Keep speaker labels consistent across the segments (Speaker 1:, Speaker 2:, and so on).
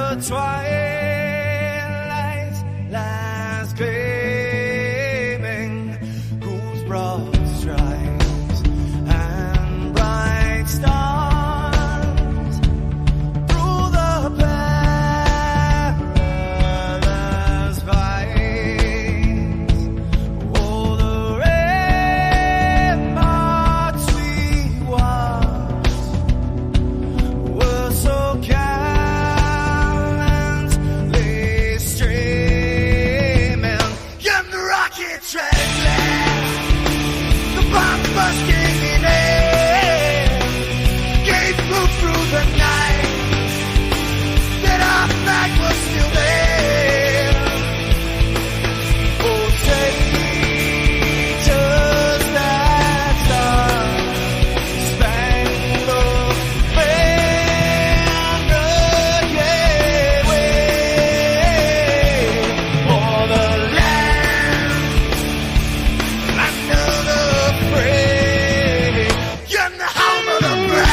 Speaker 1: the twilight lies gleaming, whose broad stripes and bright stars through the perilous fights. Oh, the ramparts we watched were so gallantly streaming. And the rocket train, the bomb bursting in air, gave proof through the night that our flag was still there. Oh, say, does that star-spangled banner yet wave o'er the land under the free and the home of the brave?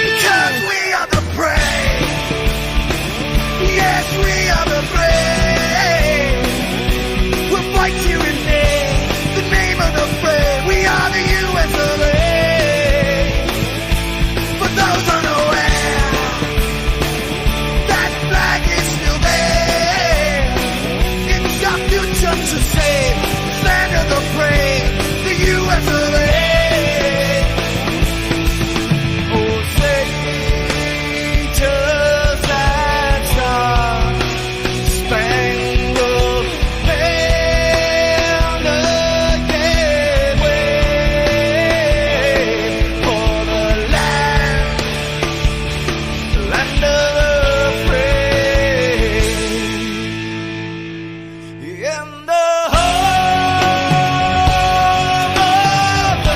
Speaker 1: Because we are the brave. Yes, we are the brave. We'll fight you in the name of the brave. We are the U.S. of A. For those unaware, that flag is still there. It's our future to save. Land of the brave, the U.S. of A. Oh, say, does that star-spangled banner yet wave o'er the land of the free and the home of the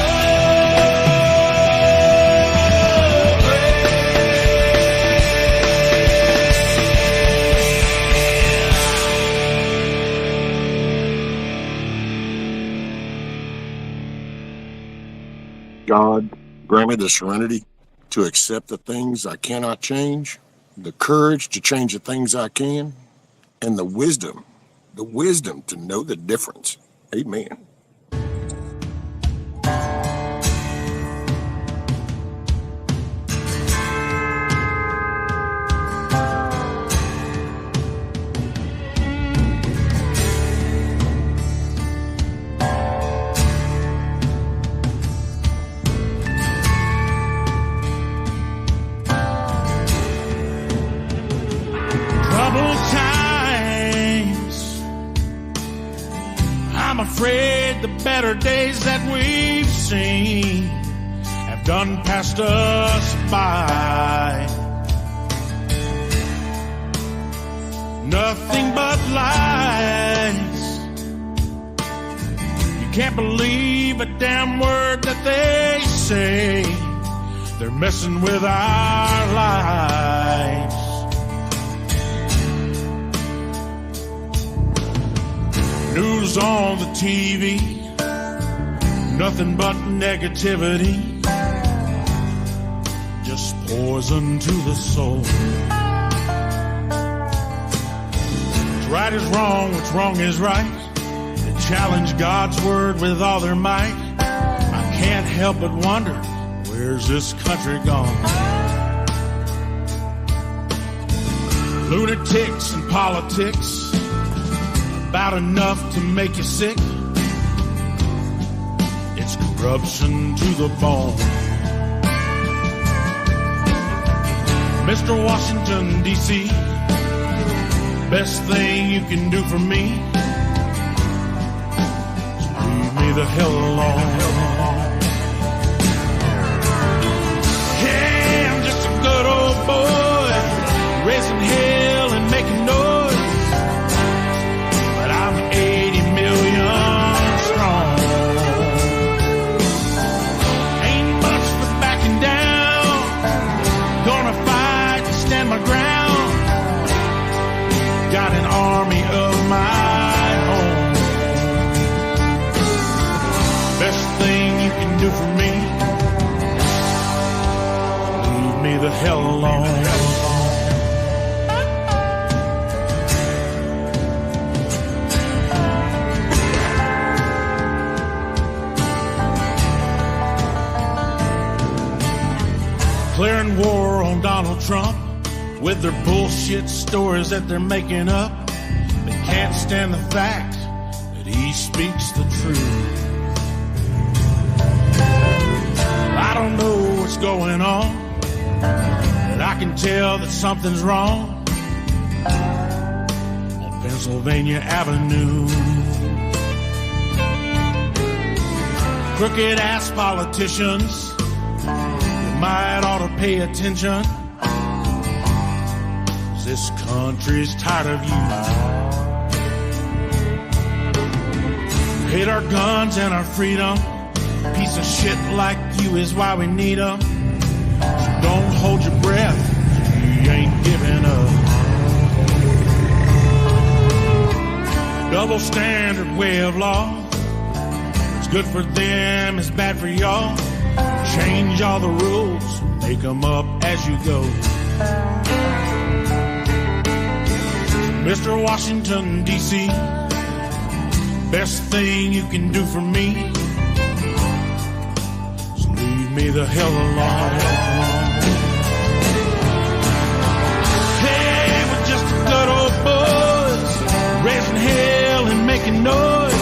Speaker 2: God, grant me the serenity to accept the things I cannot change, the courage to change the things I can, and the wisdom to know the difference. Amen.
Speaker 3: Troubled times, I'm afraid the better days that we've seen have done passed us by. Nothing but lies. You can't believe a damn word that they say. They're messing with our lives. News on the TV, nothing but negativity, just poison to the soul. What's right is wrong, what's wrong is right. They challenge God's word with all their might. I can't help but wonder, where's this country gone? Lunatics and politics, about enough to make you sick. It's corruption to the bone. Mr. Washington, D.C., best thing you can do for me is leave me the hell alone. Hey, I'm just a good old boy, raising hell and making noise, but I'm 80 million strong. Ain't much for backing down, gonna fight to stand my ground. Got an army of my own. Best thing you can do for me, leave me the hell alone. Declaring war on Donald Trump with their bullshit stories that they're making up. They can't stand the fact that he speaks the truth. I don't know what's going on, but I can tell that something's wrong on Pennsylvania Avenue. Crooked ass politicians, you might ought to pay attention. This country's tired of you. Hate our guns and our freedom. Piece of shit like you is why we need them. So don't hold your breath, you ain't giving up. Double standard way of law. It's good for them, it's bad for y'all. Change all the rules, make them up as you go. Mr. Washington, D.C., best thing you can do for me is leave me the hell alone. Hey, we're just a good old boys, raising hell and making noise.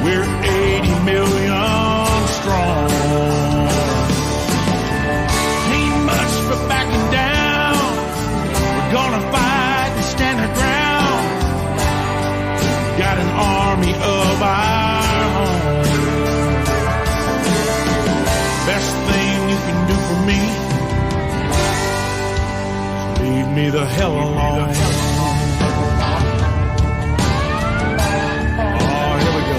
Speaker 3: We're 80 million strong. Ain't much for backing down. We're gonna fight and stand our ground. Got an army of our own. Best thing you can do for me is leave me the hell alone. Oh, here we go.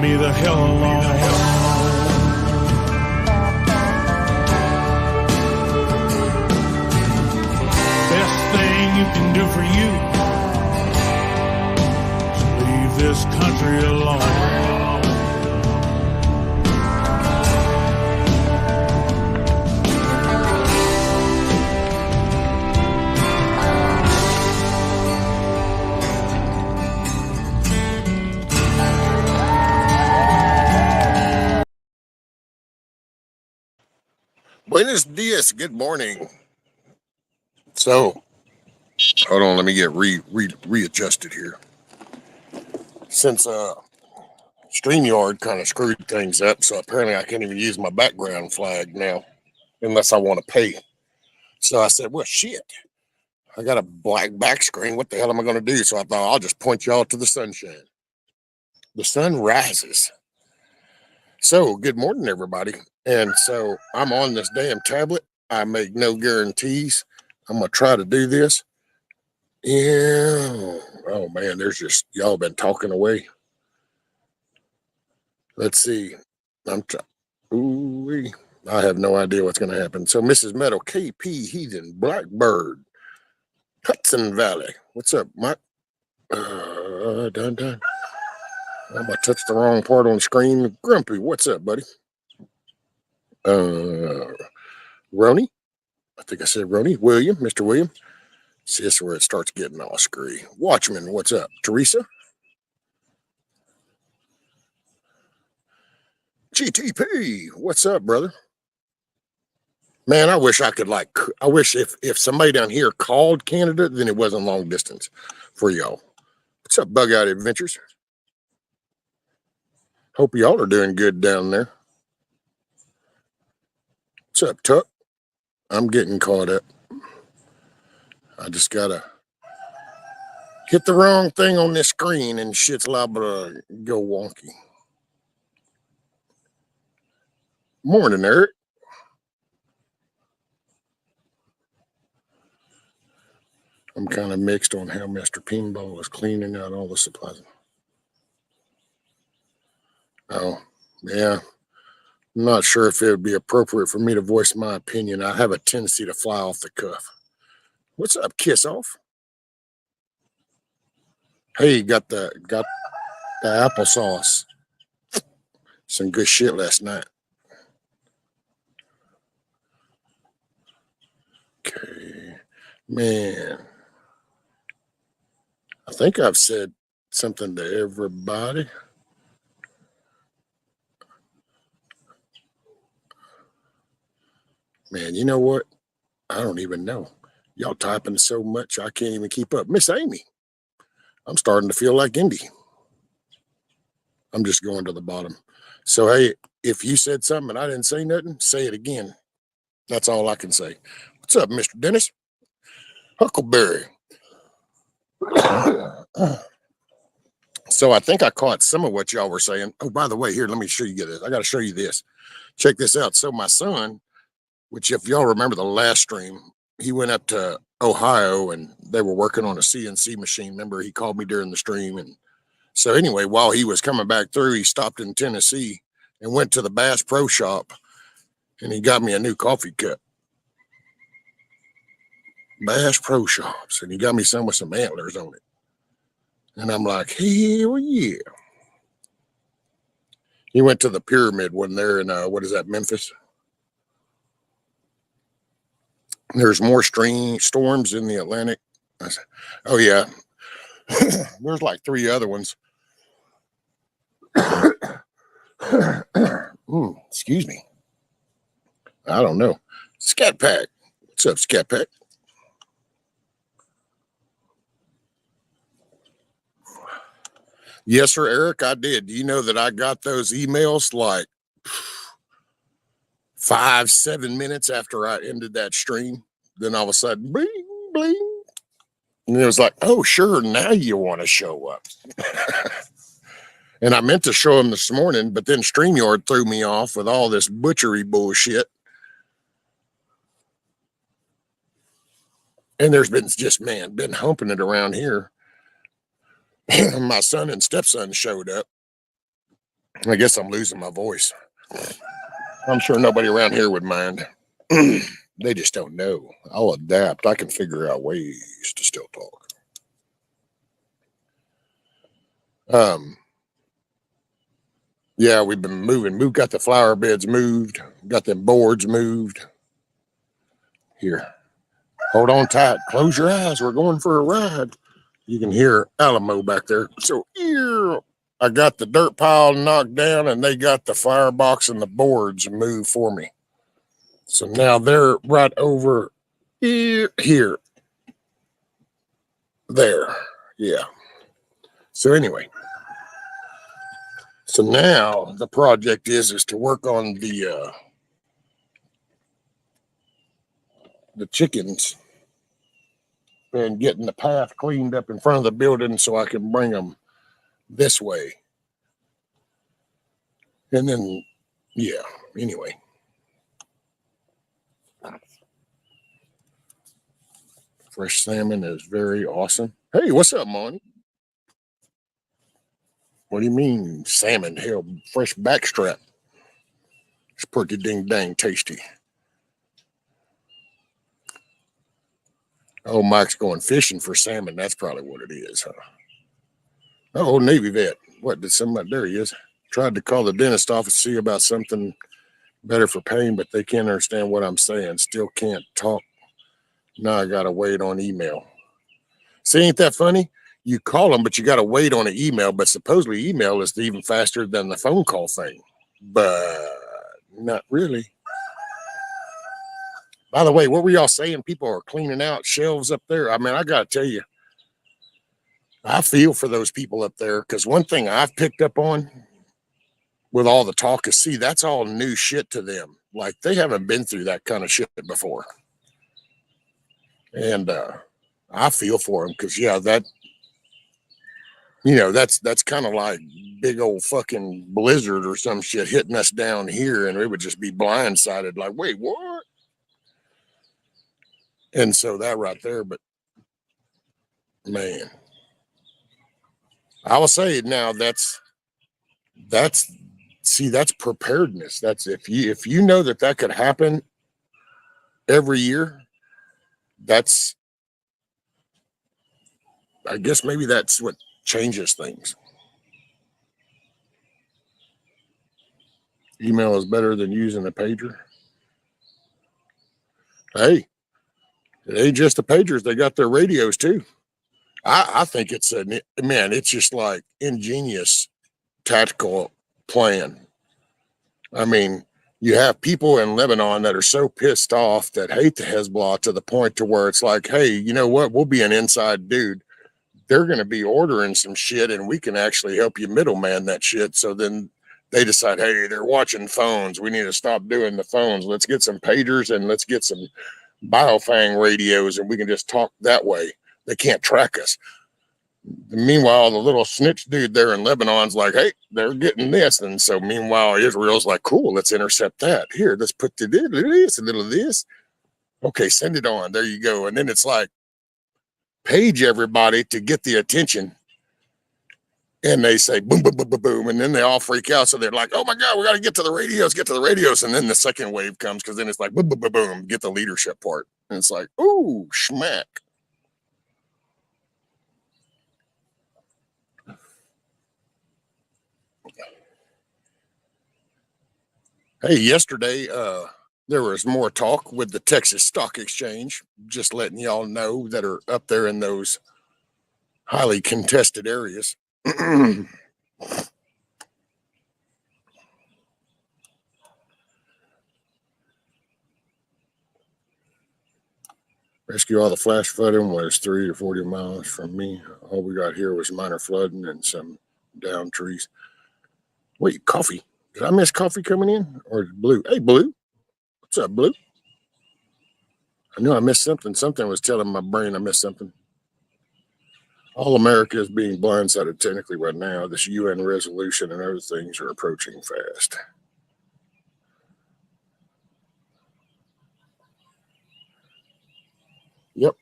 Speaker 3: Me the hell alone. Best thing you can do for you is leave this country alone.
Speaker 2: Buenos dias. Good morning. So, hold on. Let me get readjusted here. Since StreamYard kind of screwed things up, so apparently I can't even use my background flag now unless I want to pay. So I said, well, shit. I got a black back screen. What the hell am I going to do? So I thought I'll just point y'all to the sunshine. The sun rises. So good morning, everybody. And so I'm on this damn tablet. I make no guarantees. I'm going to try to do this. Yeah. Oh, man, there's just, y'all been talking away. Let's see. Ooh, I have no idea what's going to happen. So Mrs. Meadow, KP, Heathen, Blackbird, Hudson Valley. What's up, Mike? Done. I touched the wrong part on the screen. Grumpy, what's up, buddy? Roni. I think I said Roni. William, Mr. William. See, this is where it starts getting all screwy. Watchman, what's up? Teresa. GTP, what's up, brother? Man, I wish I could I wish if somebody down here called Canada, then it wasn't long distance for y'all. What's up, Bug Out Adventures? Hope y'all are doing good down there. What's up, Tuck? I'm getting caught up. I just gotta hit the wrong thing on this screen and shit's liable to go wonky. Morning, Eric. I'm kind of mixed on how Mr. Pinball is cleaning out all the supplies. Oh, yeah. I'm not sure if it would be appropriate for me to voice my opinion. I have a tendency to fly off the cuff. What's up, Kiss Off? Hey, got the applesauce. Some good shit last night. Okay. Man. I think I've said something to everybody. Man, you know what? I don't even know. Y'all typing so much, I can't even keep up. Miss Amy, I'm starting to feel like Indy. I'm just going to the bottom. So, hey, if you said something and I didn't say nothing, say it again. That's all I can say. What's up, Mr. Dennis? Huckleberry. So I think I caught some of what y'all were saying. Oh, by the way, here, let me show you this. I got to show you this. Check this out. So my son, which if y'all remember the last stream, he went up to Ohio and they were working on a CNC machine. Remember, he called me during the stream. And so anyway, while he was coming back through, he stopped in Tennessee and went to the Bass Pro Shop and he got me a new coffee cup. Bass Pro Shops. And he got me some with some antlers on it. And I'm like, hell yeah. He went to the Pyramid one there in, what is that, Memphis? There's more storms in the Atlantic. I said, oh, yeah. There's like 3 other ones. Excuse me. I don't know. Scat Pack. What's up, Scat Pack? Yes, sir, Eric, I did. Do you know that I got those emails like 5-7 minutes after I ended that stream? Then all of a sudden, bling, bling. And it was like, oh, sure, now you want to show up. And I meant to show him this morning, but then StreamYard threw me off with all this butchery bullshit. And there's been been humping it around here. My son and stepson showed up. I guess I'm losing my voice. I'm sure nobody around here would mind. They just don't know. I'll adapt. I can figure out ways to still talk. Yeah, we've been moving. We've got the flower beds moved. Got them boards moved. Here. Hold on tight. Close your eyes. We're going for a ride. You can hear Alamo back there. So here, I got the dirt pile knocked down and they got the firebox and the boards moved for me. So now they're right over here. There. Yeah. So anyway. So now the project is to work on the chickens. and getting the path cleaned up in front of the building so I can bring them this way. And then, yeah, anyway. Fresh salmon is very awesome. Hey, what's up, Monty? What do you mean salmon? Hell, fresh backstrap. It's pretty dang tasty. Oh, Mike's going fishing for salmon. That's probably what it is, huh? Oh, Navy vet. What did somebody? There he is. Tried to call the dentist office, see about something better for pain, but they can't understand what I'm saying. Still can't talk. Now I got to wait on email. See, ain't that funny? You call them, but you got to wait on an email. But supposedly email is even faster than the phone call thing. But not really. By the way, what were y'all saying? People are cleaning out shelves up there. I mean, I got to tell you, I feel for those people up there, because one thing I've picked up on with all the talk is, see, that's all new shit to them. Like, they haven't been through that kind of shit before. And I feel for them, because, yeah, that, you know, that's kind of like big old fucking blizzard or some shit hitting us down here, and we would just be blindsided like, wait, what? And so that right there, but man, I will say now that's preparedness. That's if you know that could happen every year, that's, I guess maybe that's what changes things. Email is better than using a pager. Hey, it ain't just the pagers. They got their radios too. I think it's it's just like ingenious tactical plan. I mean, you have people in Lebanon that are so pissed off that hate the Hezbollah to the point to where it's like, hey, you know what? We'll be an inside dude. They're going to be ordering some shit, and we can actually help you middleman that shit. So then they decide, hey, they're watching phones. We need to stop doing the phones. Let's get some pagers and let's get some biofang radios, and we can just talk that way. They can't track us. Meanwhile, the little snitch dude there in Lebanon's like, hey, they're getting this. And so meanwhile, Israel's like, cool, let's intercept that. Here, let's put this, a little of this. Okay, send it on. There you go. And then it's like, page everybody to get the attention. And they say, boom, boom, boom, boom, boom. And then they all freak out. So they're like, oh my God, we got to get to the radios. And then the second wave comes, because then it's like, boom, boom, boom, boom, get the leadership part. And it's like, ooh, schmack. Hey, yesterday, there was more talk with the Texas Stock Exchange, just letting y'all know that are up there in those highly contested areas. Rescue all the flash flooding was 30 to 40 miles from me. All we got here was minor flooding and some downed trees. Wait, coffee. Did I miss coffee coming in? Or Blue? Hey, Blue. What's up, Blue? I knew I missed something. Something was telling my brain I missed something. All America is being blindsided technically right now. This UN resolution and other things are approaching fast. Yep.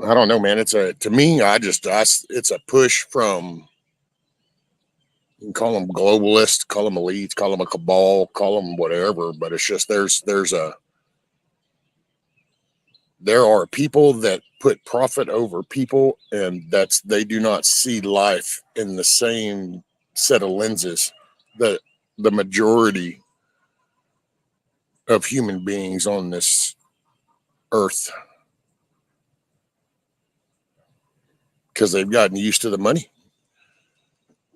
Speaker 2: I don't know, man. It's a push from, you can call them globalists, call them elites, call them a cabal, call them whatever, but it's just there are people that put profit over people, and they do not see life in the same set of lenses that the majority of human beings on this earth, because they've gotten used to the money.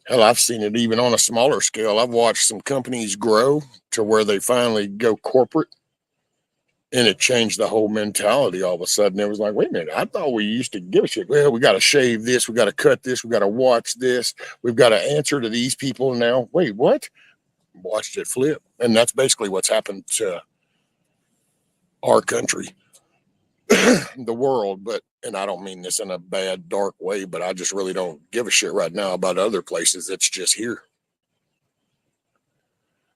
Speaker 2: Hell, I've seen it even on a smaller scale. I've watched some companies grow to where they finally go corporate, and it changed the whole mentality all of a sudden. It was like, wait a minute, I thought we used to give a shit. Well, we got to shave this, we got to cut this, we got to watch this, we've got to answer to these people now. Wait, what? Watched it flip. And that's basically what's happened to our country, the world. But, and I don't mean this in a bad, dark way, but I just really don't give a shit right now about other places. It's just here.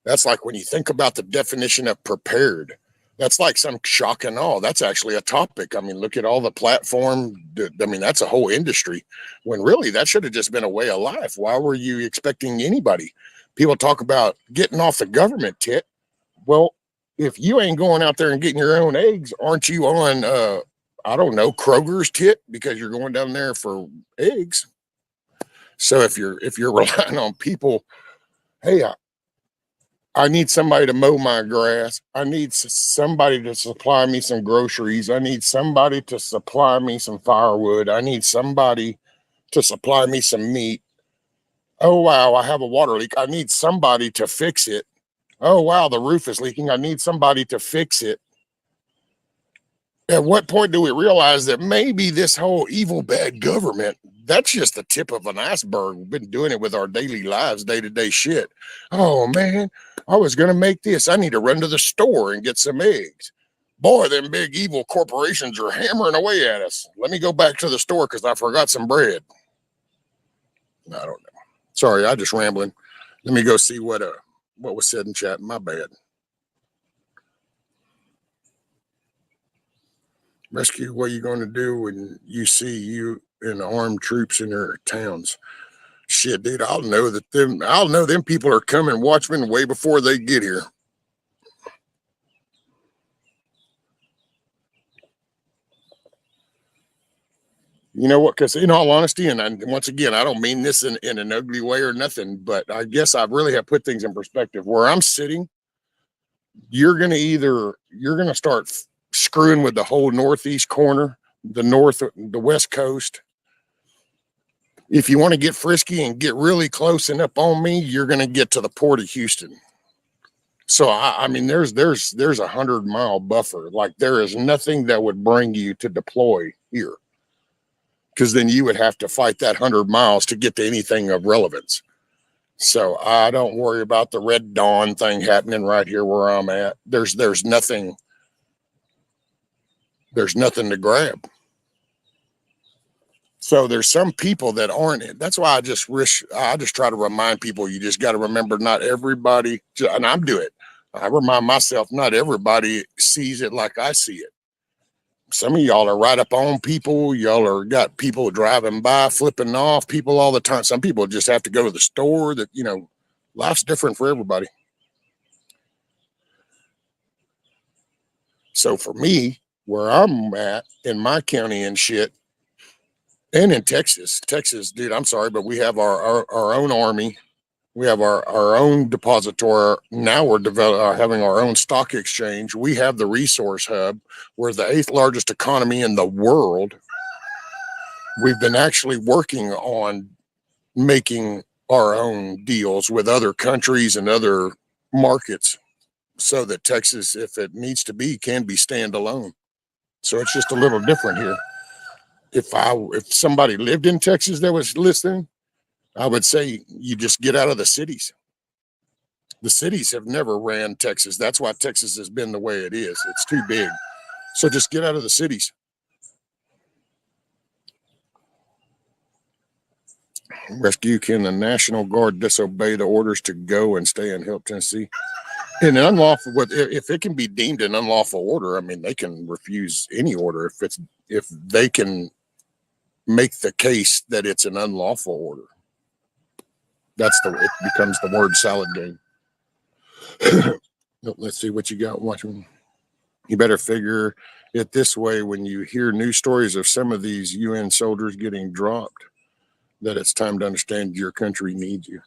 Speaker 2: That's like when you think about the definition of prepared, that's like some shock and awe. That's actually a topic. I mean, look at all the platform. I mean, that's a whole industry when really that should have just been a way of life. Why were you expecting anybody? People talk about getting off the government tit. Well, if you ain't going out there and getting your own eggs, aren't you on, I don't know, Kroger's tit because you're going down there for eggs? So if you're relying on people, hey, I need somebody to mow my grass. I need somebody to supply me some groceries. I need somebody to supply me some firewood. I need somebody to supply me some meat. Oh, wow, I have a water leak. I need somebody to fix it. Oh, wow, the roof is leaking. I need somebody to fix it. At what point do we realize that maybe this whole evil, bad government, that's just the tip of an iceberg? We've been doing it with our daily lives, day-to-day shit. Oh, man, I was going to make this. I need to run to the store and get some eggs. Boy, them big evil corporations are hammering away at us. Let me go back to the store because I forgot some bread. I don't know. Sorry, I just rambling. Let me go see what was said in chat. My bad. Rescue, what are you going to do when you see you in armed troops in their towns? Shit, dude, I'll know them people are coming watchmen way before they get here. You know what? Because in all honesty, and once again, I don't mean this in an ugly way or nothing, but I guess I really have put things in perspective. Where I'm sitting, you're going to start screwing with the whole northeast corner, the west coast. If you want to get frisky and get really close and up on me, you're going to get to the port of Houston. So I mean, there's 100-mile buffer. Like there is nothing that would bring you to deploy here, because then you would have to fight that 100 miles to get to anything of relevance. So I don't worry about the Red Dawn thing happening right here where I'm at. There's nothing to grab. So there's some people that aren't in. That's why I just try to remind people, you just got to remember, not everybody, and I'm doing it. I remind myself, not everybody sees it like I see it. Some of y'all are right up on people. Y'all are got people driving by, flipping off people all the time. Some people just have to go to the store. That, life's different for everybody. So for me, where I'm at in my county and shit, and in Texas, dude, I'm sorry, but we have our own army. We have our own depository. Now we're having our own stock exchange. We have the resource hub. We're the 8th largest economy in the world. We've been actually working on making our own deals with other countries and other markets so that Texas, if it needs to be, can be standalone. So it's just a little different here. If somebody lived in Texas that was listening, I would say you just get out of the cities. The cities have never ran Texas. That's why Texas has been the way it is. It's too big. So just get out of the cities. Rescue, can the National Guard disobey the orders to go and stay and help Tennessee? In an unlawful, if it can be deemed an unlawful order, I mean, they can refuse any order if they can make the case that it's an unlawful order. It becomes the word salad game. Let's see what you got watching. You better figure it this way when you hear news stories of some of these UN soldiers getting dropped, that it's time to understand your country needs you.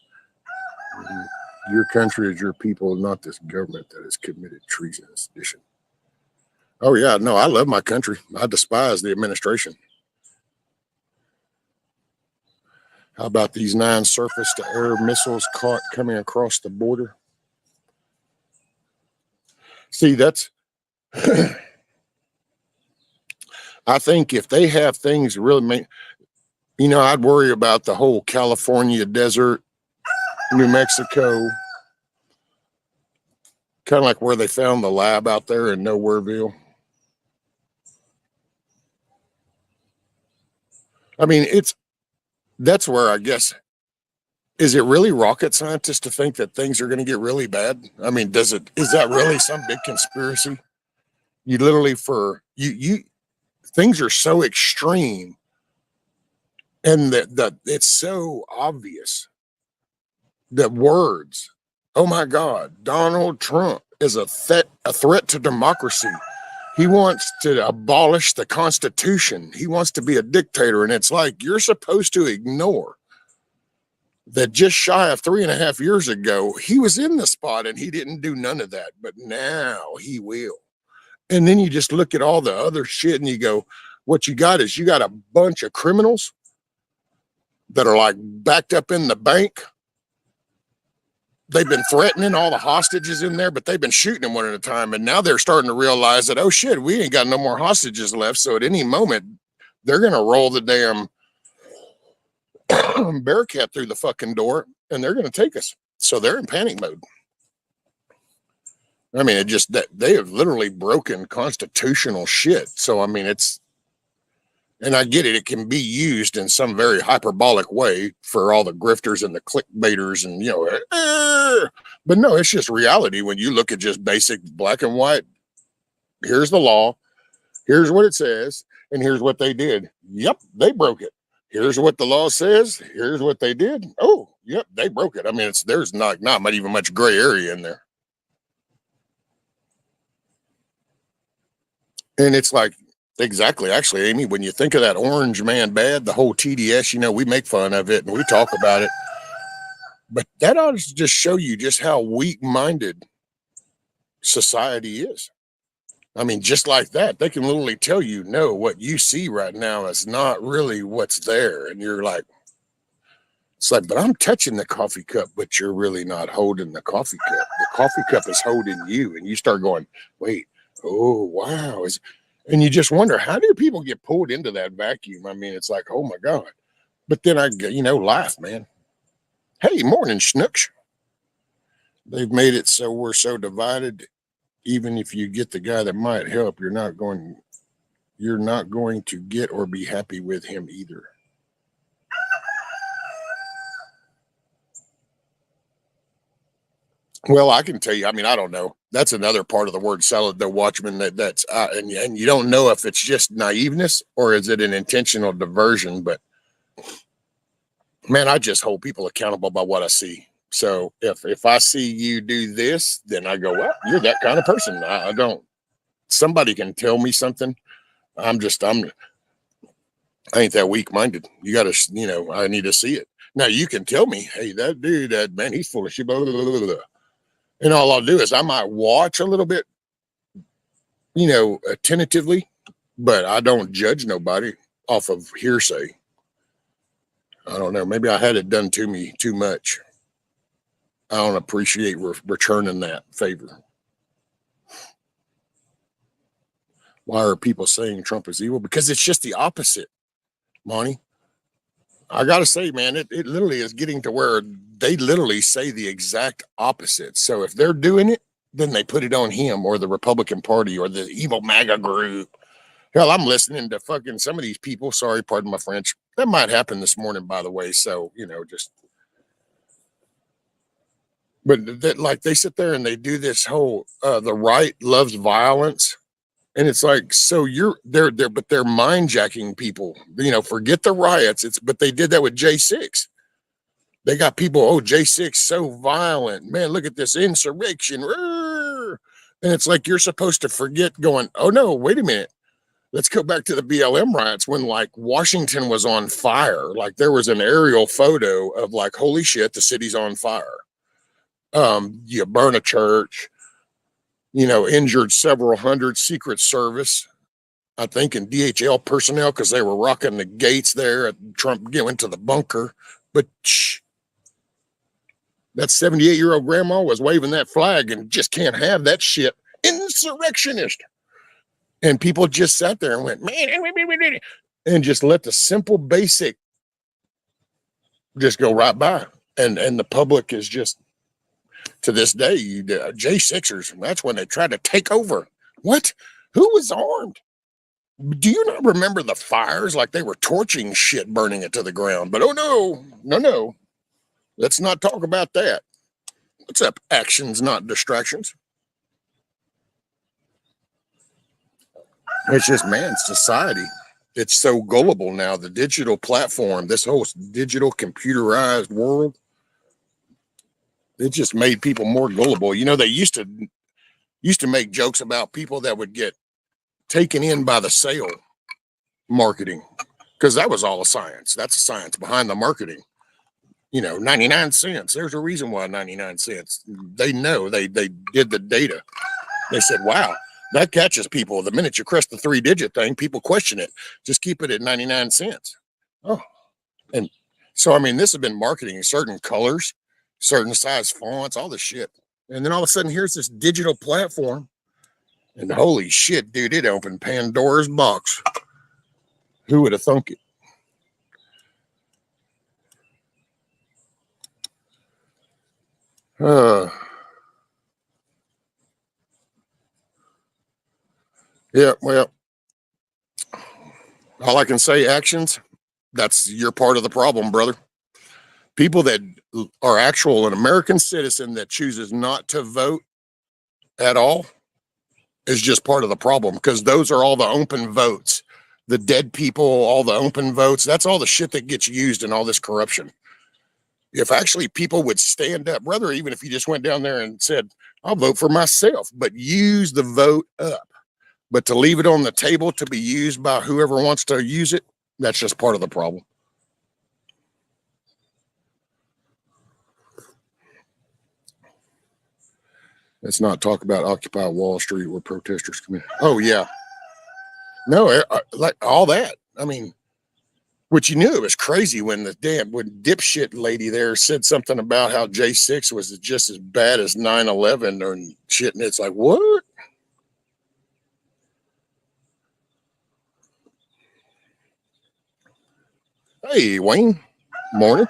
Speaker 2: Your country is your people, not this government that has committed treason and sedition. Oh, yeah, no, I love my country. I despise the administration. How about these 9 surface-to-air missiles caught coming across the border? See, that's... I think if they have things really... I'd worry about the whole California desert, New Mexico, kind of like where they found the lab out there in Nowhereville. I mean, that's where I guess, is it really rocket scientist to think that things are going to get really bad? I mean, is that really some big conspiracy? You literally, things are so extreme, and that it's so obvious that words, oh my God, Donald Trump is a threat to democracy. He wants to abolish the Constitution. He wants to be a dictator. And it's like, you're supposed to ignore that just shy of 3.5 years ago, he was in the spot and he didn't do none of that. But now he will. And then you just look at all the other shit and you go, what you got is you got a bunch of criminals that are like backed up in the bank. They've been threatening all the hostages in there, but they've been shooting them one at a time. And now they're starting to realize that, oh shit, we ain't got no more hostages left. So at any moment, they're going to roll the damn Bearcat through the fucking door and they're going to take us. So they're in panic mode. I mean, they have literally broken constitutional shit. So, I mean, and I get it. It can be used in some very hyperbolic way for all the grifters and the clickbaiters and, but no, it's just reality. When you look at just basic black and white, here's the law, here's what it says, and here's what they did. Yep, they broke it. Here's what the law says. Here's what they did. Oh, yep, they broke it. I mean, there's not even much gray area in there. And it's like, exactly. Actually, Amy, when you think of that orange man bad, the whole TDS, we make fun of it and we talk about it. But that ought to just show you just how weak-minded society is. I mean, just like that, they can literally tell you, no, what you see right now is not really what's there. And you're like, it's like, but I'm touching the coffee cup, but you're really not holding the coffee cup. The coffee cup is holding you. And you start going, wait, oh, wow. And you just wonder, how do people get pulled into that vacuum? I mean, it's like, oh my God. But then I, laugh, man. Hey, morning, Schnooks. They've made it so we're so divided. Even if you get the guy that might help, you're not going to get or be happy with him either. Well, I can tell you, I mean, I don't know. That's another part of the word salad, the watchman, that's and you don't know if it's just naiveness or is it an intentional diversion. But man, I just hold people accountable by what I see. So if I see you do this, then I go, well, you're that kind of person. I don't, somebody can tell me something. I ain't that weak-minded. You got to, I need to see it. Now you can tell me, hey, that dude, that man, he's full of shit, blah, blah, blah, blah, blah. And all I'll do is I might watch a little bit, tentatively, but I don't judge nobody off of hearsay. I don't know. Maybe I had it done to me too much. I don't appreciate returning that favor. Why are people saying Trump is evil? Because it's just the opposite, Monty. I got to say, man, it literally is getting to where they literally say the exact opposite. So if they're doing it, then they put it on him or the Republican Party or the evil MAGA group. Hell, I'm listening to fucking some of these people. Sorry, pardon my French. That might happen this morning, by the way. So, but like they sit there and they do this whole, the right loves violence. And it's like, so they're mind jacking people, forget the riots. But they did that with J6. They got people, oh, J6 so violent, man, look at this insurrection. And it's like, you're supposed to forget going, oh no, wait a minute. Let's go back to the BLM riots when like Washington was on fire. Like there was an aerial photo of like, holy shit, the city's on fire. You burn a church, injured several hundred Secret Service, I think, and DHL personnel because they were rocking the gates there at Trump went to the bunker. But that 78-year-old grandma was waving that flag and just can't have that shit. Insurrectionist. And people just sat there and went, man, and just let the simple basic just go right by. And the public is just, to this day, J6ers, that's when they tried to take over. What? Who was armed? Do you not remember the fires? Like they were torching shit, burning it to the ground. But oh no, no, no. Let's not talk about that. What's up? Actions, not distractions. It's just, man, society. It's so gullible now. The digital platform, this whole digital computerized world, it just made people more gullible. You know, they used to make jokes about people that would get taken in by the sale marketing, because that was all a science. That's a science behind the marketing. You know, 99 cents. There's a reason why 99 cents. They know, they did the data. They said, wow, that catches people. The minute you crest the 3-digit thing, people question it. Just keep it at 99 cents. Oh, and so, I mean, this has been marketing certain colors, certain size fonts, all this shit. And then all of a sudden, here's this digital platform. And holy shit, dude, it opened Pandora's box. Who would have thunk it? Yeah, well, all I can say, actions, that's your part of the problem, brother. People that are actual an American citizen that chooses not to vote at all is just part of the problem, because those are all the open votes, the dead people, all the open votes. That's all the shit that gets used in all this corruption. If actually people would stand up, brother, even if you just went down there and said, I'll vote for myself, but use the vote up. But to leave it on the table to be used by whoever wants to use it, that's just part of the problem. Let's not talk about Occupy Wall Street where protesters come in. Oh, yeah. No, like all that. I mean, which you knew it was crazy when when dipshit lady there said something about how J6 was just as bad as 9/11 or shit. And it's like, what? Hey, Wayne. Morning.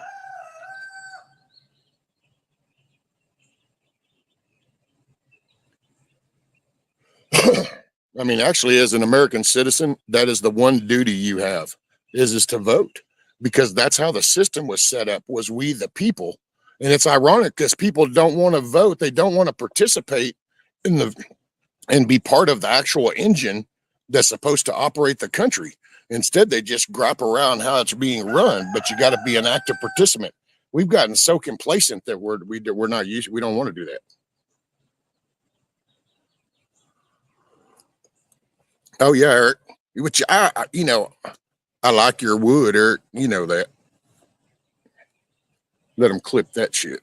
Speaker 2: I mean, actually, as an American citizen, that is the one duty you have is to vote, because that's how the system was set up, was we the people. And it's ironic because people don't want to vote. They don't want to participate in the and be part of the actual engine that's supposed to operate the country. Instead, they just grop around how it's being run, but you got to be an active participant. We've gotten so complacent that we're not used. We don't want to do that. Oh yeah, Eric. Which I like your wood, Eric. You know that. Let them clip that shit.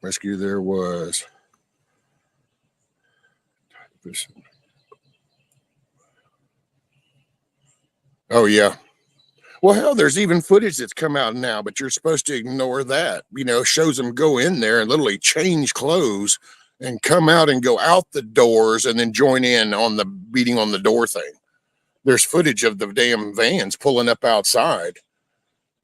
Speaker 2: Rescue there was. Oh yeah. Well, hell, there's even footage that's come out now, but you're supposed to ignore that. You know, shows them go in there and literally change clothes and come out and go out the doors and then join in on the beating on the door thing. There's footage of the damn vans pulling up outside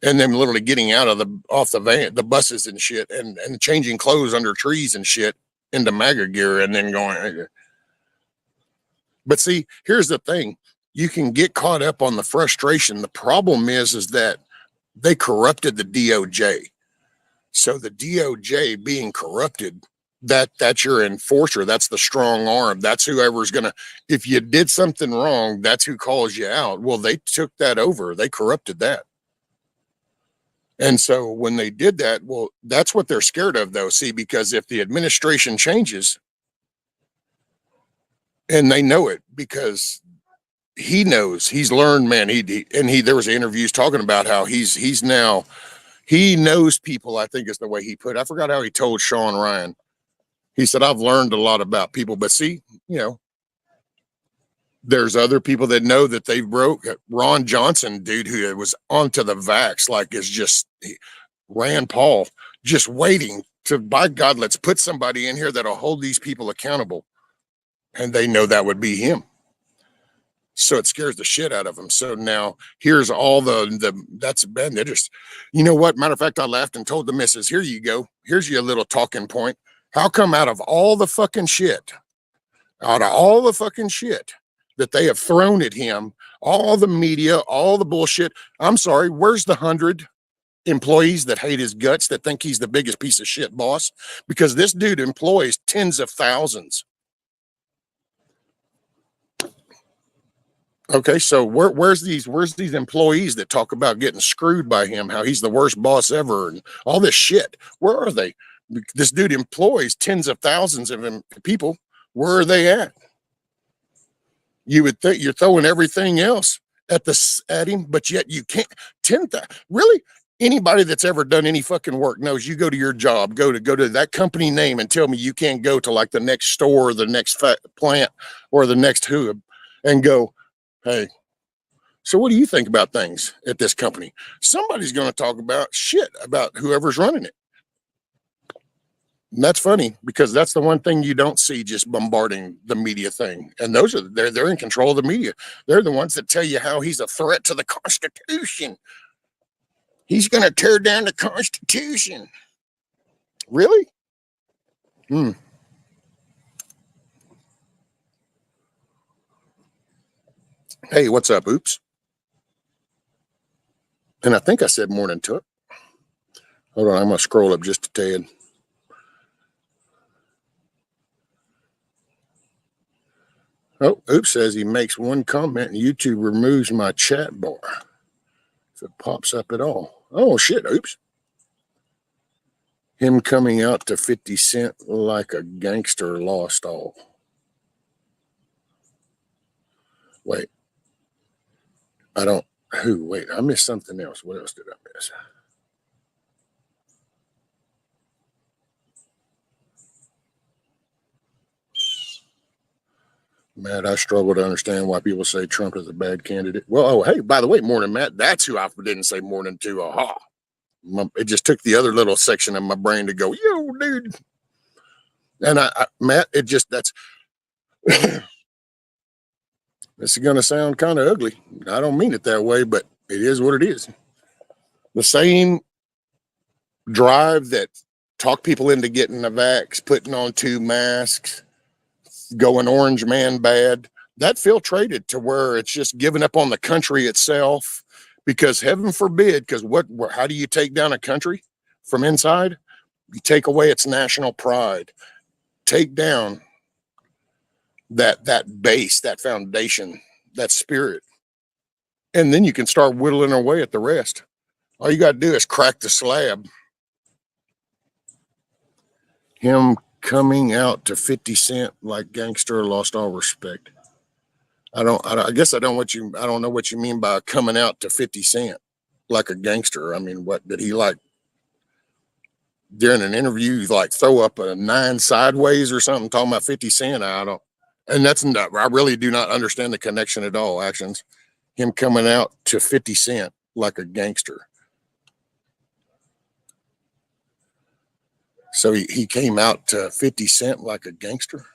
Speaker 2: and them literally getting out of off the van, the buses and shit, and changing clothes under trees and shit into MAGA gear and then going. But see, here's the thing. You can get caught up on the frustration. The problem is that they corrupted the DOJ. So the DOJ being corrupted, that's your enforcer. That's the strong arm. That's whoever's going to, if you did something wrong, that's who calls you out. Well, they took that over. They corrupted that. And so when they did that, well, that's what they're scared of though. See, because if the administration changes, and they know it because he knows, he's learned, man. There was interviews talking about how he's now, he knows people, I think is the way he put it. I forgot how he told Sean Ryan. He said, I've learned a lot about people, but see, there's other people that know that they broke. Ron Johnson, dude, who was onto the vax, like is just Rand Paul, just waiting to, by God, let's put somebody in here that'll hold these people accountable. And they know that would be him. So it scares the shit out of them. So now here's all that's bad. They just, you know what? Matter of fact, I laughed and told the missus, here you go. Here's your little talking point. How come out of all the fucking shit, that they have thrown at him, all the media, all the bullshit, I'm sorry, where's the 100 employees that hate his guts, that think he's the biggest piece of shit boss? Because this dude employs tens of thousands. Okay, so where's these employees that talk about getting screwed by him, how he's the worst boss ever, and all this shit? Where are they? This dude employs tens of thousands of people. Where are they at? You would think you're throwing everything else at him, but yet you can't. 10,000, really? Anybody that's ever done any fucking work knows you go to your job, go to that company name, and tell me you can't go to like the next store or the next plant or the next hub and go, hey, so what do you think about things at this company? Somebody's going to talk about shit about whoever's running it. And that's funny, because that's the one thing you don't see just bombarding the media thing. And they're in control of the media. They're the ones that tell you how he's a threat to the Constitution. He's going to tear down the Constitution. Really? Hey, what's up, Oops? And I think I said morning to it. Hold on, I'm going to scroll up just a tad. Oh, Oops says he makes one comment and YouTube removes my chat bar if it pops up at all. Oh, shit, Oops. Him coming out to 50 Cent like a gangster lost all. Wait. Wait, I missed something else. What else did I miss? Matt, I struggle to understand why people say Trump is a bad candidate. Well, hey, by the way, morning, Matt. That's who I didn't say morning to. Aha. It just took the other little section of my brain to go, yo, dude. And Matt, that's this is going to sound kind of ugly. I don't mean it that way, but it is what it is. The same drive that talked people into getting the vax, putting on 2 masks, going orange man bad, that filtrated to where it's just giving up on the country itself, because heaven forbid, because how do you take down a country from inside? You take away its national pride, take down that base, that foundation, that spirit, and then you can start whittling away at the rest. All you got to do is crack the slab. Him coming out to 50 Cent like gangster lost all respect. I guess I don't know what you mean by coming out to 50 Cent like a gangster. I mean, what did he like during an interview, like throw up a 9 sideways or something talking about 50 Cent? I really do not understand the connection at all. Actions, him coming out to 50 Cent like a gangster. So he came out to 50 Cent like a gangster.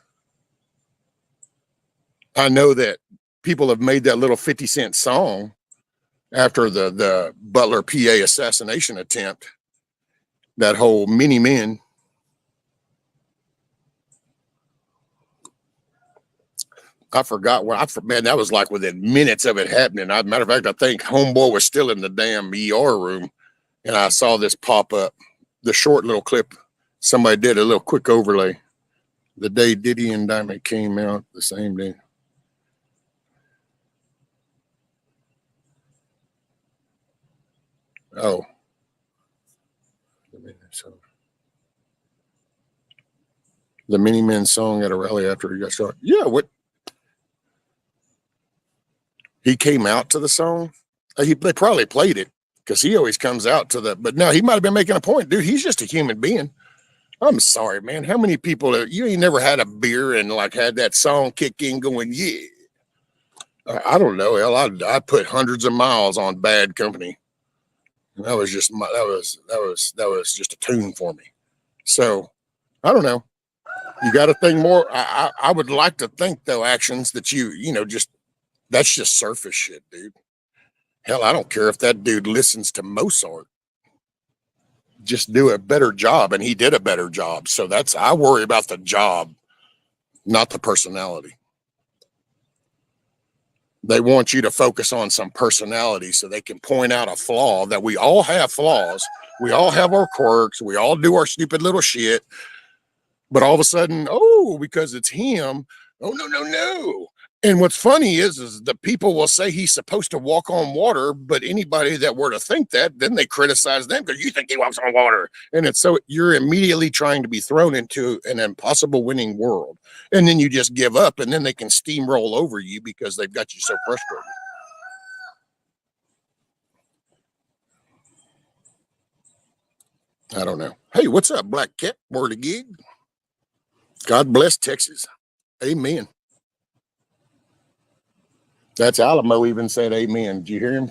Speaker 2: I know that people have made that little 50 Cent song after the Butler, PA assassination attempt, that whole Many Men. I forgot man, that was like within minutes of it happening. Matter of fact, I think homeboy was still in the damn ER room, and I saw this pop up, the short little clip. Somebody did a little quick overlay. The day Diddy indictment came out, the same day. Oh. The Many Men song at a rally after he got shot. Yeah, what? He came out to the song? They probably played it, because he always comes out to but no, he might have been making a point. Dude, he's just a human being. I'm sorry, man. How many people, you ain't never had a beer and like had that song kick in going, yeah. I don't know. Hell, I put hundreds of miles on Bad Company. That was just just a tune for me. So I don't know. You got to think more. I would like to think, though, actions that just That's just surface shit, dude. Hell, I don't care if that dude listens to Mozart. Just do a better job, and he did a better job. So I worry about the job, not the personality. They want you to focus on some personality so they can point out a flaw, that we all have flaws. We all have our quirks. We all do our stupid little shit. But all of a sudden, oh, because it's him. Oh, no, no, no. And what's funny is the people will say he's supposed to walk on water, but anybody that were to think that, then they criticize them because you think he walks on water. And it's so you're immediately trying to be thrown into an impossible winning world. And then you just give up, and then they can steamroll over you because they've got you so frustrated. I don't know. Hey, what's up, Black Cat? Word of gig. God bless Texas. Amen. That's Alamo even said amen. Did you hear him?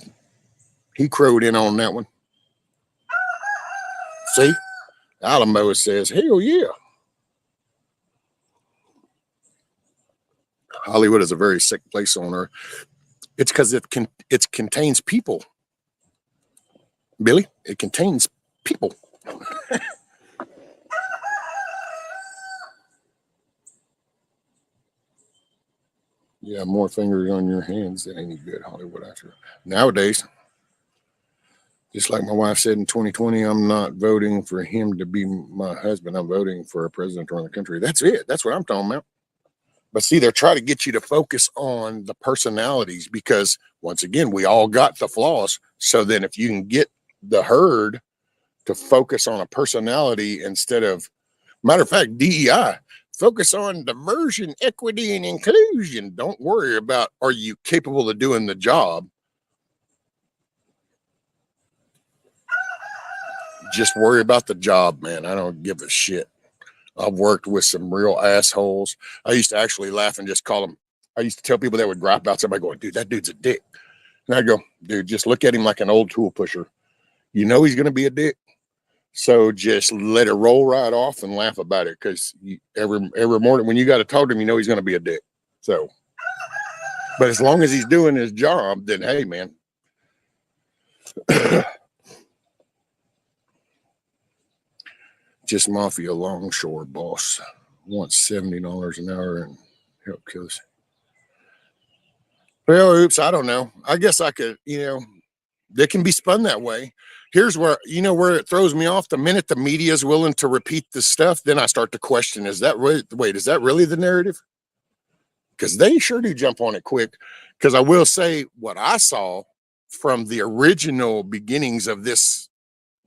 Speaker 2: He crowed in on that one. See? Alamo says, hell yeah. Hollywood is a very sick place on earth. It's because it contains people. Billy, it contains people. Yeah, more fingers on your hands than any good Hollywood actor. Nowadays, just like my wife said in 2020, I'm not voting for him to be my husband. I'm voting for a president to run the country. That's it. That's what I'm talking about. But see, they're trying to get you to focus on the personalities because, once again, we all got the flaws. So then if you can get the herd to focus on a personality instead of, matter of fact, DEI, focus on diversion, equity, and inclusion. Don't worry about, are you capable of doing the job? Just worry about the job, man. I don't give a shit. I've worked with some real assholes. I used to actually laugh and just call them. I used to tell people that would gripe about somebody going, dude, that dude's a dick. And I'd go, dude, just look at him like an old tool pusher. You know he's going to be a dick. So just let it roll right off and laugh about it, because every morning when you got to talk to him, you know he's going to be a dick. So, but as long as he's doing his job, then hey, man. Just mafia longshore boss wants $70 an hour and help kill us. Well, oops, I don't know. I guess I could, they can be spun that way. Here's where, where it throws me off. The minute the media is willing to repeat this stuff, then I start to question, is that really the narrative? Because they sure do jump on it quick. Because I will say what I saw from the original beginnings of this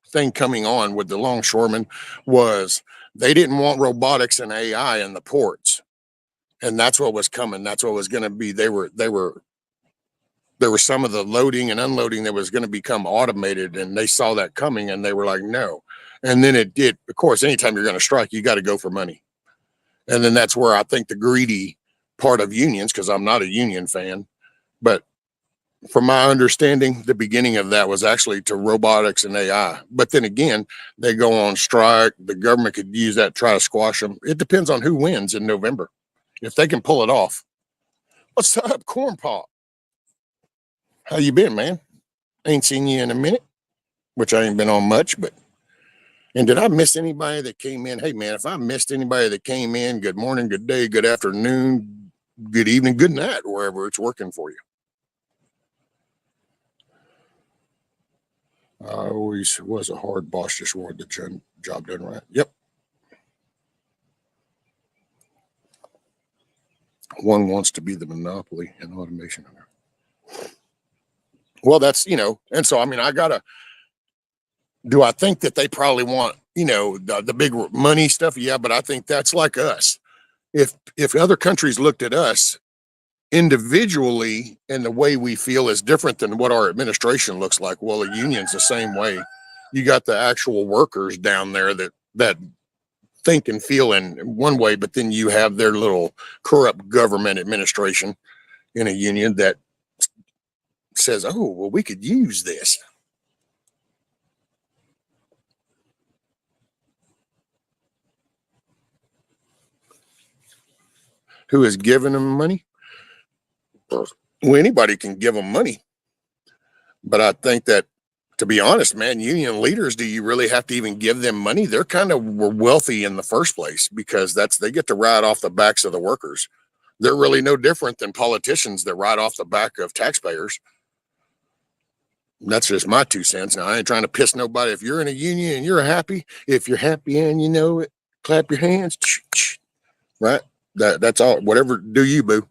Speaker 2: thing coming on with the longshoremen was they didn't want robotics and AI in the ports. And that's what was coming. That's what was going to be. There were some of the loading and unloading that was going to become automated, and they saw that coming and they were like, no. And then it did. Of course, anytime you're going to strike, you got to go for money. And then that's where I think the greedy part of unions, because I'm not a union fan, but from my understanding, the beginning of that was actually to robotics and AI. But then again, they go on strike. The government could use that, try to squash them. It depends on who wins in November. If they can pull it off. What's up, Corn Pop? How you been, man? Ain't seen you in a minute, which I ain't been on much, but. And did I miss anybody that came in? Hey, man, if I missed anybody that came in, good morning, good day, good afternoon, good evening, good night, wherever it's working for you. I always was a hard boss, just wanted the job done right. Yep. One wants to be the monopoly in automation. Well, that's, and so, I mean, do I think that they probably want, the big money stuff? Yeah, but I think that's like us. If other countries looked at us individually and the way we feel is different than what our administration looks like, well, the union's the same way. You got the actual workers down there that think and feel in one way, but then you have their little corrupt government administration in a union that says, oh, well, we could use this. Who has given them money? Well, anybody can give them money. But I think that, to be honest, man, union leaders, do you really have to even give them money? They're kind of were wealthy in the first place because they get to ride off the backs of the workers. They're really no different than politicians that ride off the back of taxpayers. That's just my 2 cents. Now, I ain't trying to piss nobody. If you're in a union and you're happy, if you're happy and you know it, clap your hands, right? That's all. Whatever, do you, boo?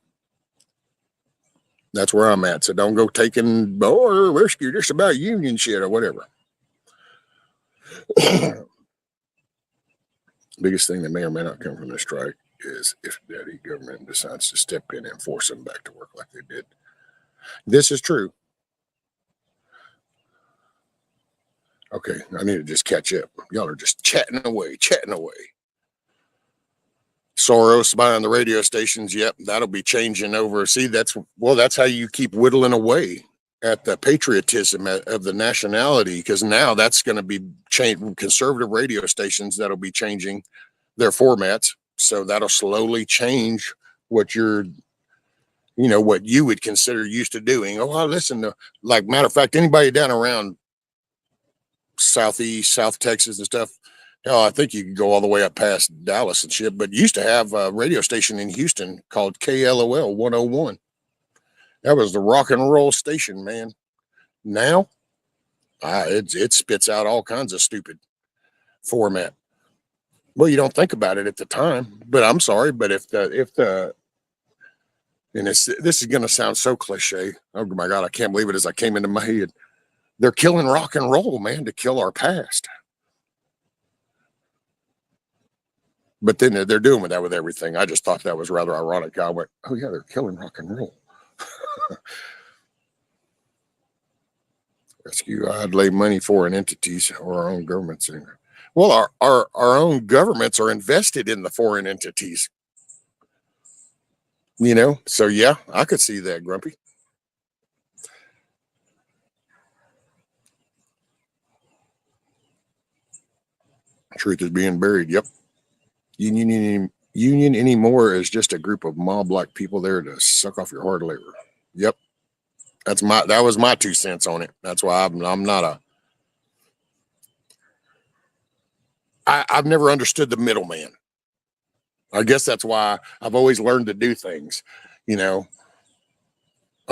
Speaker 2: That's where I'm at. So don't go taking, oh, we're scared just about union shit or whatever. Biggest thing that may or may not come from this strike is if daddy government decides to step in and force them back to work like they did. This is true. Okay, I need to just catch up. Y'all are just chatting away. Soros buying the radio stations. Yep, that'll be changing over. See, that's how you keep whittling away at the patriotism of the nationality, because now that's going to be conservative radio stations that'll be changing their formats. So that'll slowly change what what you would consider used to doing. Oh, I listen to, like, matter of fact, anybody down around Southeast, South Texas and stuff. Hell, I think you could go all the way up past Dallas and shit, but used to have a radio station in Houston called KLOL 101. That was the rock and roll station, man. Now, it spits out all kinds of stupid format. Well, you don't think about it at the time, but I'm sorry, but if the and this is going to sound so cliche. Oh my God, I can't believe it as I came into my head. They're killing rock and roll, man, to kill our past. But then they're doing that with everything. I just thought that was rather ironic. I went, oh yeah, they're killing rock and roll. Rescue, I'd lay money foreign entities or our own governments. Well, our own governments are invested in the foreign entities. So yeah, I could see that, Grumpy. Truth is being buried. Yep. Union anymore is just a group of mob-like people there to suck off your hard labor. Yep. That was my 2 cents on it. That's why I'm not I've never understood the middleman. I guess that's why I've always learned to do things, Oh,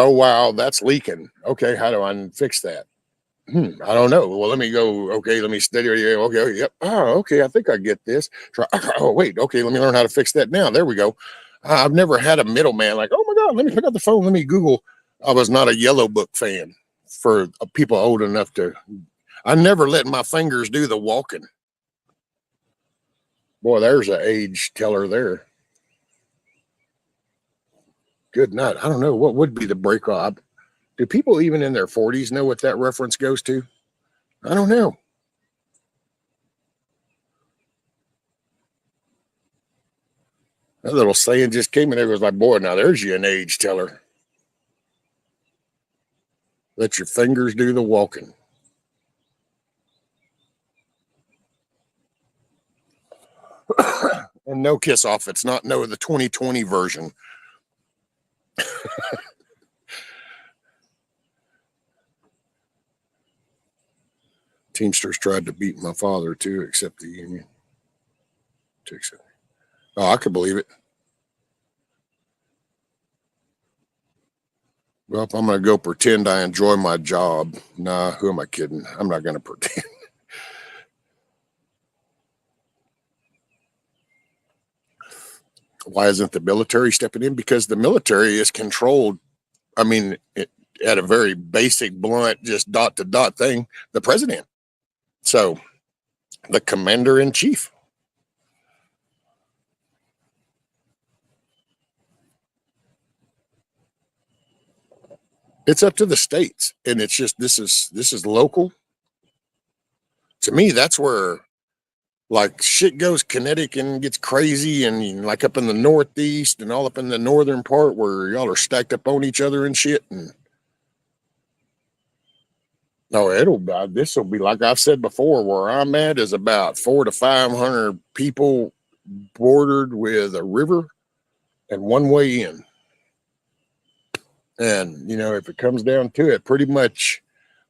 Speaker 2: wow, that's leaking. Okay, how do I fix that? I don't know. Well, let me go. Okay, let me study. Okay, yep. Oh, okay, I think I get this. Try. Oh, wait. Okay, let me learn how to fix that now. There we go. I've never had a middleman like, oh my God, let me pick up the phone. Let me Google. I was not a Yellow Book fan for people old enough to. I never let my fingers do the walking. Boy, there's an age teller there. Good night. I don't know what would be the break off. Do people even in their 40s know what that reference goes to? I don't know. That little saying just came in there. It was like, boy, now there's you an age teller. Let your fingers do the walking. And no kiss off. It's not the 2020 version. Teamsters tried to beat my father too, except the union. Oh, I could believe it. Well, if I'm going to go pretend I enjoy my job, nah, who am I kidding? I'm not going to pretend. Why isn't the military stepping in? Because the military is controlled. I mean, at a very basic, blunt, just dot to dot thing, the president. So the commander in chief. It's up to the states, and it's just this is local. To me, that's where like shit goes kinetic and gets crazy, and like up in the Northeast and all up in the northern part where y'all are stacked up on each other and shit. And no, this will be like I've said before. Where I'm at is about 400 to 500 people, bordered with a river and one way in. And, you know, if it comes down to it, pretty much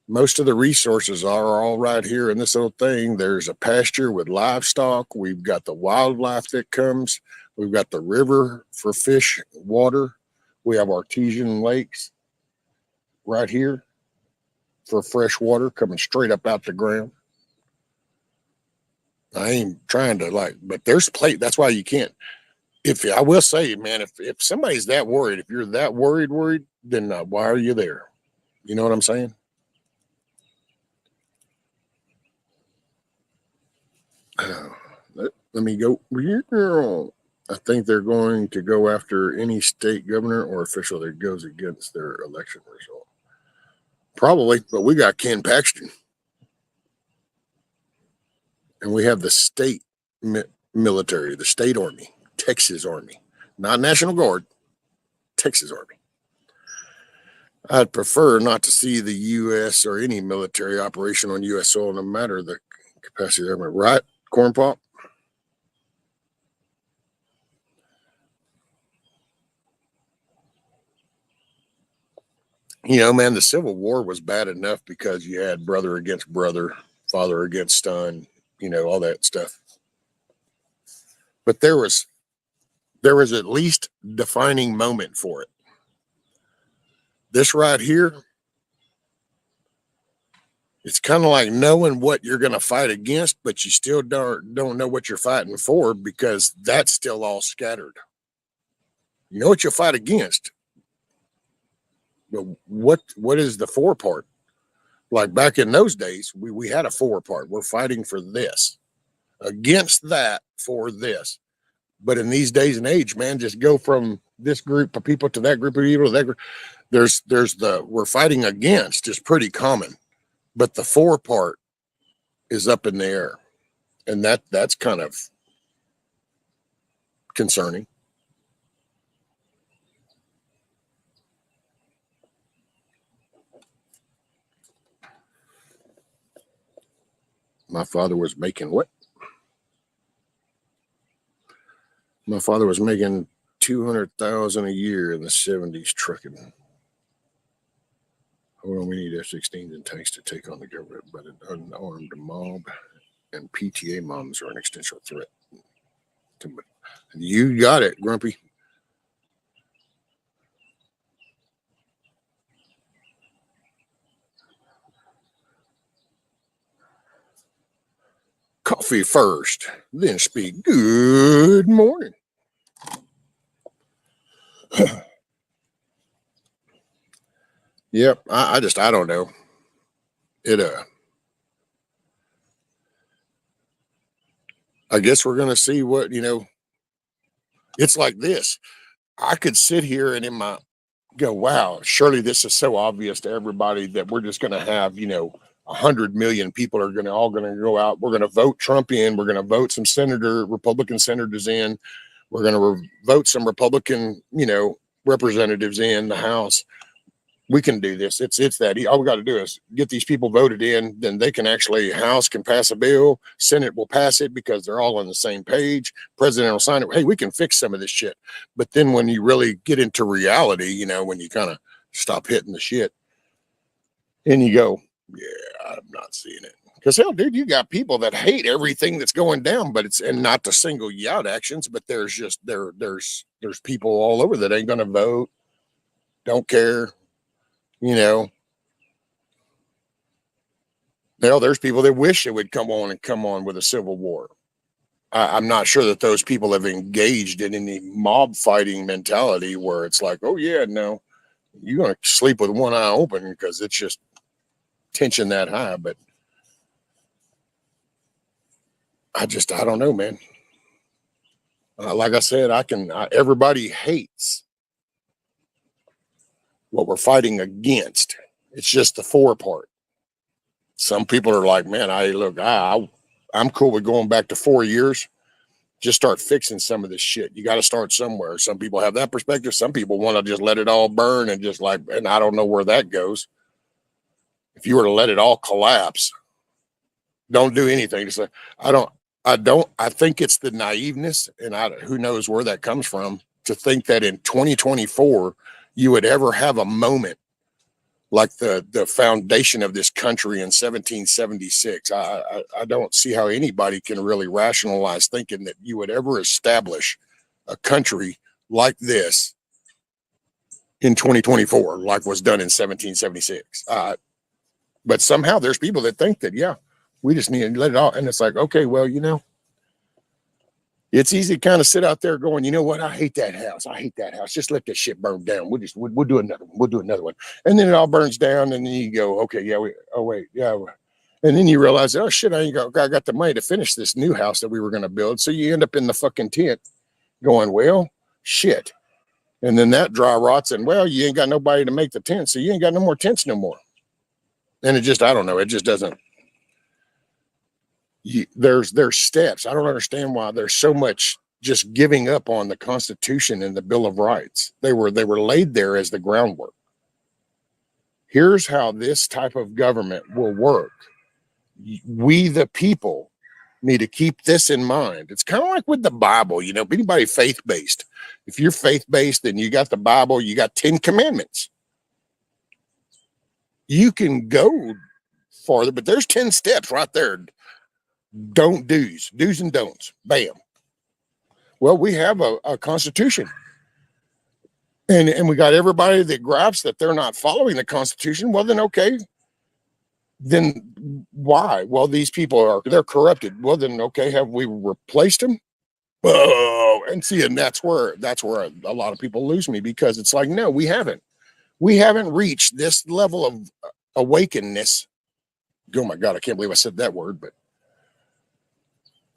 Speaker 2: most of the resources are all right here in this little thing. There's a pasture with livestock. We've got the wildlife that comes. We've got the river for fish, water. We have artesian lakes right here for fresh water coming straight up out the ground. I ain't trying to but there's that's why you can't. If I will say, man, if somebody's that worried, if you're that worried, then why are you there? You know what I'm saying? Let me go. I think they're going to go after any state governor or official that goes against their election result. Probably, but we got Ken Paxton. And we have the state military, the state army, Texas Army, not National Guard, Texas Army. I'd prefer not to see the U.S. or any military operation on U.S. soil, no matter the capacity of government. Right, Corn Pop? You know, man, the Civil War was bad enough because you had brother against brother, father against son, you know, all that stuff. But there was at least defining moment for it. This right here, it's kind of like knowing what you're going to fight against, but you still don't know what you're fighting for because that's still all scattered. You know what you'll fight against, but what is the for part? Like back in those days, we had a for part. We're fighting for this, against that, for this. But in these days and age, man, just go from this group of people to that group of people to that group. There's the we're fighting against is pretty common, but the for part is up in the air, and that's kind of concerning. My father was making what? My father was making 200,000 a year in the 70s trucking. Hold on, we need F-16s and tanks to take on the government, but an unarmed mob and PTA moms are an existential threat. You got it, Grumpy. Coffee first, then speak. Good morning. Yep, I don't know. I guess we're gonna see what, you know. It's like this. I could sit here and go, wow, surely this is so obvious to everybody that we're just gonna have, you know, 100 million people are all gonna go out. We're gonna vote Trump in. We're gonna vote some Republican senators in. We're gonna vote some Republican, you know, representatives in the House. We can do this. It's that all we got to do is get these people voted in. Then they can actually, House can pass a bill. Senate will pass it because they're all on the same page. President will sign it. Hey, we can fix some of this shit. But then when you really get into reality, you know, when you kind of stop hitting the shit and you go, yeah, I'm not seeing it. Because hell, dude, you got people that hate everything that's going down, but and not to single you out actions, but there's just there's people all over that ain't gonna vote, don't care. You know, hell, there's people that wish it would come on with a civil war. I'm not sure that those people have engaged in any mob fighting mentality where it's like, oh yeah, no, you're gonna sleep with one eye open because it's just tension that high. But I don't know, man. Like I said, everybody hates what we're fighting against. It's just the for part. Some people are like, man, I'm cool with going back to 4 years. Just start fixing some of this shit. You got to start somewhere. Some people have that perspective. Some people want to just let it all burn and and I don't know where that goes. If you were to let it all collapse, don't do anything. Just I think it's the naiveness, and who knows where that comes from, to think that in 2024 you would ever have a moment like the foundation of this country in 1776. I don't see how anybody can really rationalize thinking that you would ever establish a country like this in 2024, like was done in 1776. But somehow there's people that think that, yeah, we just need to let it all. And it's like, okay, well, it's easy to kind of sit out there going, you know what? I hate that house. I hate that house. Just let that shit burn down. We'll do another one. We'll do another one. And then it all burns down. And then you go, okay, yeah, oh, wait, yeah. And then you realize, oh shit, I got the money to finish this new house that we were going to build. So you end up in the fucking tent going, well, shit. And then that dry rots and, well, you ain't got nobody to make the tent. So you ain't got no more tents no more. And it just, I don't know. It just doesn't. There's steps. I don't understand why there's so much just giving up on the Constitution and the Bill of Rights. They were laid there as the groundwork. Here's how this type of government will work. We, the people, need to keep this in mind. It's kind of like with the Bible, anybody faith-based. If you're faith-based, then you got the Bible, you got 10 commandments. You can go farther, but there's 10 steps right there. Do's and don'ts. Bam. Well, we have a constitution. And we got everybody that gripes that they're not following the Constitution. Well, then, okay. Then why? Well, these people they're corrupted. Well, then, okay. Have we replaced them? Oh, and see, and that's where a lot of people lose me, because it's like, no, we haven't. We haven't reached this level of awakeness. Oh my God, I can't believe I said that word, but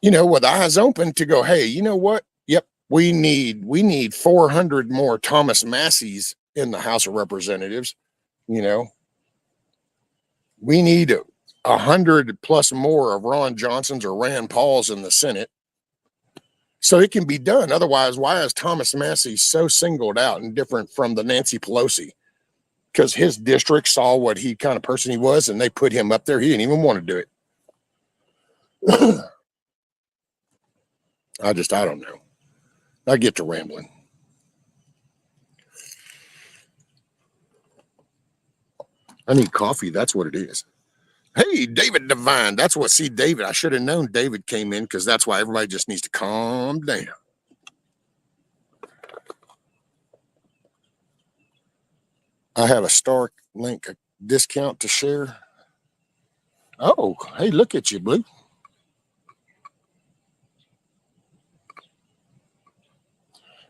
Speaker 2: with eyes open to go, hey, you know what? Yep, we need 400 more Thomas Masseys in the House of Representatives. We need 100 plus more of Ron Johnsons or Rand Pauls in the Senate, so it can be done. Otherwise, why is Thomas Massey so singled out and different from the Nancy Pelosi? Because his district saw what he kind of person he was, and they put him up there. He didn't even want to do it. I don't know. I get to rambling. I need coffee. That's what it is. Hey, David Devine. That's what, see, David, I should have known David came in, because that's why everybody just needs to calm down. I have a Starlink discount to share. Oh, hey, look at you, Blue.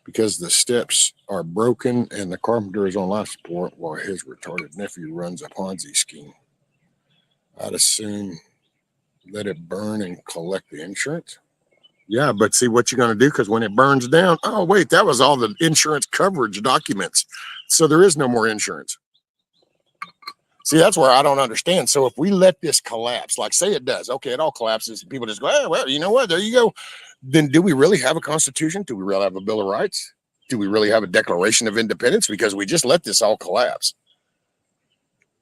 Speaker 2: Because the steps are broken and the carpenter is on life support while his retarded nephew runs a Ponzi scheme. I'd assume let it burn and collect the insurance. Yeah, but see what you're going to do, because when it burns down, oh, wait, that was all the insurance coverage documents. So there is no more insurance. See, that's where I don't understand. So if we let this collapse, like say it does, okay, it all collapses, and people just go, oh, well, you know what? There you go. Then do we really have a Constitution? Do we really have a Bill of Rights? Do we really have a Declaration of Independence? Because we just let this all collapse.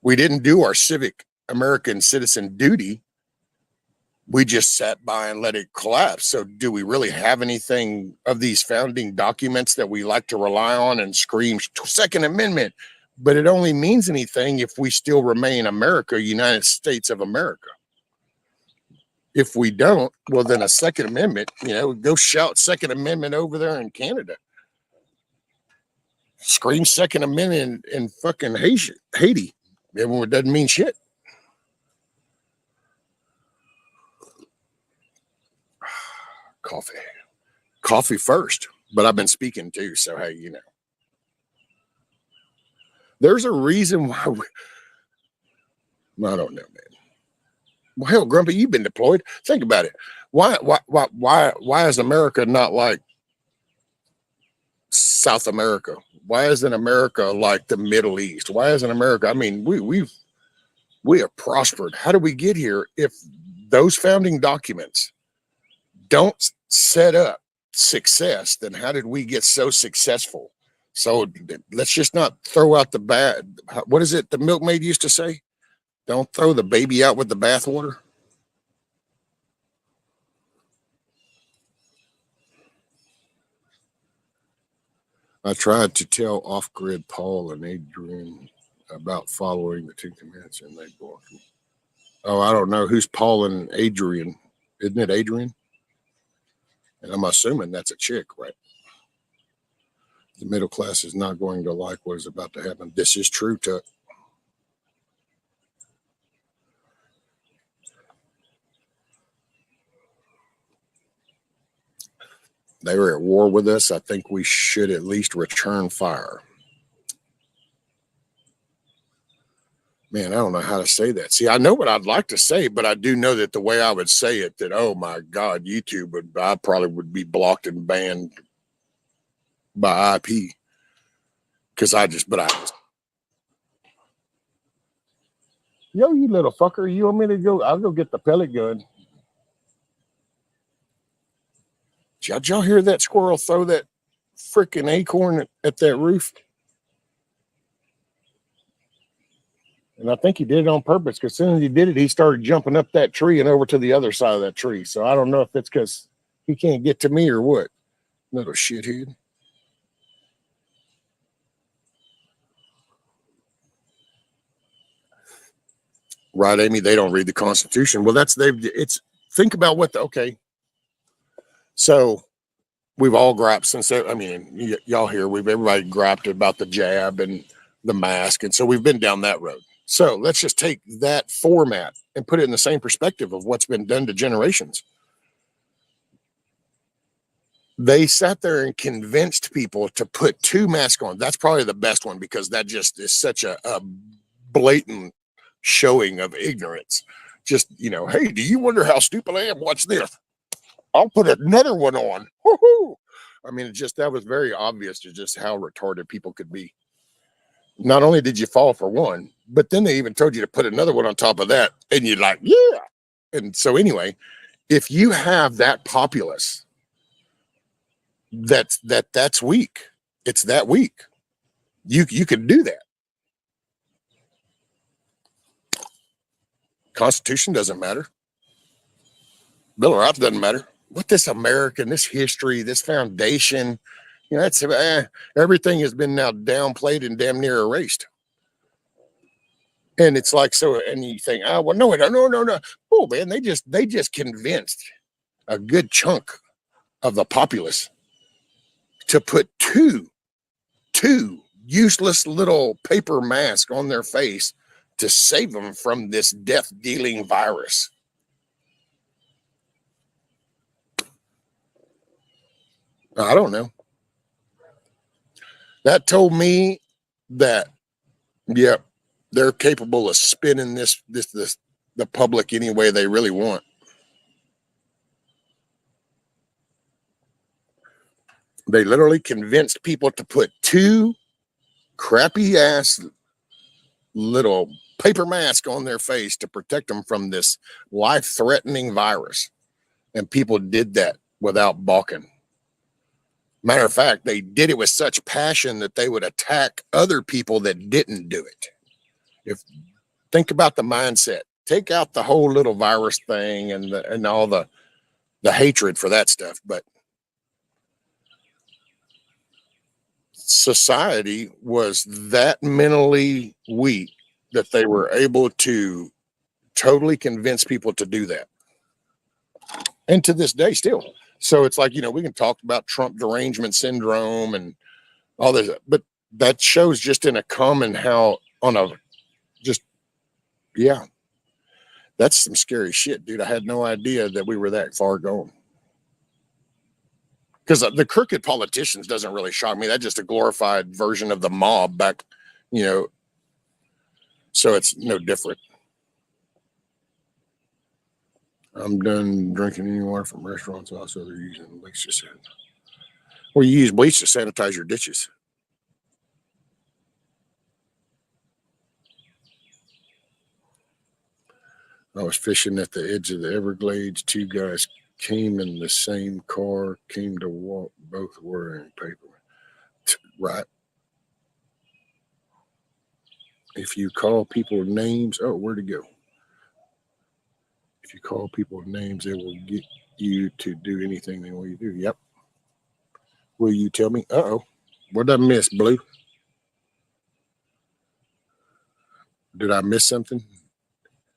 Speaker 2: We didn't do our civic American citizen duty. We just sat by and let it collapse. So do we really have anything of these founding documents that we like to rely on and scream Second Amendment? But it only means anything if we still remain America, United States of America. If we don't, well, then a Second Amendment, go shout Second Amendment over there in Canada. Scream Second Amendment in fucking Haiti. It doesn't mean shit. Coffee first, but I've been speaking too. So, hey, there's a reason why I don't know, man. Well, hell, Grumpy, you've been deployed. Think about it. Why is America not like South America? Why isn't America like the Middle East? Why isn't America? I mean, we have prospered. How did we get here if those founding documents don't set up success? Then how did we get so successful? So let's just not throw out the bad. What is it the milkmaid used to say? Don't throw the baby out with the bathwater. I tried to tell off-grid Paul and Adrian about following the 2 Commandments, and they blocked me. Oh, I don't know. Who's Paul and Adrian? Isn't it Adrian? And I'm assuming that's a chick, right? The middle class is not going to like what is about to happen. This is true, Tuck. They were at war with us. I think we should at least return fire. Man, I don't know how to say that. See, I know what I'd like to say, but I do know that the way I would say it, that, oh my God, YouTube I probably would be blocked and banned by IP. Because I just. Yo, you little fucker, you want me to go? I'll go get the pellet gun. Did y'all hear that squirrel throw that freaking acorn at that roof? And I think he did it on purpose, because as soon as he did it, he started jumping up that tree and over to the other side of that tree. So I don't know if it's because he can't get to me or what. Little shithead. Right, Amy, they don't read the Constitution. Well, think about okay. So we've all griped since, I mean, y'all here, everybody griped about the jab and the mask. And so we've been down that road. So let's just take that format and put it in the same perspective of what's been done to generations. They sat there and convinced people to put 2 masks on. That's probably the best one, because that just is such a blatant showing of ignorance. Just, hey, do you wonder how stupid I am? Watch this. I'll put another one on. Woo-hoo! I mean, that was very obvious to just how retarded people could be. Not only did you fall for one, but then they even told you to put another one on top of that. And you're like, yeah. And so anyway, if you have that populace, that's weak. It's that weak. You can do that. Constitution doesn't matter. Bill of Rights doesn't matter. What this American, this history, this foundation, that's everything has been now downplayed and damn near erased. And it's like, so, and you think, oh, well, no. Oh man, they just convinced a good chunk of the populace to put two useless little paper masks on their face to save them from this death-dealing virus. I don't know. That told me that, yeah, they're capable of spinning the public any way they really want. They literally convinced people to put 2 crappy ass little paper masks on their face to protect them from this life-threatening virus. And people did that without balking. Matter of fact, they did it with such passion that they would attack other people that didn't do it. Think about the mindset. Take out the whole little virus thing and all the hatred for that stuff. But society was that mentally weak that they were able to totally convince people to do that. And to this day still. So it's like, we can talk about Trump derangement syndrome and all this, but that shows just in a common yeah, that's some scary shit, dude. I had no idea that we were that far gone. Because the crooked politicians doesn't really shock me. That's just a glorified version of the mob back, so it's no different. I'm done drinking any water from restaurants. Also, they're using bleach to sanitize. Well, you use bleach to sanitize your ditches. I was fishing at the edge of the Everglades. 2 guys came in the same car, came to walk, both wearing paper. Right. If you call people names, where'd it go? If you call people names, they will get you to do anything they want you to do. Yep. Will you tell me? Uh-oh. What did I miss, Blue? Did I miss something?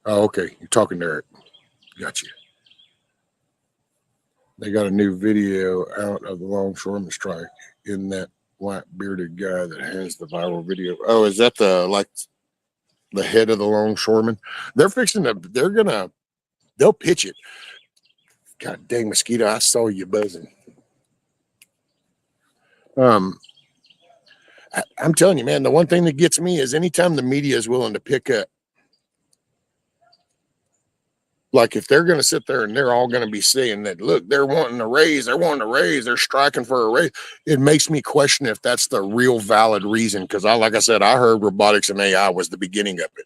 Speaker 2: Oh, okay. You're talking to Eric. Gotcha. They got a new video out of the longshoreman strike in that white bearded guy that has the viral video. Oh, is that the head of the longshoreman? They'll pitch it. God dang mosquito, I saw you buzzing. I'm telling you, man, the one thing that gets me is anytime the media is willing to pick up, like if they're going to sit there and they're all going to be saying that, look, they're wanting a raise, they're striking for a raise. It makes me question if that's the real valid reason. Because like I said, I heard robotics and AI was the beginning of it.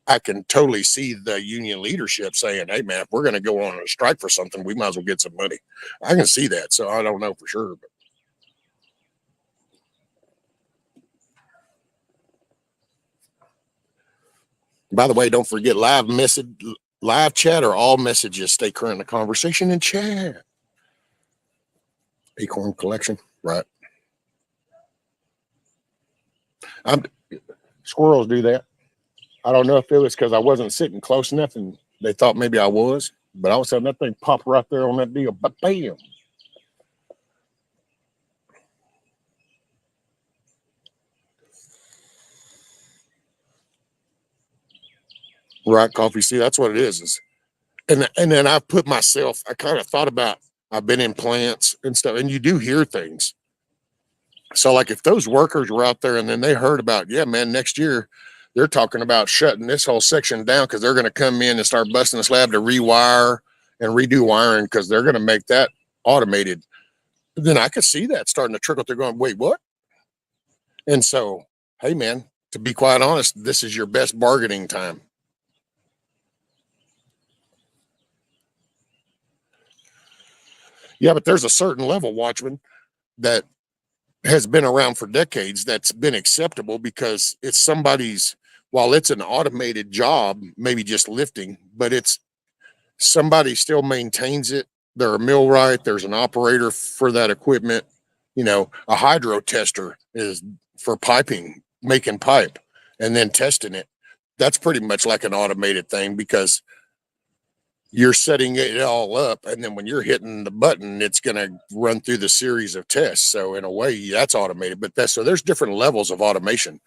Speaker 2: I can totally see the union leadership saying, hey, man, if we're going to go on a strike for something, we might as well get some money. I can see that. So I don't know for sure. But by the way, don't forget live chat or all messages. Stay current in the conversation and chat. Acorn collection, right? Squirrels do that. I don't know if it was because I wasn't sitting close enough and they thought maybe I was, but all of a sudden that thing popped right there on that deal. Bam. Right, coffee. See, that's what it is. And then I put myself, I kind of thought about, I've been in plants and stuff, and you do hear things. So like if those workers were out there and then they heard about, yeah, man, next year they're talking about shutting this whole section down because they're going to come in and start busting the slab to rewire and redo wiring because they're going to make that automated. Then I could see that starting to trickle through going, wait, what? And so, hey, man, to be quite honest, this is your best bargaining time. Yeah, but there's a certain level, Watchman, that has been around for decades that's been acceptable because it's somebody's, while it's an automated job, maybe just lifting, but it's somebody still maintains it. They're a millwright, there's an operator for that equipment. You know, a hydro tester is for piping, making pipe and then testing it. That's pretty much like an automated thing because you're setting it all up, and then when you're hitting the button, it's going to run through the series of tests. So in a way, that's automated. But so there's different levels of automation.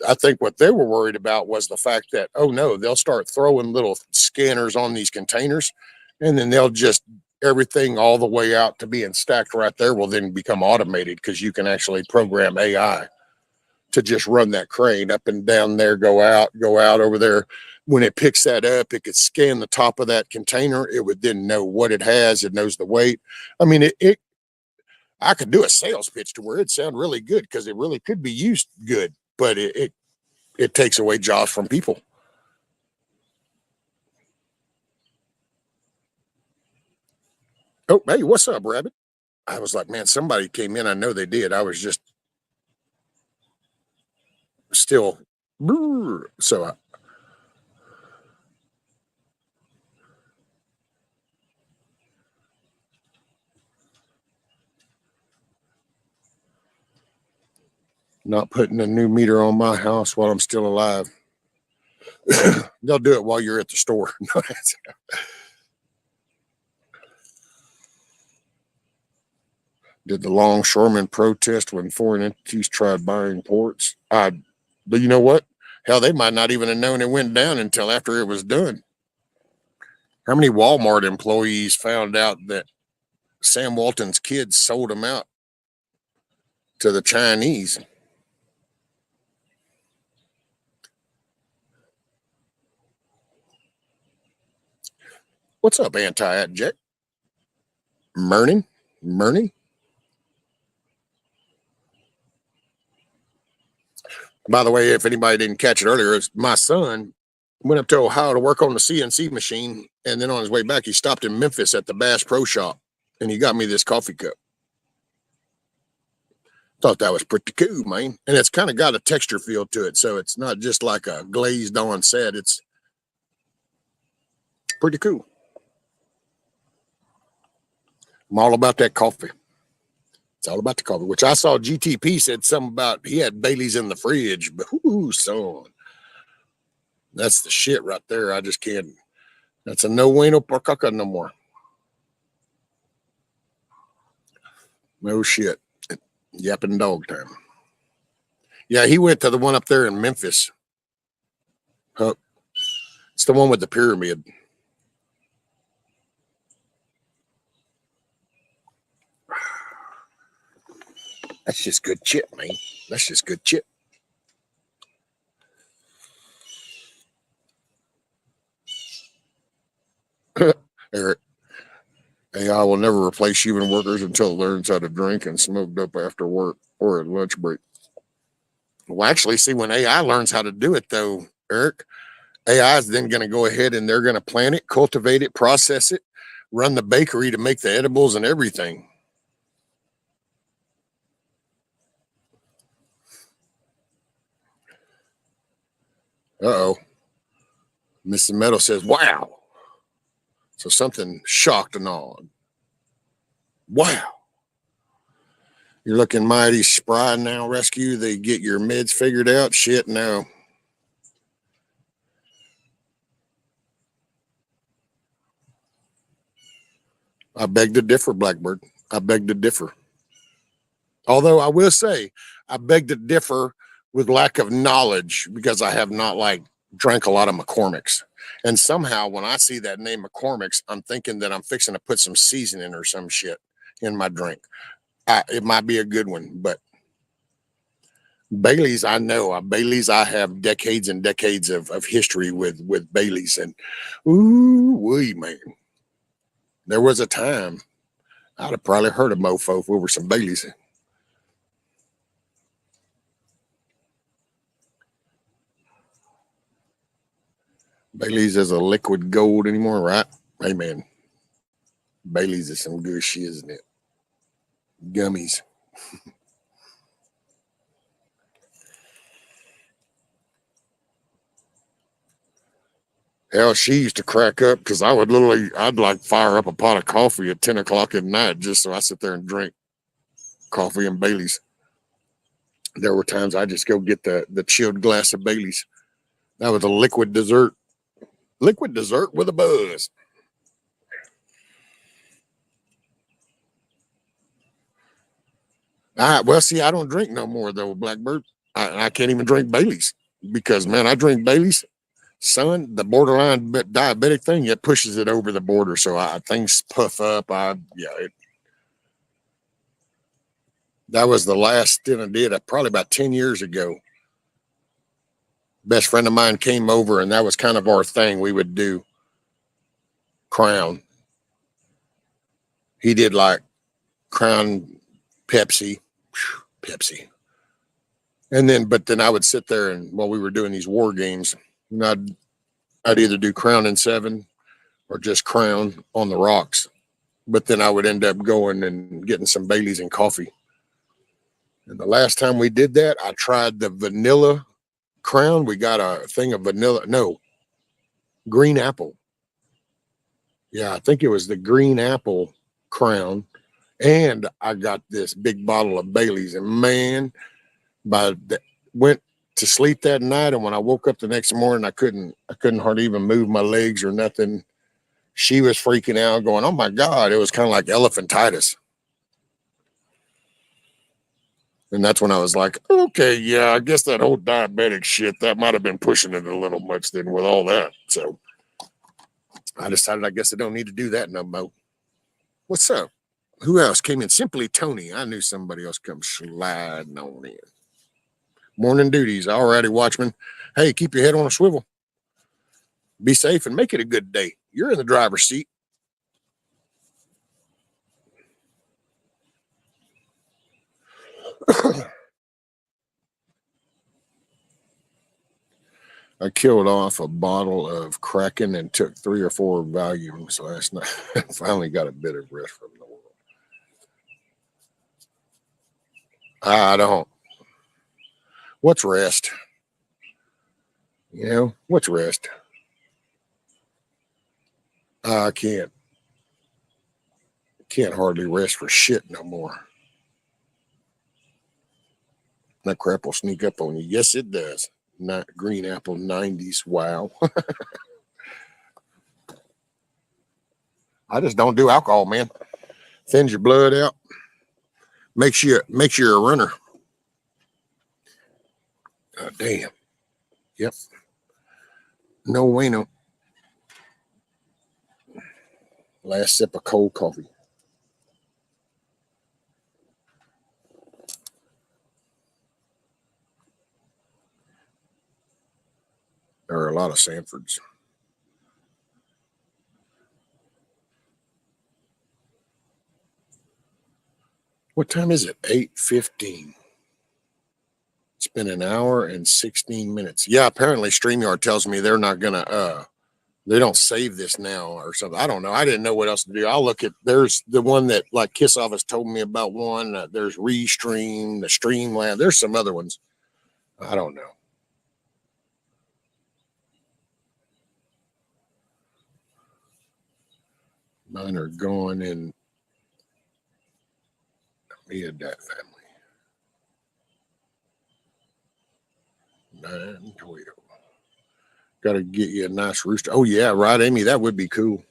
Speaker 2: I think what they were worried about was the fact that, oh no, they'll start throwing little scanners on these containers, and then they'll just everything all the way out to being stacked right there will then become automated because you can actually program AI to just run that crane up and down there, go out over there. When it picks that up, it could scan the top of that container. It would then know what it has. It knows the weight. I mean, I could do a sales pitch to where it'd sound really good because it really could be used good, but it takes away jobs from people. Oh, hey, what's up, Rabbit? I was like, man, somebody came in. I know they did. I was just still, so not putting a new meter on my house while I'm still alive. They'll do it while you're at the store. Did the longshoremen protest when foreign entities tried buying ports? But you know what? Hell, they might not even have known it went down until after it was done. How many Walmart employees found out that Sam Walton's kids sold them out to the Chinese? What's up, anti-abject? Murney? By the way, if anybody didn't catch it earlier, my son went up to Ohio to work on the CNC machine, and then on his way back, he stopped in Memphis at the Bass Pro Shop, and he got me this coffee cup. Thought that was pretty cool, man. And it's kind of got a texture feel to it, so it's not just like a glazed on set. It's pretty cool. I'm all about that coffee. It's all about the coffee, which I saw GTP said something about he had Bailey's in the fridge, but whoo, son, that's the shit right there. I just can't. That's a no bueno por caca no more. No shit. Yapping dog time. Yeah, he went to the one up there in Memphis. Huh. It's the one with the pyramid. That's just good shit, man. That's just good shit. Eric, AI will never replace human workers until it learns how to drink and smoke dope after work or at lunch break. Well, actually, see, when AI learns how to do it, though, Eric, AI is then going to go ahead and they're going to plant it, cultivate it, process it, run the bakery to make the edibles and everything. Uh-oh. Mrs. Meadow says, wow. So something shocked and awed. Wow. You're looking mighty spry now, Rescue. They get your meds figured out. Shit, no. I beg to differ, Blackbird. I beg to differ. Although I will say, I beg to differ with lack of knowledge because I have not drank a lot of McCormick's. And somehow when I see that name McCormick's, I'm thinking that I'm fixing to put some seasoning or some shit in my drink. It might be a good one, but Bailey's, I know. Bailey's, I have decades and decades of history with Bailey's. And ooh, wee, man. There was a time I'd have probably heard a mofo over some Bailey's. Bailey's is a liquid gold anymore, right? Hey, man. Bailey's is some good shit, isn't it? Gummies. Hell, she used to crack up because I'd fire up a pot of coffee at 10 o'clock at night just so I sit there and drink coffee and Bailey's. There were times I just go get the chilled glass of Bailey's. That was a liquid dessert. Liquid dessert with a buzz. Well, see, I don't drink no more though, Blackbird. I can't even drink Bailey's because, man, I drink Bailey's. Son, the borderline diabetic thing, it pushes it over the border. So things puff up. That was the last stint I did probably about 10 years ago. Best friend of mine came over and that was kind of our thing. We would do Crown. He did like Crown, Pepsi. And then I would sit there and while we were doing these war games, and I'd either do Crown and 7 or just Crown on the rocks. But then I would end up going and getting some Bailey's and coffee. And the last time we did that, I tried the vanilla Crown. We got a thing of green apple. Yeah, I think it was the green apple Crown. And I got this big bottle of Bailey's. And man, went to sleep that night, and when I woke up the next morning, I couldn't hardly even move my legs or nothing. She was freaking out, going, "Oh my God!" It was kind of like elephantitis, and that's when I was like, "Okay, yeah, I guess that whole diabetic shit that might have been pushing it a little much then with all that." So I decided, I guess I don't need to do that no more. What's up? Who else came in? Simply Tony. I knew somebody else come sliding on in. Morning duties. Alrighty, Watchman. Hey, keep your head on a swivel. Be safe and make it a good day. You're in the driver's seat. I killed off a bottle of Cluckin and took 3 or 4 volumes last night. Finally got a bit of rest from the world. I don't. What's rest? What's rest? I can't hardly rest for shit no more. That crap will sneak up on you. Yes, it does. Not green apple 90s. Wow. I just don't do alcohol, man. Thins your blood out. Makes you a runner. God damn. Yep. No way, no. Last sip of cold coffee. There are a lot of Sanfords. What time is it? 8:15. It's been an hour and 16 minutes. Yeah, apparently StreamYard tells me they're not gonna they don't save this now or something. I don't know. I didn't know what else to do. I'll look at there's the one that like Kiss Office told me about one. There's Restream, the Streamland. There's some other ones. I don't know. Mine are gone in me and that family. 9:12. Got to get you a nice rooster. Oh yeah, right, Amy. That would be cool.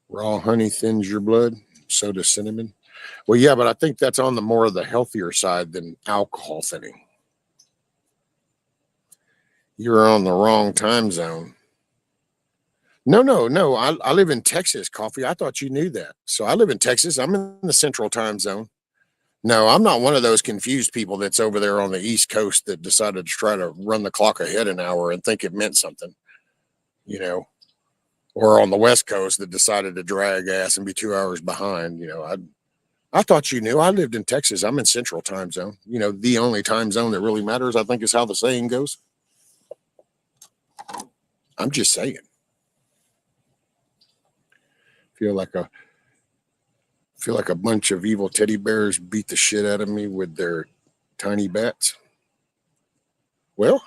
Speaker 2: Raw honey thins your blood. So does cinnamon. Well, yeah, but I think that's on the more of the healthier side than alcohol thinning. You're on the wrong time zone. No. I live in Texas, Coffee. I thought you knew that. So I live in Texas. I'm in the central time zone. No, I'm not one of those confused people that's over there on the East Coast that decided to try to run the clock ahead an hour and think it meant something, you know, or on the West Coast that decided to drag ass and be 2 hours behind. I thought you knew. I lived in Texas. I'm in central time zone. The only time zone that really matters, I think, is how the saying goes. I'm just saying. Feel like a bunch of evil teddy bears beat the shit out of me with their tiny bats. Well,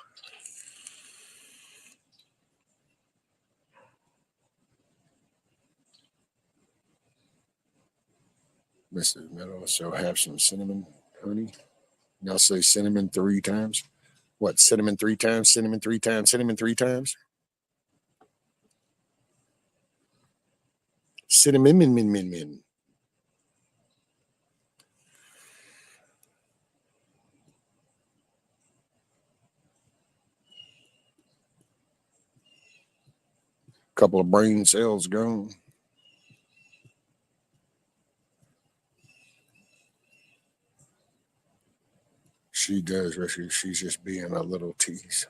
Speaker 2: Mrs. Meadow, so have some cinnamon, honey. Y'all say cinnamon 3 times. What, cinnamon 3 times, cinnamon 3 times, cinnamon 3 times? Cinnamon, min. Couple of brain cells gone. She does, Richard. She's just being a little tease.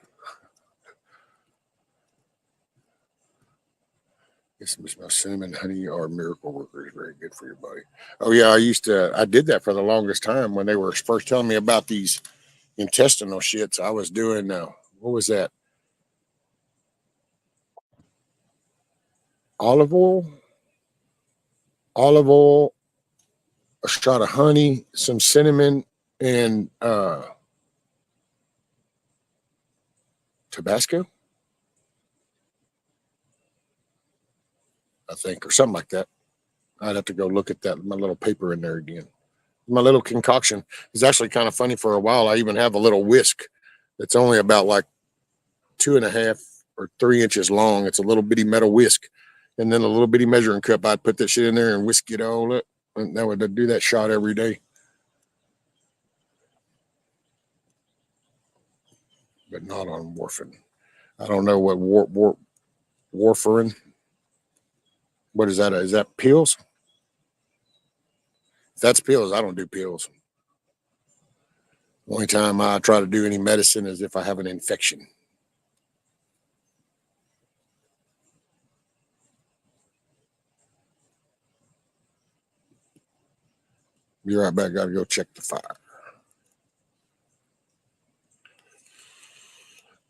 Speaker 2: This is my cinnamon, honey, or miracle worker is very good for your body. Oh yeah, I did that for the longest time when they were first telling me about these intestinal shits. I was doing what was that? Olive oil, a shot of honey, some cinnamon, and Tabasco, I think, or something like that. I'd have to go look at that, my little paper in there again. My little concoction is actually kind of funny. For a while, I even have a little whisk that's only about like 2.5 or 3 inches long. It's a little bitty metal whisk, and then a little bitty measuring cup. I'd put that shit in there and whisk it all up, and that would do that shot every day. But not on warfarin. I don't know what warfarin. What is that? Is that pills? If that's pills, I don't do pills. The only time I try to do any medicine is if I have an infection. Be right back. Got to go check the fire.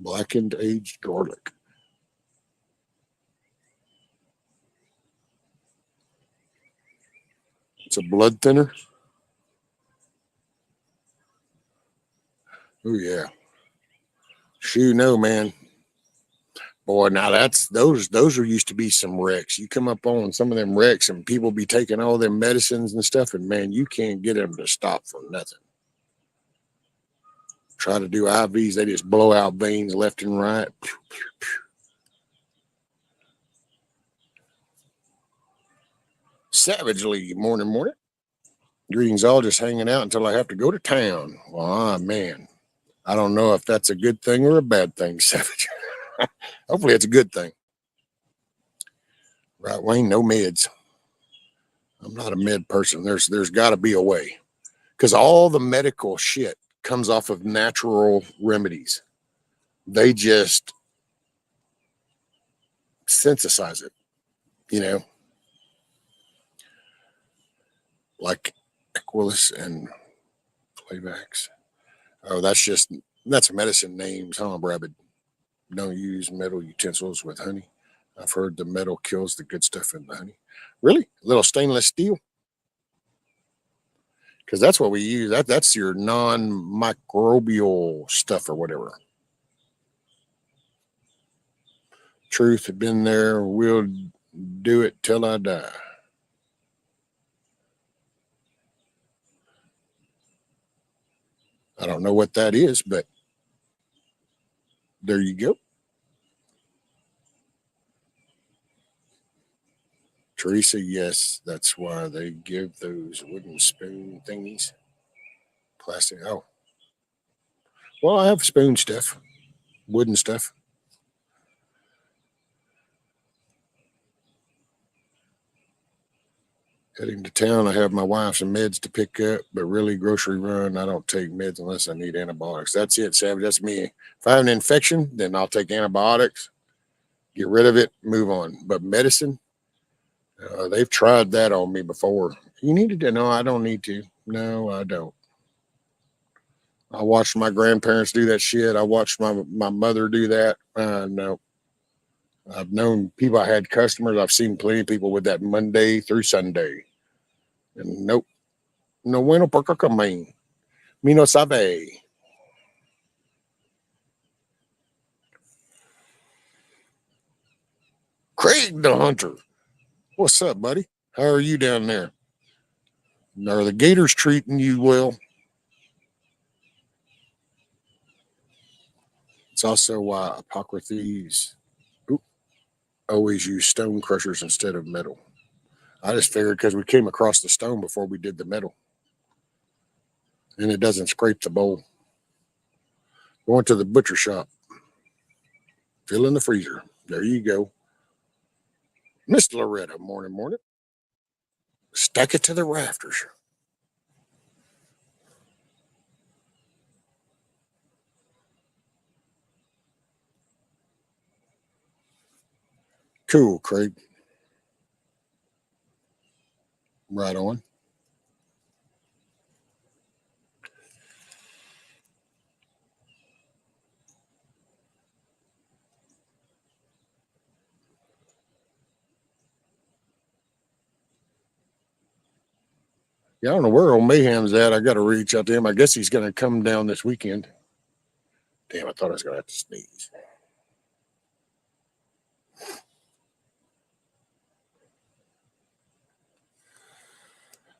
Speaker 2: Blackened aged garlic. It's a blood thinner. Oh yeah. Shoo, no, man. Boy, now those are used to be some wrecks. You come up on some of them wrecks and people be taking all them medicines and stuff, and man, you can't get them to stop for nothing. Try to do IVs, they just blow out veins left and right. Savagely, morning. Greetings, all, just hanging out until I have to go to town. Well, man, I don't know if that's a good thing or a bad thing, Savage. Hopefully it's a good thing. Right, Wayne, no meds. I'm not a med person. There's got to be a way, because all the medical shit comes off of natural remedies. They just synthesize it, you know, like Equilus and Playvax. Oh, that's medicine names, huh, Rabbit? Don't use metal utensils with honey. I've heard the metal kills the good stuff in the honey. Really? A little stainless steel? Because that's what we use. That's your non-microbial stuff or whatever. Truth had been there. We'll do it till I die. I don't know what that is, but there you go. Teresa, yes, that's why they give those wooden spoon thingies. Plastic. Oh. Well, I have spoon stuff, wooden stuff. Heading to town, I have my wife some meds to pick up, but really grocery run, I don't take meds unless I need antibiotics. That's it, Savage. That's me. If I have an infection, then I'll take antibiotics, get rid of it, move on. But medicine, they've tried that on me before. You needed to know I don't need to. No, I don't. I watched my grandparents do that shit. I watched my mother do that. No. I've known people, I had customers. I've seen plenty of people with that Monday through Sunday. And nope. No bueno por qué comer. Me no sabe. Craig the Hunter. What's up, buddy? How are you down there? Are the Gators treating you well? It's also why Hippocrates always use stone crushers instead of metal. I just figured because we came across the stone before we did the metal. And it doesn't scrape the bowl. Going to the butcher shop. Fill in the freezer. There you go. Miss Loretta, morning. Stack it to the rafters. Cool, Craig. Right on. Yeah, I don't know where old Mayhem's at. I got to reach out to him. I guess he's going to come down this weekend. Damn, I thought I was going to have to sneeze.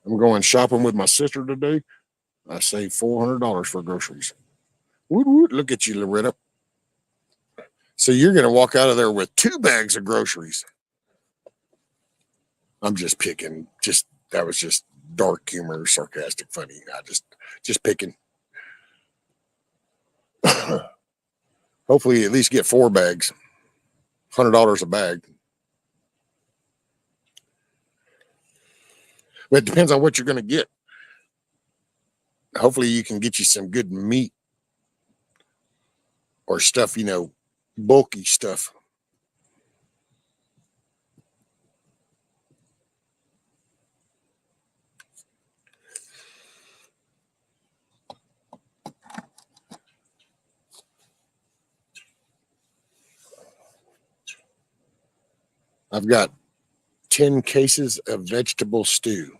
Speaker 2: I'm going shopping with my sister today. I saved $400 for groceries. Woot, woot. Look at you, Loretta. So you're going to walk out of there with 2 bags of groceries. I'm just picking. That was just dark humor, sarcastic, funny. I just picking. Hopefully, at least get 4 bags. $100 a bag. But it depends on what you're going to get. Hopefully, you can get you some good meat or stuff, bulky stuff. I've got 10 cases of vegetable stew.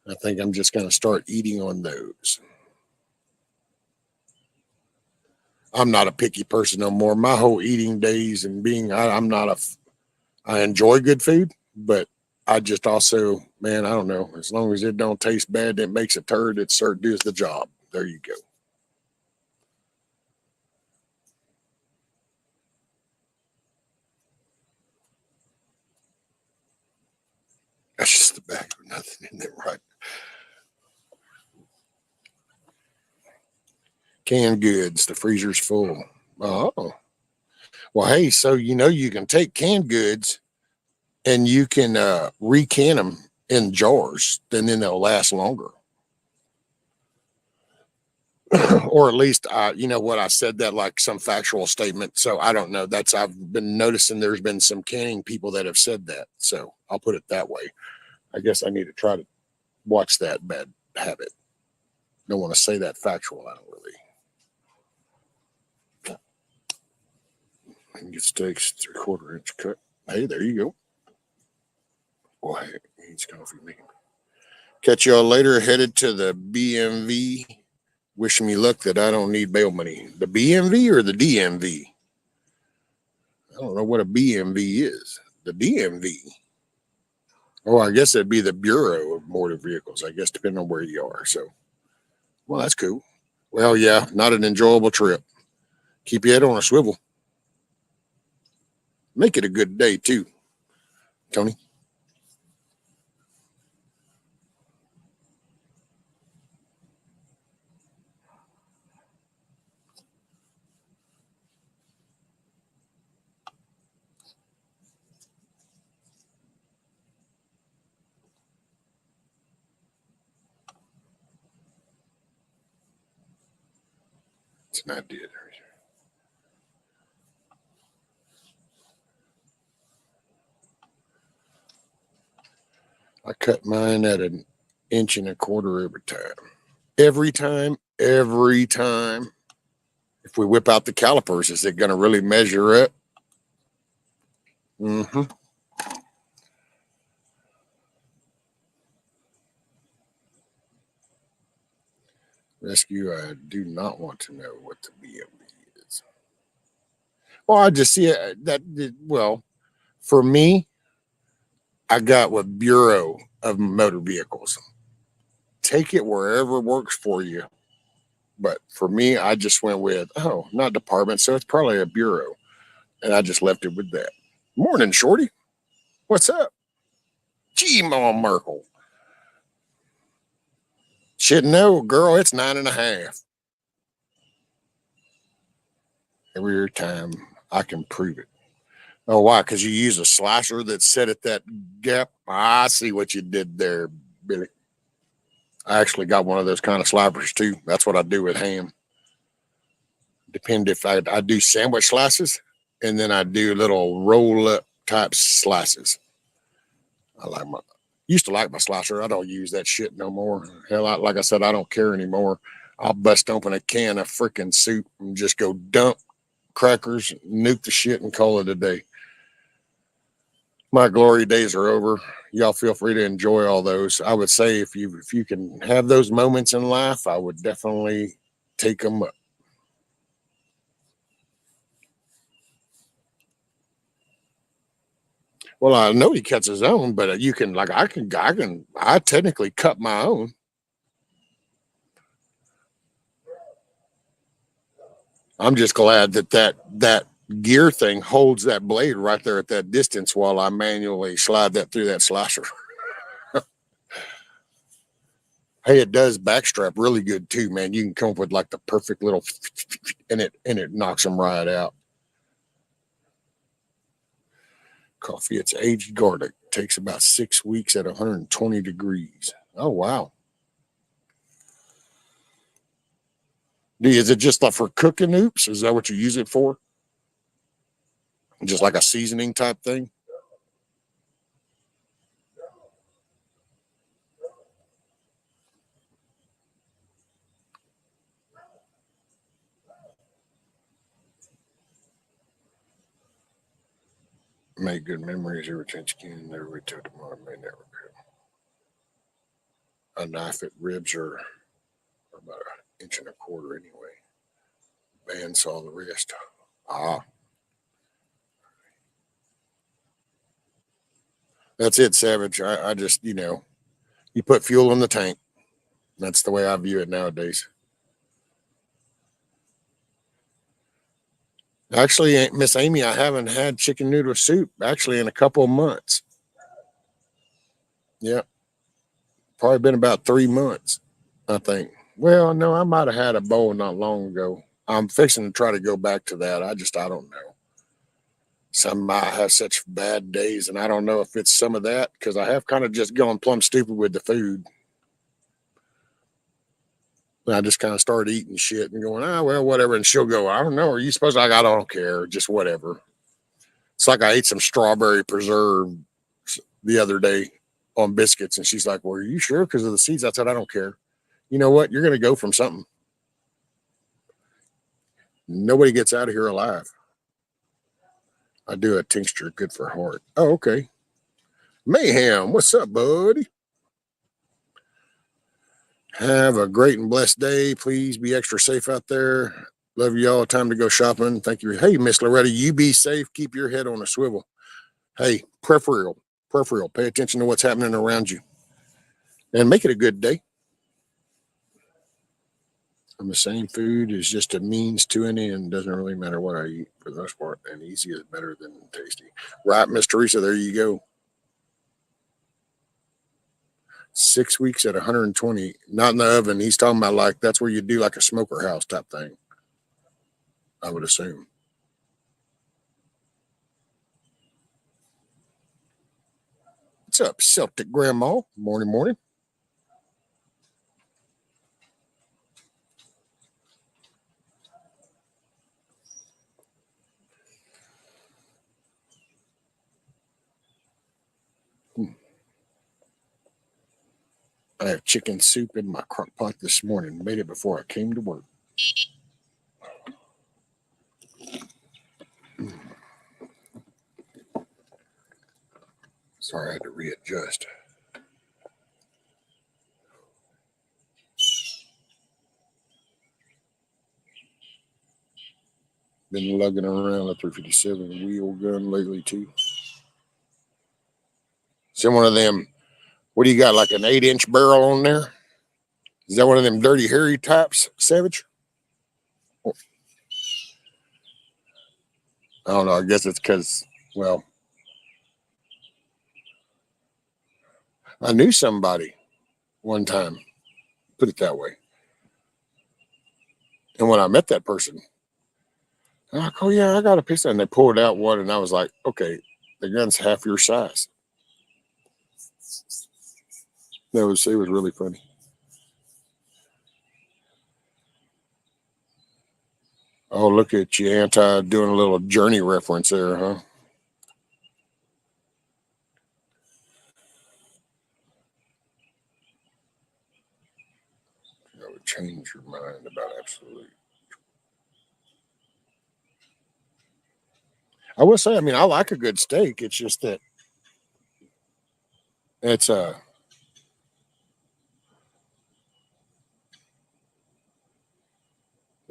Speaker 2: I think I'm just going to start eating on those. I'm not a picky person no more. My whole eating days and being, I'm not I enjoy good food, but I just also, man, I don't know. As long as it don't taste bad, it makes a turd. It certainly does the job. There you go. That's just the bag of nothing in there, right? Canned goods. The freezer's full. Oh, well, hey, so you can take canned goods and you can recan them in jars, and then they'll last longer. Or at least, you know what, I said that like some factual statement. So I don't know. I've been noticing there's been some canning people that have said that. So I'll put it that way. I guess I need to try to watch that bad habit. Don't want to say that factual. I don't really. I can get steaks 3/4 inch cut. Hey, there you go. Boy, he's coffee me. Catch y'all later. Headed to the BMV. Wishing me luck that I don't need bail money. The BMV or the DMV? I don't know what a BMV is. The DMV. Oh, I guess it'd be the Bureau of Motor Vehicles, I guess, depending on where you are. So, well, that's cool. Well, yeah, not an enjoyable trip. Keep your head on a swivel. Make it a good day, too, Tony. It's an idea. I cut mine at 1.25 inches every time. Every time, every time. If we whip out the calipers, is it going to really measure up? Mm-hmm. Rescue, I do not want to know what the BMV is. Well, I just see it well, for me, I got with Bureau of Motor Vehicles. Take it wherever works for you. But for me, I just went with, not department, so it's probably a bureau. And I just left it with that. Morning, Shorty. What's up? Gee, Mom Merkel. Should know, girl, it's 9.5. Every time I can prove it. Oh, why? Because you use a slicer that's set at that gap. I see what you did there, Billy. I actually got one of those kind of slicers too. That's what I do with ham. Depend if I do sandwich slices, and then I do little roll up type slices. I used to like my slicer. I don't use that shit no more. Hell, like I said, I don't care anymore. I'll bust open a can of freaking soup and just go dump crackers, nuke the shit, and call it a day. My glory days are over. Y'all feel free to enjoy all those. I would say if you can have those moments in life, I would definitely take them up. Well, I know he cuts his own, but you can I technically cut my own. I'm just glad that gear thing holds that blade right there at that distance while I manually slide that through that slicer. Hey, it does backstrap really good too, man. You can come up with like the perfect little and it knocks them right out. Coffee, it's aged garlic. Takes about 6 weeks at 120 degrees. Oh wow. Is it just like for cooking oops? Is that what you use it for? Just like a seasoning type thing? Make good memories every chance you can. Never wait till tomorrow. May never come. A knife at ribs are about 1.25 inches anyway. Man saw the rest. Ah, that's it, Savage. I just, you put fuel in the tank. That's the way I view it nowadays. Actually, Miss Amy, I haven't had chicken noodle soup actually in a couple of months. Yeah, probably been about 3 months, I think. Well, no, I might have had a bowl not long ago. I'm fixing to try to go back to that. I don't know. Some I have such bad days, and I don't know if it's some of that because I have kind of just gone plumb stupid with the food. And I just kind of started eating shit and going, well, whatever. And she'll go, I don't know. Are you supposed to? I don't care. Just whatever. It's like I ate some strawberry preserve the other day on biscuits, and she's like, well, are you sure? Because of the seeds. I said, I don't care. You know what? You're going to go from something. Nobody gets out of here alive. I do a tincture, good for heart. Oh, okay. Mayhem, what's up, buddy? Have a great and blessed day. Please be extra safe out there. Love you all. Time to go shopping. Thank you. Hey, Miss Loretta, you be safe. Keep your head on a swivel. Hey, peripheral. Pay attention to what's happening around you and make it a good day. I'm the same food is just a means to an end. Doesn't really matter what I eat for the most part. And easy is better than tasty. Right, Miss Teresa, there you go. 6 weeks at 120, not in the oven. He's talking about like that's where you do like a smoker house type thing, I would assume. What's up, Celtic Grandma? Morning. I have chicken soup in my crock pot this morning. Made it before I came to work. Sorry, I had to readjust. Been lugging around a 357 wheel gun lately too. Is that one of them? What do you got? Like an 8-inch barrel on there? Is that one of them dirty hairy types, Savage? I don't know. I guess it's because, well, I knew somebody one time, put it that way. And when I met that person, I'm like, oh yeah, I got a pistol. And they pulled out one, and I was like, okay, the gun's half your size. It was really funny. Oh, look at you, Anti, doing a little Journey reference there, huh? That would change your mind about absolutely. I will say, I mean, I like a good steak. It's just that it's that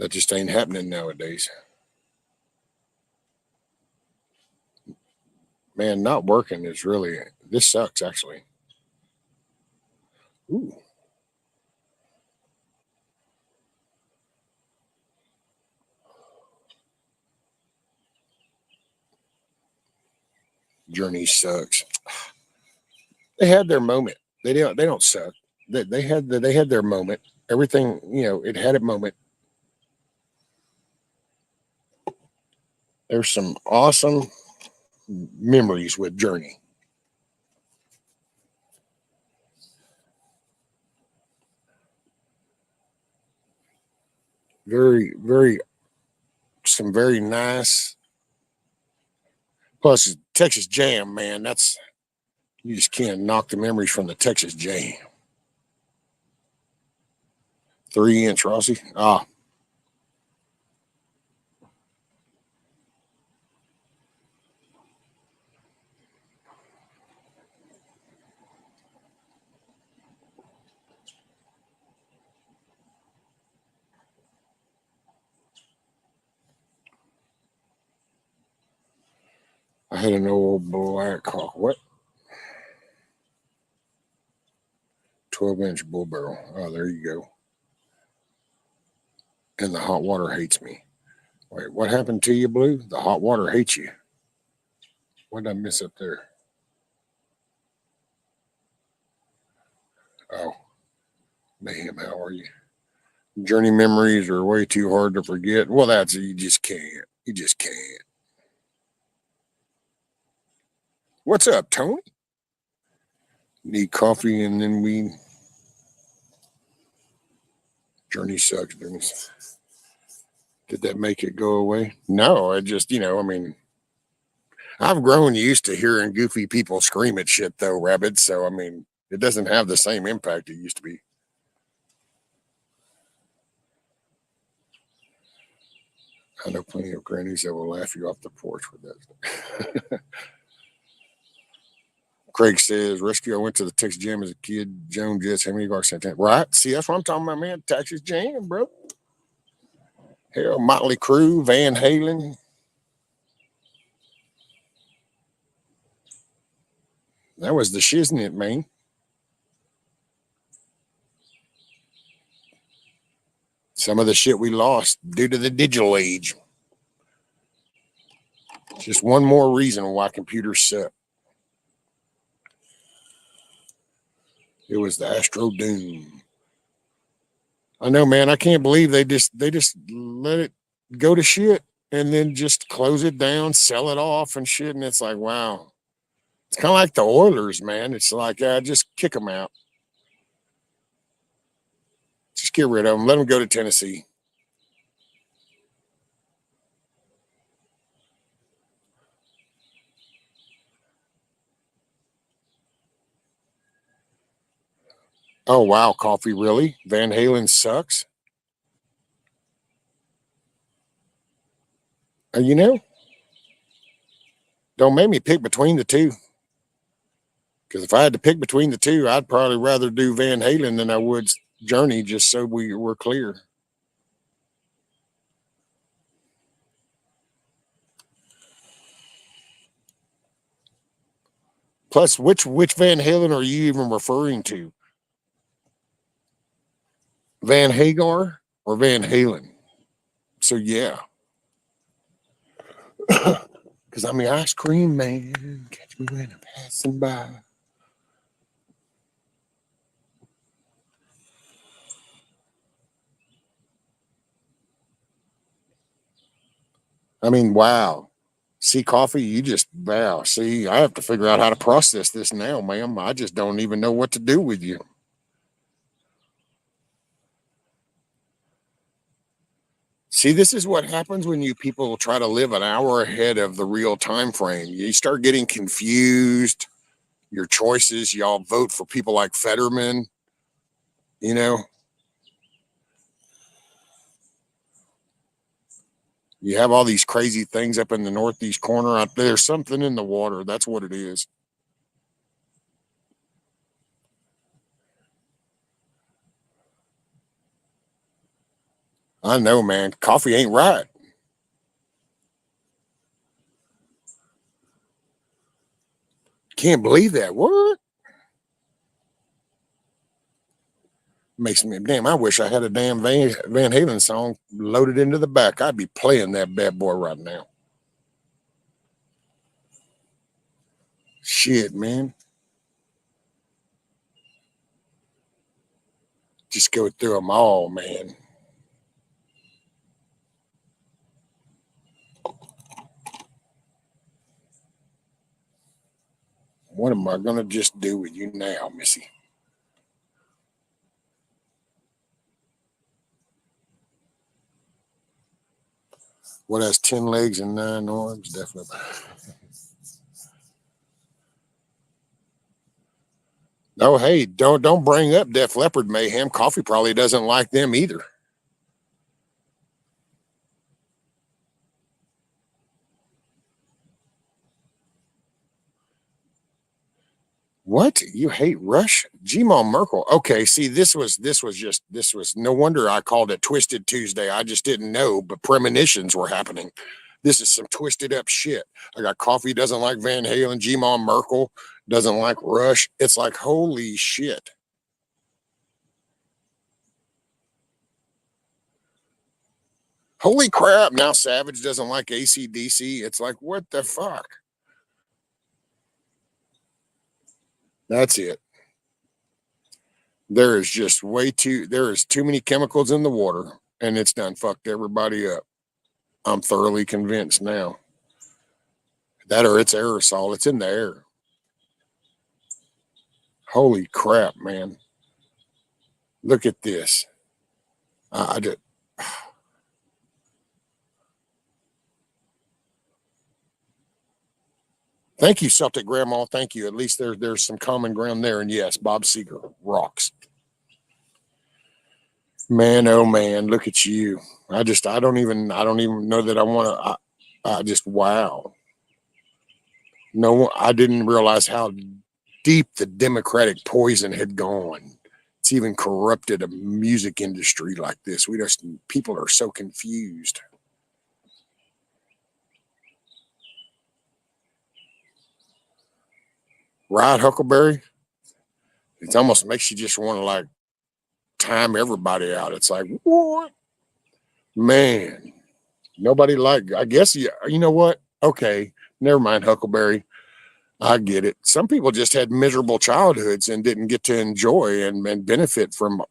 Speaker 2: just ain't happening nowadays. Man, not working is really this sucks actually. Ooh. Journey sucks. They had their moment. They don't suck. They had their moment. Everything, it had a moment. There's some awesome memories with Journey. Very, very, some very nice. Plus, Texas Jam, man, you just can't knock the memories from the Texas Jam. 3-inch Rossi. Ah, I had an old Black Hawk. What? 12-inch bull barrel. Oh, there you go. And the hot water hates me. Wait, what happened to you, Blue? The hot water hates you. What did I miss up there? Oh, Mayhem, how are you? Journey memories are way too hard to forget. Well, that's you just can't. You just can't. What's up, Tony? Need coffee and then we. Journey sucks. Did that make it go away? No, I just, I mean, I've grown used to hearing goofy people scream at shit, though, Rabbit. So, I mean, it doesn't have the same impact it used to be. I know plenty of grannies that will laugh you off the porch with that. Craig says, Rescue, I went to the Texas Jam as a kid. Joan Jets, how many guys sent that? Right? See, that's what I'm talking about, man. Texas Jam, bro. Hell, Motley Crue, Van Halen. That was the shiznit, man. Some of the shit we lost due to the digital age. Just one more reason why computers suck. It was the Astro Doom. I know, man. I can't believe they just let it go to shit and then just close it down, sell it off and shit. And it's like, wow. It's kind of like the Oilers, man. It's like, just kick them out. Just get rid of them. Let them go to Tennessee. Oh, wow. Coffee, really? Van Halen sucks? Don't make me pick between the two. Because if I had to pick between the two, I'd probably rather do Van Halen than I would Journey, just so we're clear. Plus, which Van Halen are you even referring to? Van Hagar or Van Halen? So, yeah. Because I'm the ice cream man. Catch me when I'm passing by. I mean, wow. See, Coffee, wow. See, I have to figure out how to process this now, ma'am. I just don't even know what to do with you. See, this is what happens when you people try to live an hour ahead of the real time frame. You start getting confused. Your choices, y'all vote for people like Fetterman, You have all these crazy things up in the northeast corner out there. There's something in the water. That's what it is. I know, man. Coffee ain't right. Can't believe that. What? Makes me damn. I wish I had a damn Van Halen song loaded into the back. I'd be playing that bad boy right now. Shit, man. Just go through them all, man. What am I gonna just do with you now, Missy? What has 10 legs and 9 arms? Definitely. Oh, hey, don't bring up Def Leppard, Mayhem. Coffee probably doesn't like them either. What? You hate Rush? G-Mom Merkel. Okay, see, this was no wonder I called it Twisted Tuesday. I just didn't know, but premonitions were happening. This is some twisted up shit. I got Coffee doesn't like Van Halen, G-Ma Merkel doesn't like Rush. It's like, holy shit. Holy crap. Now Savage doesn't like AC/DC. It's like, what the fuck? That's it. There is too many chemicals in the water, and it's done fucked everybody up. I'm thoroughly convinced now. That or it's aerosol. It's in the air. Holy crap, man. Look at this. I just, thank you, Celtic Grandma. Thank you. At least there's some common ground there. And yes, Bob Seger rocks. Man, oh man, look at you. I don't even know that I want to. I just, wow. No, I didn't realize how deep the Democratic poison had gone. It's even corrupted a music industry like this. People are so confused. Right, Huckleberry? It almost makes you just want to like time everybody out. It's like, what? Man, I guess, you know what? Okay, never mind, Huckleberry. I get it. Some people just had miserable childhoods and didn't get to enjoy and benefit from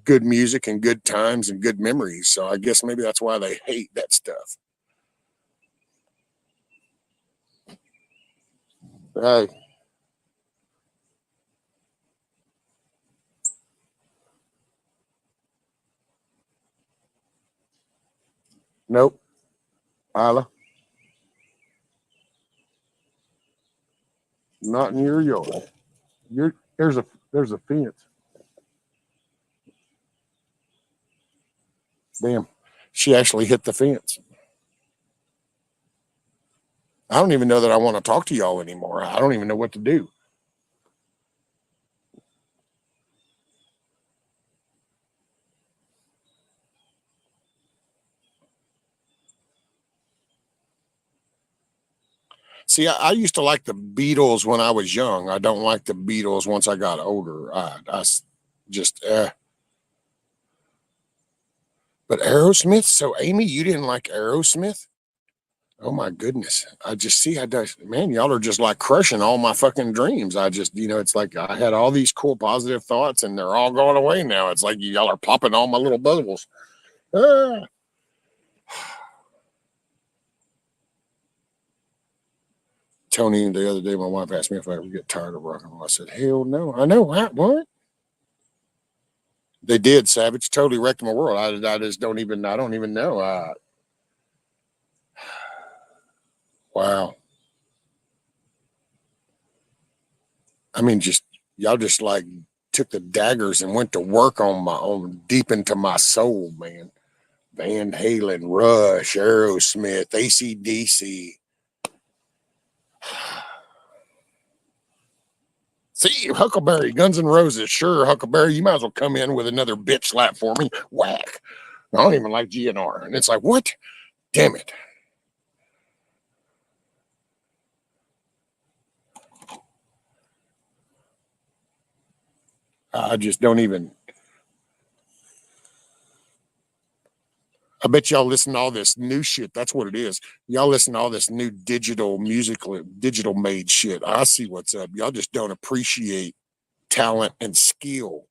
Speaker 2: good music and good times and good memories. So I guess maybe that's why they hate that stuff. Hey, nope, Isla, not in your yard. There's a fence. Damn, she actually hit the fence. I don't even know that I want to talk to y'all anymore. I don't even know what to do. See, I used to like the Beatles when I was young. I don't like the Beatles once I got older. Just, but Aerosmith. So, Amy, you didn't like Aerosmith? Oh my goodness. I just see how does man, y'all are just like crushing all my fucking dreams. It's like I had all these cool positive thoughts and they're all going away now. It's like y'all are popping all my little bubbles. Ah. Tony, the other day, my wife asked me if I ever get tired of rock and roll. I said, hell no. I know what? They did. Savage totally wrecked my world. I just I don't even know. Wow. I mean, just y'all just like took the daggers and went to work on my own deep into my soul, man. Van Halen, Rush, Aerosmith, AC/DC. See, Huckleberry, Guns N' Roses. Sure, Huckleberry, you might as well come in with another bitch slap for me. Whack. I don't even like GNR. And it's like, what? Damn it. I just don't even. I bet y'all listen to all this new shit. That's what it is. Y'all listen to all this new digital made shit. I see what's up. Y'all just don't appreciate talent and skill.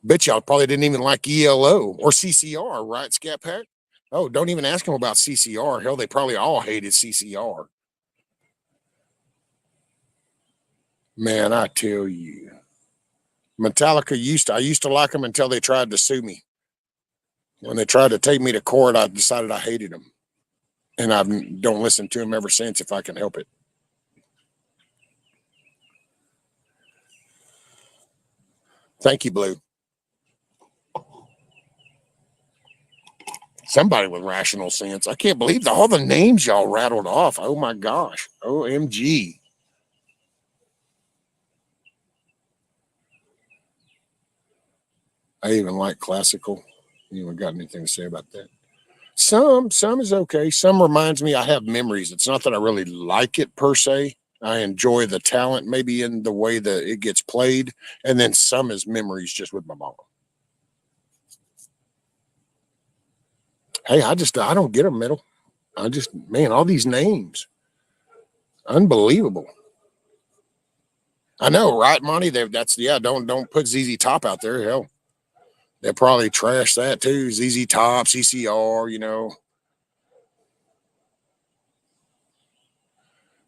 Speaker 2: Bet y'all probably didn't even like ELO or CCR, right, Scat Pack? Oh, don't even ask them about CCR. Hell, they probably all hated CCR. Man, I tell you. I used to like them until they tried to sue me. When they tried to take me to court, I decided I hated them. And I don't listen to them ever since if I can help it. Thank you, Blue. Somebody with rational sense. I can't believe all the names y'all rattled off. Oh my gosh. OMG. I even like classical. Anyone got anything to say about that? Some is okay. Some reminds me I have memories. It's not that I really like it per se. I enjoy the talent, maybe in the way that it gets played, and then some is memories just with my mom. Hey, I don't get them, middle. I just man, all these names, unbelievable. I know, right, Monty? That's yeah. Don't put ZZ Top out there. Hell, they'll probably trash that too. ZZ Top, CCR.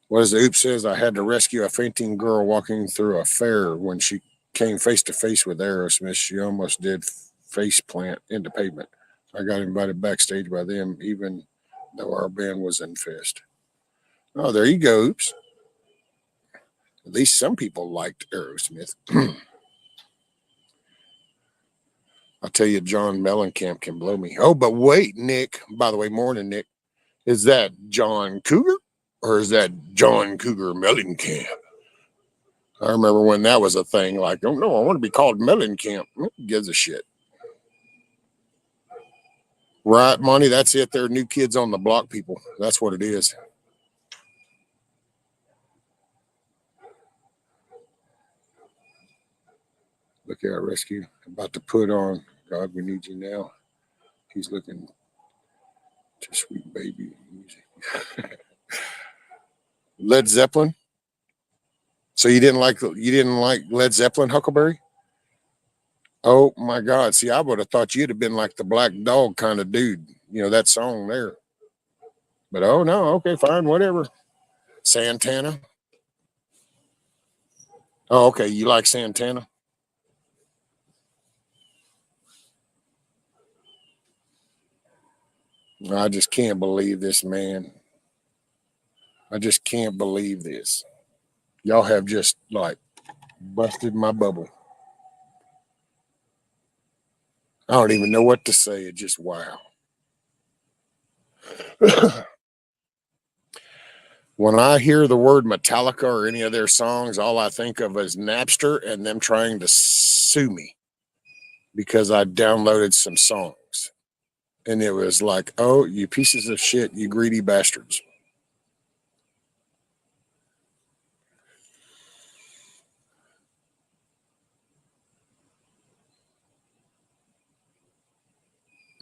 Speaker 2: What is the Oops says? I had to rescue a fainting girl walking through a fair when she came face to face with Aerosmith. She almost did face plant into pavement. I got invited backstage by them, even though our band was infest. Oh, there you go. Oops. At least some people liked Aerosmith. I'll tell you, John Mellencamp can blow me. Oh, but wait, Nick. By the way, morning, Nick. Is that John Cougar or is that John Cougar Mellencamp? I remember when that was a thing. Like, oh no, I want to be called Mellencamp. Who gives a shit? Right, Monty? That's it. They're new kids on the block, people. That's what it is. Look at our rescue. About to put on God, We Need You Now. He's looking to sweet baby music. Led Zeppelin. So you didn't like Led Zeppelin, Huckleberry? Oh my God. See, I would have thought you'd have been like the Black Dog kind of dude. That song there. But oh no, okay, fine, whatever. Santana. Oh, okay. You like Santana? I just can't believe this, man. I just can't believe this. Y'all have just like busted my bubble. I don't even know what to say. It's just wow. When I hear the word Metallica or any of their songs, all I think of is Napster and them trying to sue me because I downloaded some songs. And it was like, oh, you pieces of shit, you greedy bastards.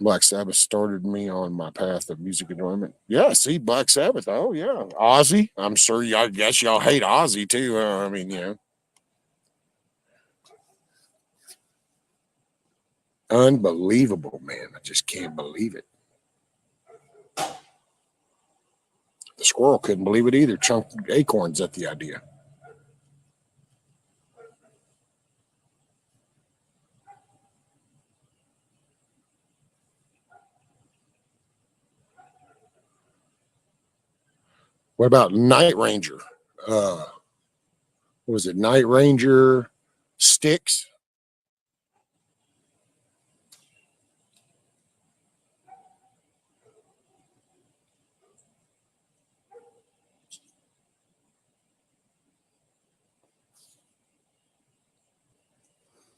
Speaker 2: Black Sabbath started me on my path of music enjoyment. Yeah, see, Black Sabbath. Oh, yeah. Ozzy. I'm sure I guess y'all hate Ozzy too. I mean, unbelievable, man. I just can't believe it. The squirrel couldn't believe it either. Chunked acorns at the idea. What about Night Ranger? What was it? Night Ranger Sticks?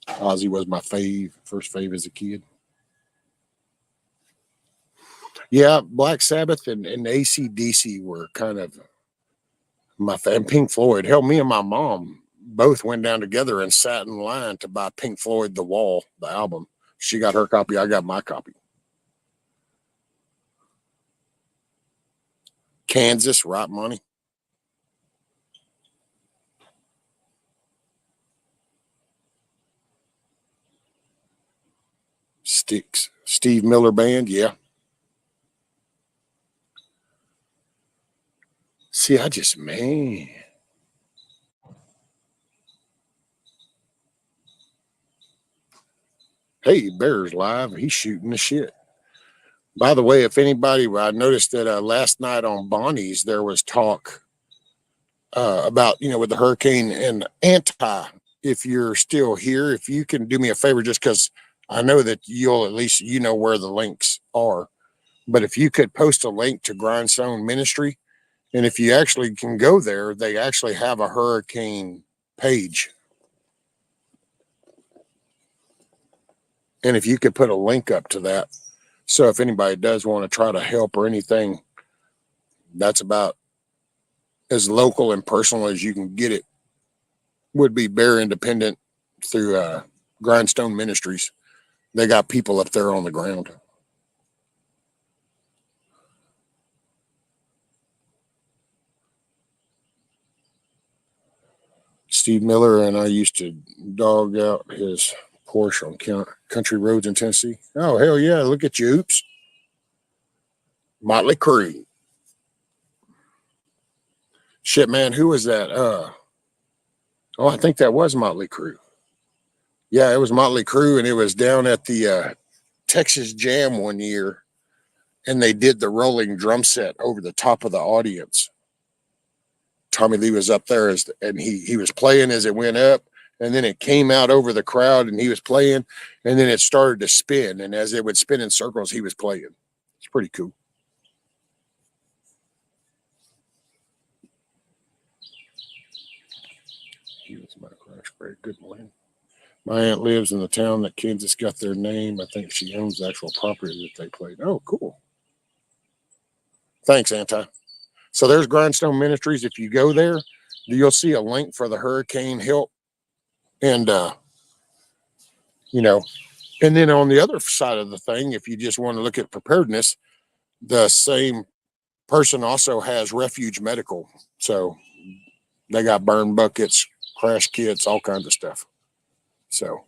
Speaker 2: Ozzy was my first fave as a kid. Yeah, Black Sabbath and AC/DC were kind of my and Pink Floyd. Hell, me and my mom both went down together and sat in line to buy Pink Floyd The Wall, the album. She got her copy, I got my copy. Kansas, right, money. Sticks. Steve Miller Band, yeah. See, man. Hey, Bear's live. He's shooting the shit. By the way, if anybody, I noticed that last night on Bonnie's, there was talk about, with the hurricane and anti. If you're still here, if you can do me a favor, just because I know that you'll at least, where the links are. But if you could post a link to Grindstone Ministry, and if you actually can go there, they actually have a hurricane page. And if you could put a link up to that, So if anybody does want to try to help or anything, that's about as local and personal as you can get it. Would be Bear Independent through Grindstone Ministries. They got people up there on the ground. Steve Miller and I used to dog out his Porsche on country roads in Tennessee. Oh, hell yeah. Look at you. Oops. Motley Crue. Shit, man. Who was that? I think that was Motley Crue. Yeah, it was Motley Crue, and it was down at the Texas Jam one year, and they did the rolling drum set over the top of the audience. Tommy Lee was up there and he was playing as it went up, and then it came out over the crowd and he was playing, and then it started to spin, and as it would spin in circles, he was playing. It's pretty cool. He was my crush. Very good morning. My aunt lives in the town that Kansas got their name. I think she owns the actual property that they played. Oh, cool. Thanks, Anti. So there's Grindstone Ministries. If you go there, you'll see a link for the hurricane help. And, and then on the other side of the thing, if you just want to look at preparedness, the same person also has Refuge Medical. So they got burn buckets, crash kits, all kinds of stuff. So.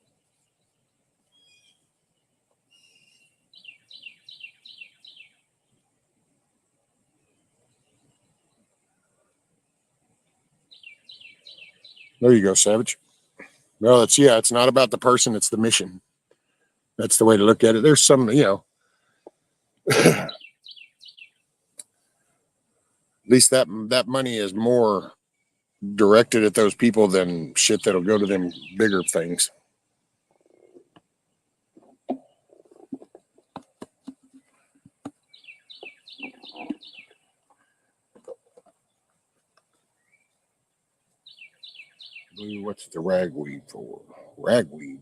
Speaker 2: There you go, Savage. Well, it's not about the person, it's the mission. That's the way to look at it. There's some, at least that money is more directed at those people than shit that'll go to them bigger things. Blue, what's the ragweed for? Ragweed.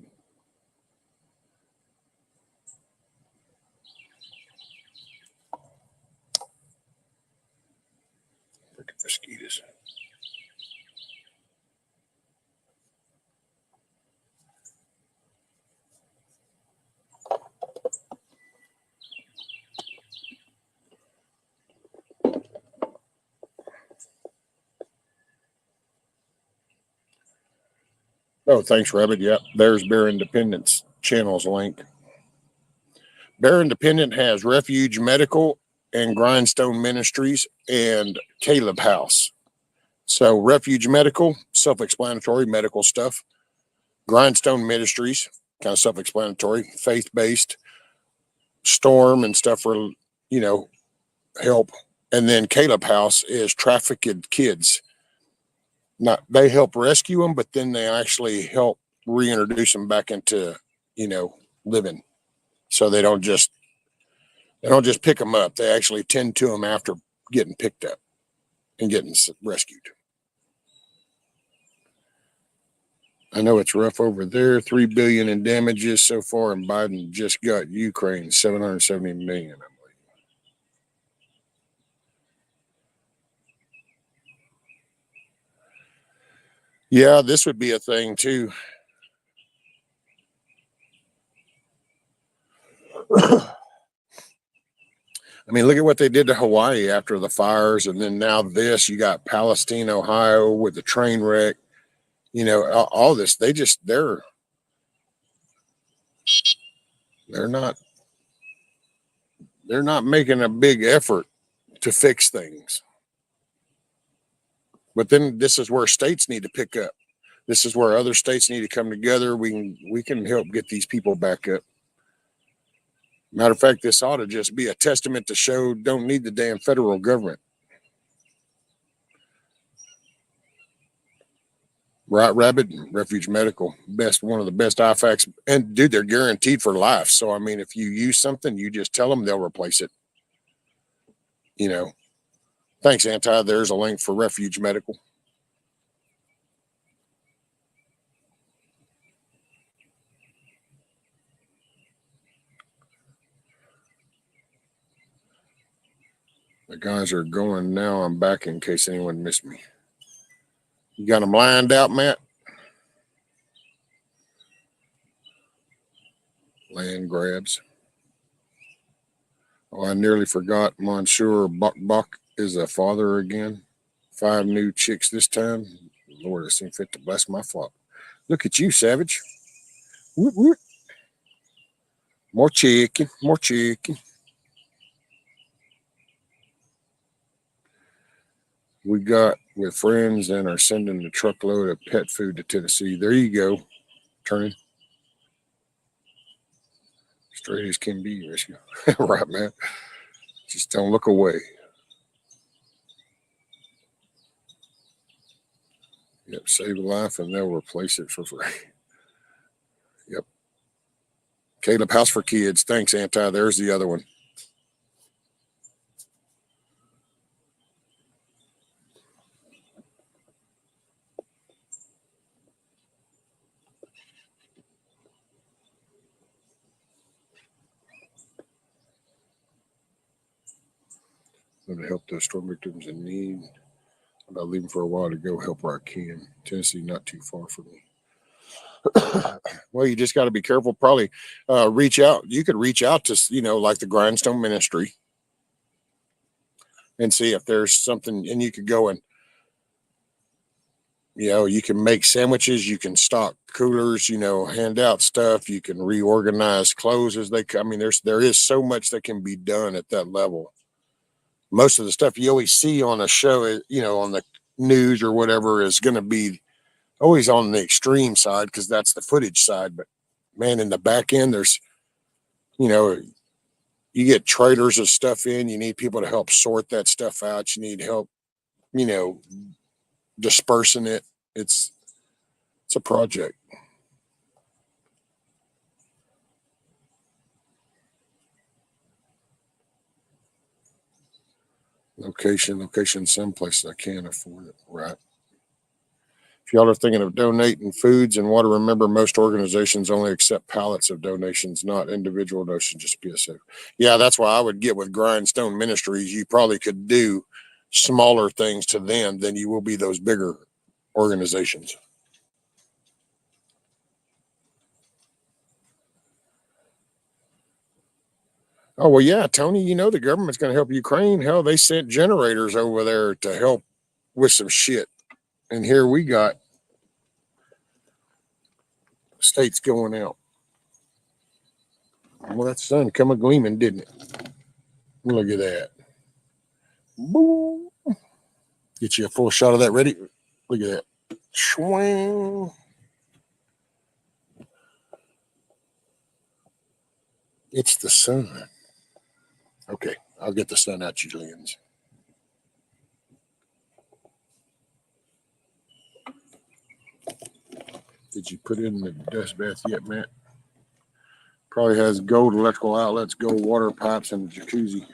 Speaker 2: Freaking mosquitoes. Oh, thanks, Rabbit. Yep, there's Bear Independence channel's link. Bear Independent has Refuge Medical and Grindstone Ministries and Caleb House. So Refuge Medical, self-explanatory medical stuff. Grindstone Ministries, kind of self-explanatory, faith-based. Storm and stuff for, help. And then Caleb House is trafficked kids. Not they help rescue them, but then they actually help reintroduce them back into, living. So they don't just pick them up. They actually tend to them after getting picked up and getting rescued. I know it's rough over there. $3 billion in damages so far, and Biden just got Ukraine $770 million. Yeah, this would be a thing too. I mean, look at what they did to Hawaii after the fires, and then now this. You got Palestine, Ohio, with the train wreck. All this. They're not making a big effort to fix things. But then this is where states need to pick up. This is where other states need to come together. We can help get these people back up. Matter of fact, this ought to just be a testament to show don't need the damn federal government. Right, Rabbit, Refuge Medical, one of the best IFACs. And dude, they're guaranteed for life. So, I mean, if you use something, you just tell them they'll replace it. Thanks, Anti. There's a link for Refuge Medical. The guys are going now. I'm back in case anyone missed me. You got them lined out, Matt? Land grabs. Oh, I nearly forgot. Monsieur Buck is a father again. 5 new chicks this time. Lord, it seemed fit to bless my flock. Look at you, Savage. Whoop, whoop. More chicken, more chicken. We got with friends and are sending a truckload of pet food to Tennessee. There you go. Turning. Straight as can be, rescue. Right, man. Just don't look away. Yep, save a life and they'll replace it for free. Yep. Caleb, House for Kids. Thanks, Anti. There's the other one. Going to help those storm victims in need. About leaving for a while to go help where I can. Tennessee, not too far from me. Well, you just got to be careful. Probably reach out. You could reach out to, like the Grindstone Ministry and see if there's something. And you could go and, you can make sandwiches. You can stock coolers, hand out stuff. You can reorganize clothes as they come. I mean, there is so much that can be done at that level. Most of the stuff you always see on a show, on the news or whatever, is going to be always on the extreme side because that's the footage side. But man, in the back end, there's, you get traders of stuff in. You need people to help sort that stuff out. You need help, dispersing it. It's a project. Location, some places I can't afford it, right? If y'all are thinking of donating foods and want to remember, most organizations only accept pallets of donations, not individual donations, just PSA. Yeah, that's why I would get with Grindstone Ministries. You probably could do smaller things to them than you will be those bigger organizations. Oh, well, yeah, Tony, the government's going to help Ukraine. Hell, they sent generators over there to help with some shit. And here we got states going out. Well, that sun come a gleaming, didn't it? Look at that. Boom. Get you a full shot of that. Ready? Look at that. Swing. It's the sun. Okay, I'll get the sun out your lens. Did you put in the dust bath yet, Matt? Probably has gold electrical outlets, gold water pipes, and a jacuzzi.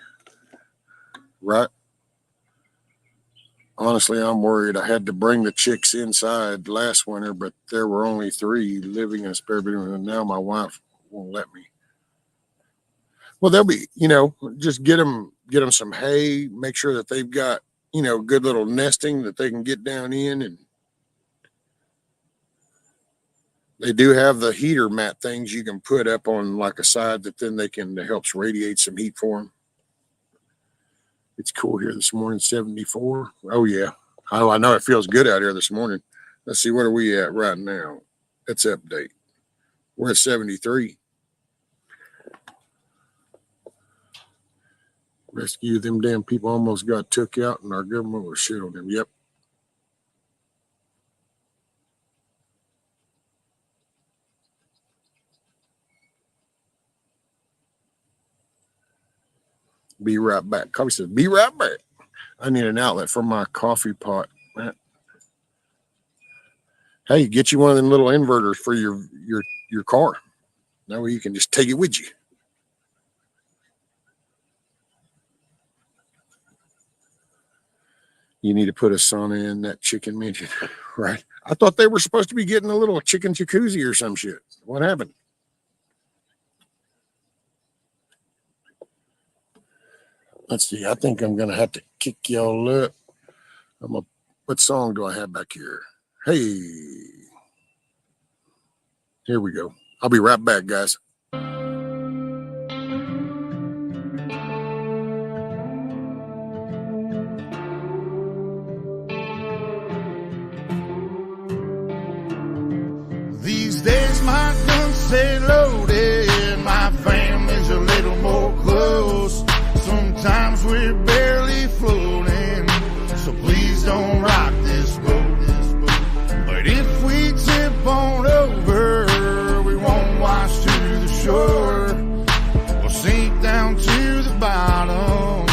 Speaker 2: Right? Honestly, I'm worried. I had to bring the chicks inside last winter, but there were only 3 living in a spare bedroom, and now my wife won't let me. Well, they'll be, just get them some hay, make sure that they've got, good little nesting that they can get down in. And they do have the heater mat things you can put up on like a side that then that helps radiate some heat for them. It's cool here this morning, 74. Oh, yeah. Oh, I know it feels good out here this morning. Let's see, what are we at right now? Let's update. We're at 73. Rescue them damn people almost got took out and our government was shit on them. Yep. Be right back. Coffee says, be right back. I need an outlet for my coffee pot. Hey, get you one of them little inverters for your car. That way you can just take it with you. You need to put a sauna in that chicken mansion, right? I thought they were supposed to be getting a little chicken jacuzzi or some shit. What happened? Let's see. I think I'm gonna have to kick y'all up. What song do I have back here? Hey, here we go. I'll be right back, guys.
Speaker 3: These days my guns stay loaded, my family's a little more close. Sometimes we're barely floating, so please don't rock this boat. But if we tip on over, we won't wash to the shore. We'll sink down to the bottom,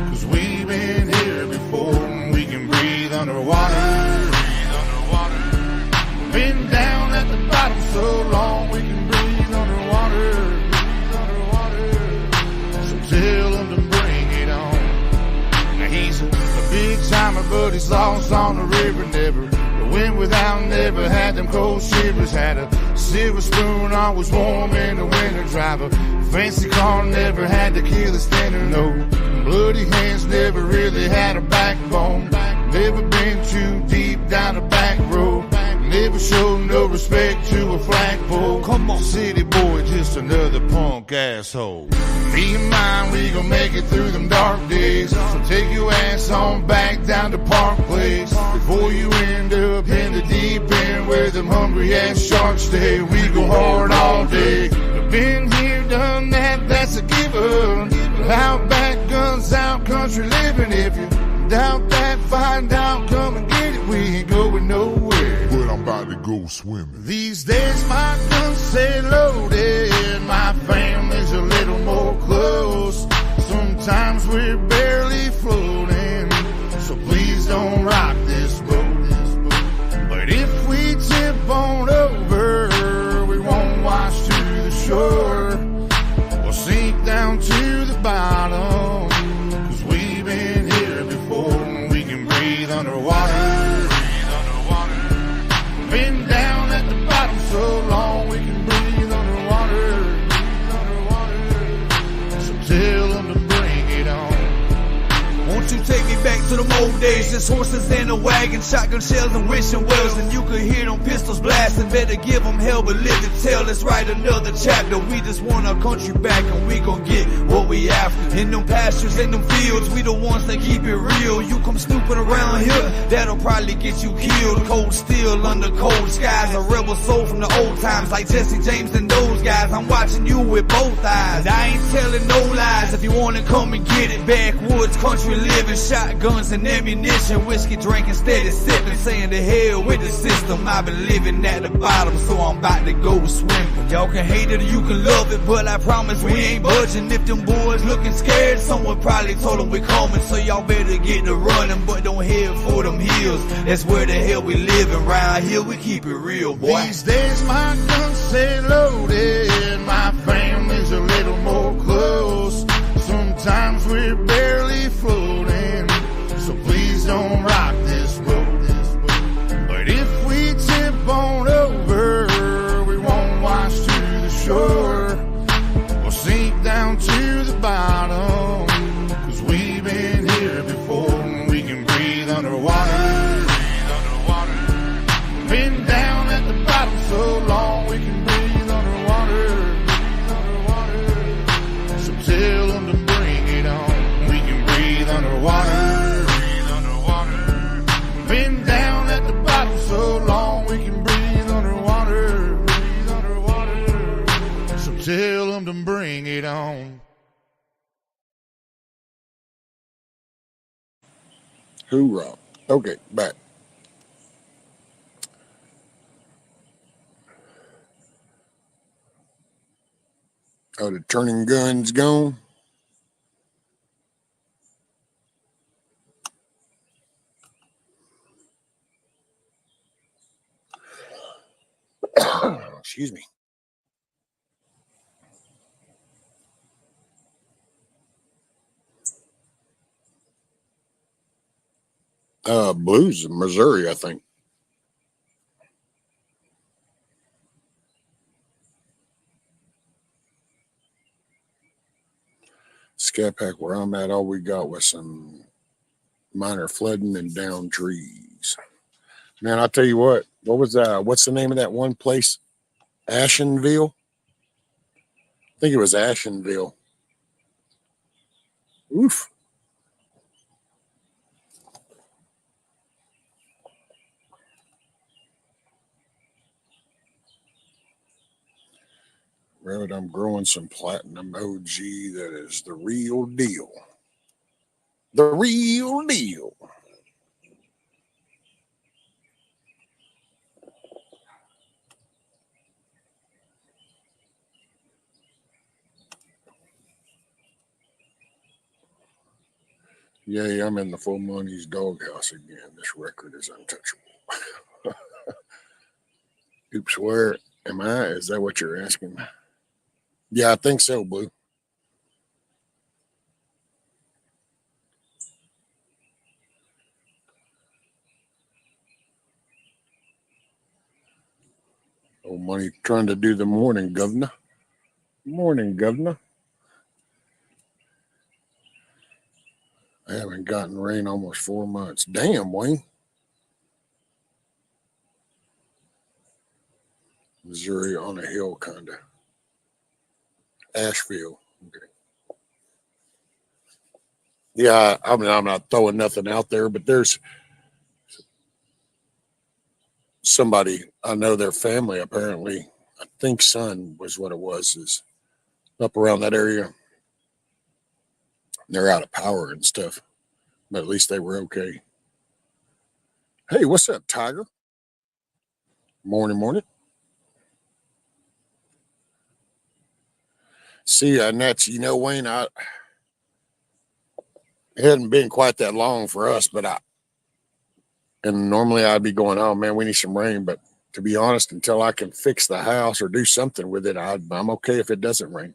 Speaker 3: 'cause we've been here before and we can breathe underwater. Been down at the bottom so long we can breathe underwater. So tell him to bring it on. Now he's a big timer, but he's lost on the river. Never went without, never had them cold shivers. Had a silver spoon, always warm in the winter. Drive a fancy car, never had to kill a standard. No bloody hands, never really had a backbone. Never been too deep down the back road. Never showed no respect to a flagpole. Come on, city boy, just another punk asshole. Me and mine, we gon' make it through them dark days. So take your ass on back down to Park Place before you end up in the deep end where them hungry ass sharks stay. We go hard all day. Been here, done that, that's a given. Out back, guns out, country living. If you doubt that, find out, come and get it. We ain't going nowhere, but I'm about to go swimming. These days my guns stay loaded, my family's a little more close. Sometimes we're barely floating, so please don't rock this boat. But if we tip on over, we won't wash to the shore. We'll sink down to the bottom, 'cause we've been here before and we can breathe underwater. Been down at the bottom so long we can breathe underwater. So tell them to bring it on. Won't you take me back to the old days? Just horses in a wagon, shotgun shells and wishing wells, and you could hear them pistols blasting. Better give them hell, but live to tell. Let's write another chapter. We just want our country back, and we gon' get what we after. In them pastures, in them fields, we the ones that keep it real. You come snooping around here, that'll probably get you killed. Cold steel under cold skies, a rebel soul from the old times, like Jesse James and those guys. I'm watching you with both eyes. I ain't telling no lies. If you wanna come and get it, backwoods country living, shotguns and ammunition, whiskey drinking, steady sipping, saying to hell with the system. I've been living at the bottom, so I'm about to go swimming. Y'all can hate it or you can love it, but I promise we ain't budging. If them boys looking scared, someone probably told them we coming, so y'all better get to running, but don't head for them hills. That's where the hell we living. Round here we keep it real, boy. These days my guns stay loaded, my family's a little more close. Sometimes we're barely floating, so please don't rock this boat. But if we tip on over, we won't wash to the shore. We'll sink down to the bottom, 'cause we've been here before and we can breathe underwater. Been down at the bottom so long we can breathe underwater. So tell them to bring it on. We can breathe underwater. Been down at the bottom so long we can breathe underwater. So tell them to bring it on.
Speaker 2: Hoorah. Okay, back. Oh, the turning gun's gone. Excuse me. Blues, Missouri, I think. Scat Pack, where I'm at, all we got was some minor flooding and down trees. Man, I'll tell you what was what's the name of that one place? Ashenville? I think it was Ashenville. Oof. Road, I'm growing some platinum OG that is the real deal. The real deal. Yay, I'm in the Full Money's doghouse again. This record is untouchable. Oops, where am I? Is that what you're asking? Yeah, I think so, Blue. Old Money trying to do the morning, governor. Morning, governor. I haven't gotten rain almost 4 months. Damn, Wayne. Missouri on a hill, kind of. Asheville. Okay. Yeah, I mean, I'm not throwing nothing out there, but there's somebody, I know their family apparently, I think son was what it was, is up around that area. They're out of power and stuff, but at least they were okay. Hey, what's up, Tiger? Morning, morning. See, and that's, Wayne, it hadn't been quite that long for us, but and normally I'd be going, oh man, we need some rain. But to be honest, until I can fix the house or do something with it, I'm okay if it doesn't rain.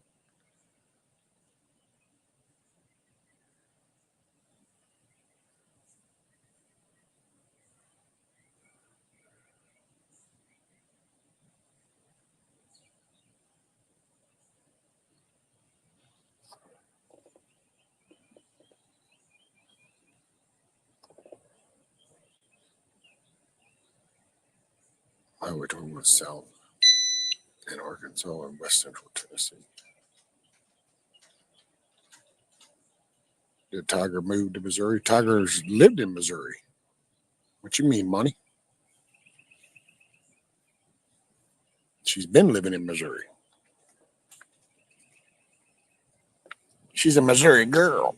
Speaker 2: Highway 21 south in Arkansas and West Central Tennessee. Did Tiger move to Missouri? Tiger's lived in Missouri. What you mean, money? She's been living in Missouri. She's a Missouri girl.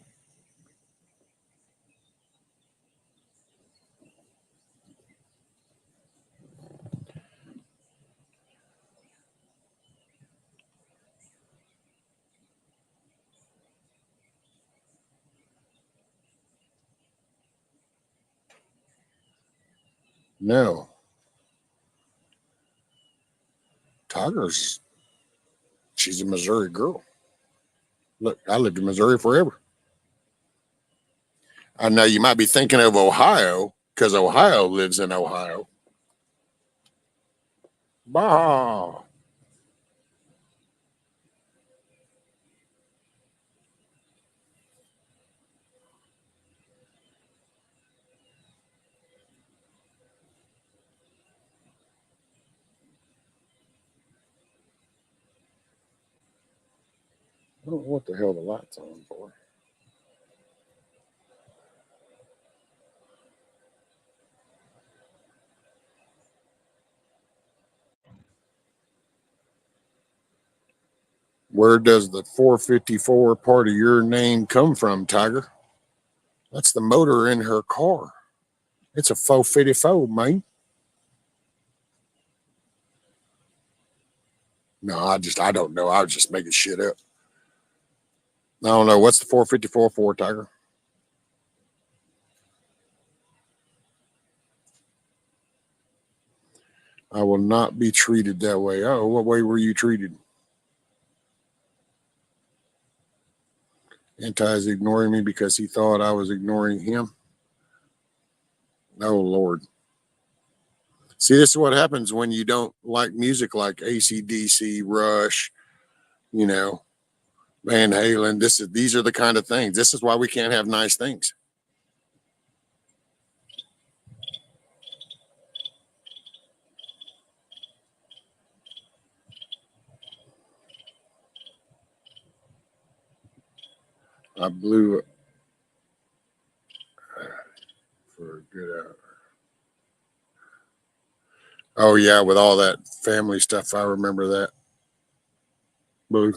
Speaker 2: No. She's a Missouri girl. Look, I lived in Missouri forever. I know you might be thinking of Ohio because Ohio lives in Ohio. Bah. I don't know what the hell the light's on for. Where does the 454 part of your name come from, Tiger? That's the motor in her car. It's a 454, man. No, I don't know. I was just making shit up. I don't know. What's the 454 for, Tiger? I will not be treated that way. Oh, what way were you treated? Anti is ignoring me because he thought I was ignoring him. Oh, Lord. See, this is what happens when you don't like music like AC/DC, Rush, Van Halen, these are the kind of things. This is why we can't have nice things. I blew it for a good hour. Oh yeah, with all that family stuff, I remember that. Blue.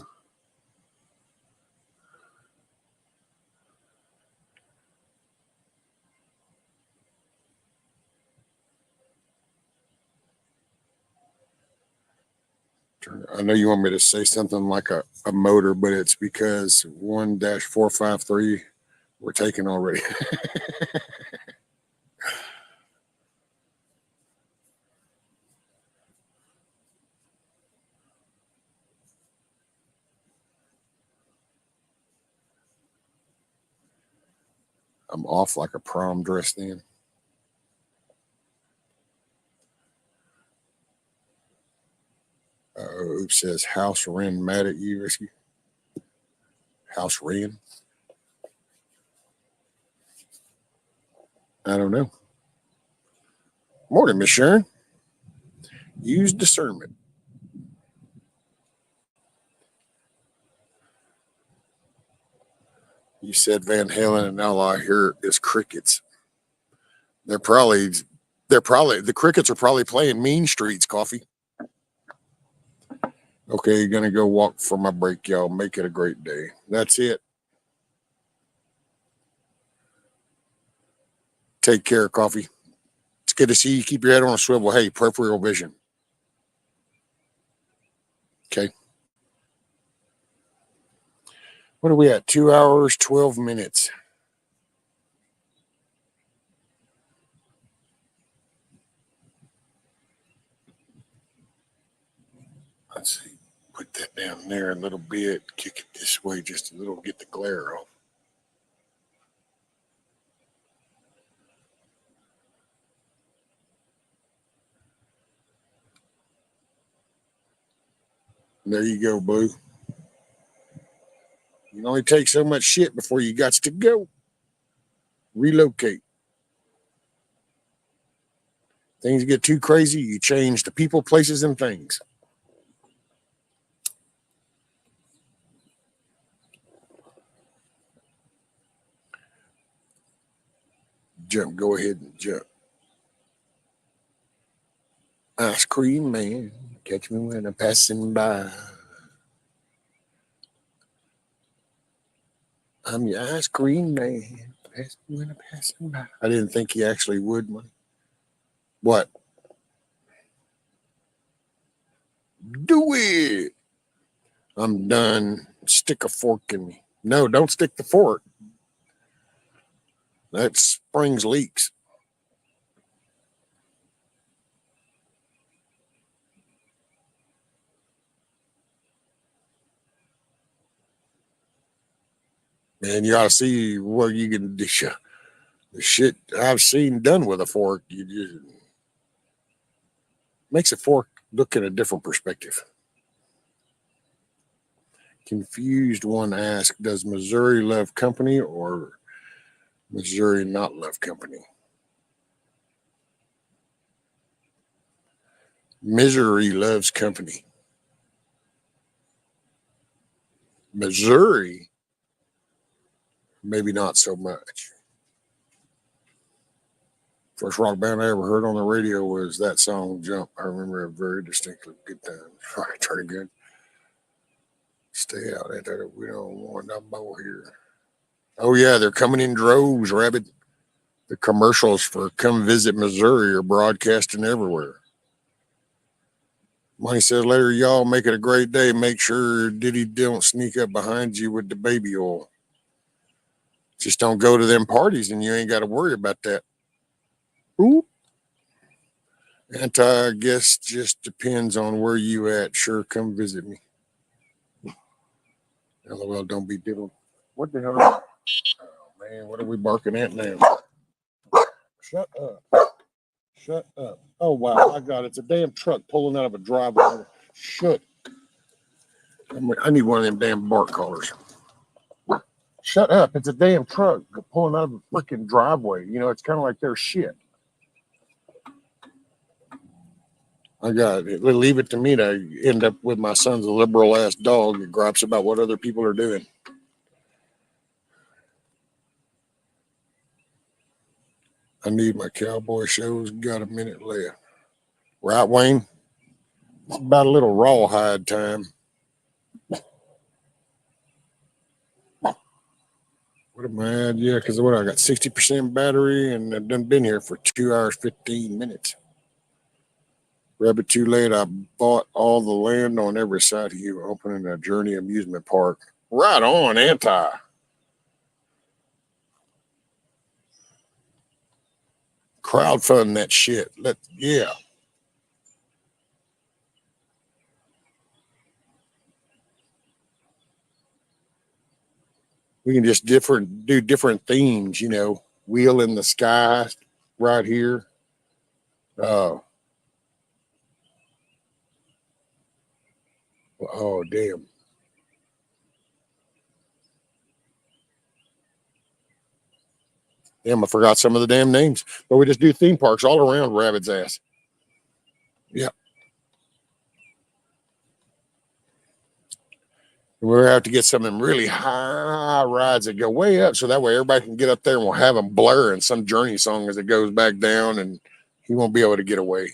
Speaker 2: I know you want me to say something like a motor, but it's because 1-453 we're taking already. I'm off like a prom dress then. Oops, says House Wren mad at you. Risky. House Wren? I don't know. Morning, Miss Sharon. Use discernment. You said Van Halen, and all I hear is crickets. The crickets are probably playing Mean Streets, Coffee. Okay, gonna go walk for my break, y'all. Make it a great day. That's it. Take care, Coffee. It's good to see you. Keep your head on a swivel. Hey, peripheral vision. Okay. What are we at? 2 hours, 12 minutes. Let's see. Put that down there a little bit. Kick it this way just a little. Get the glare off. There you go, Blue. You can only take so much shit before you got to go. Relocate. Things get too crazy, you change the people, places, and things. Jump. Go ahead and jump. Ice cream man, catch me when I'm passing by. I'm your ice cream man. Pass me when I'm passing by. I didn't think he actually would, man. What? Do it. I'm done. Stick a fork in me. No, don't stick the fork. That springs leaks. And you ought to see what you can do. The shit I've seen done with a fork, you just makes a fork look in a different perspective. Confused one asked, does Missouri love company or Missouri not love company? Missouri loves company. Missouri, maybe not so much. First rock band I ever heard on the radio was that song Jump. I remember it very distinctly. Good time. All right, turn again. Stay out there. We don't want no more here. Oh yeah, they're coming in droves, Rabbit. The commercials for Come Visit Missouri are broadcasting everywhere. Money says later, y'all make it a great day. Make sure Diddy don't sneak up behind you with the baby oil. Just don't go to them parties and you ain't got to worry about that. Ooh. I guess just depends on where you at. Sure, come visit me. LOL, don't be diddled. What the hell? Oh, man, what are we barking at now? Shut up. Shut up. Oh, wow. I got it. It's a damn truck pulling out of a driveway. Shut. I need one of them damn bark collars. Shut up. It's a damn truck pulling out of a freaking driveway. You know, it's kind of like their shit. I got it. Leave it to me to end up with my son's a liberal ass dog that gripes about what other people are doing. I need my cowboy shows. Got a minute left. Right, Wayne? It's about a little rawhide time. What am I at? Yeah, because what I got 60% battery and I've done been here for 2 hours, 15 minutes. Rabbit too late. I bought all the land on every side of you, opening a Journey amusement park. Right on, anti. Crowdfund that shit. Yeah. We can just do different themes, you know. Wheel in the sky right here. Oh damn. Damn, I forgot some of the damn names. But we just do theme parks all around Rabbit's ass. Yeah. We'll have to get some of them really high rides that go way up so that way everybody can get up there and we'll have them blur in some Journey song as it goes back down and he won't be able to get away.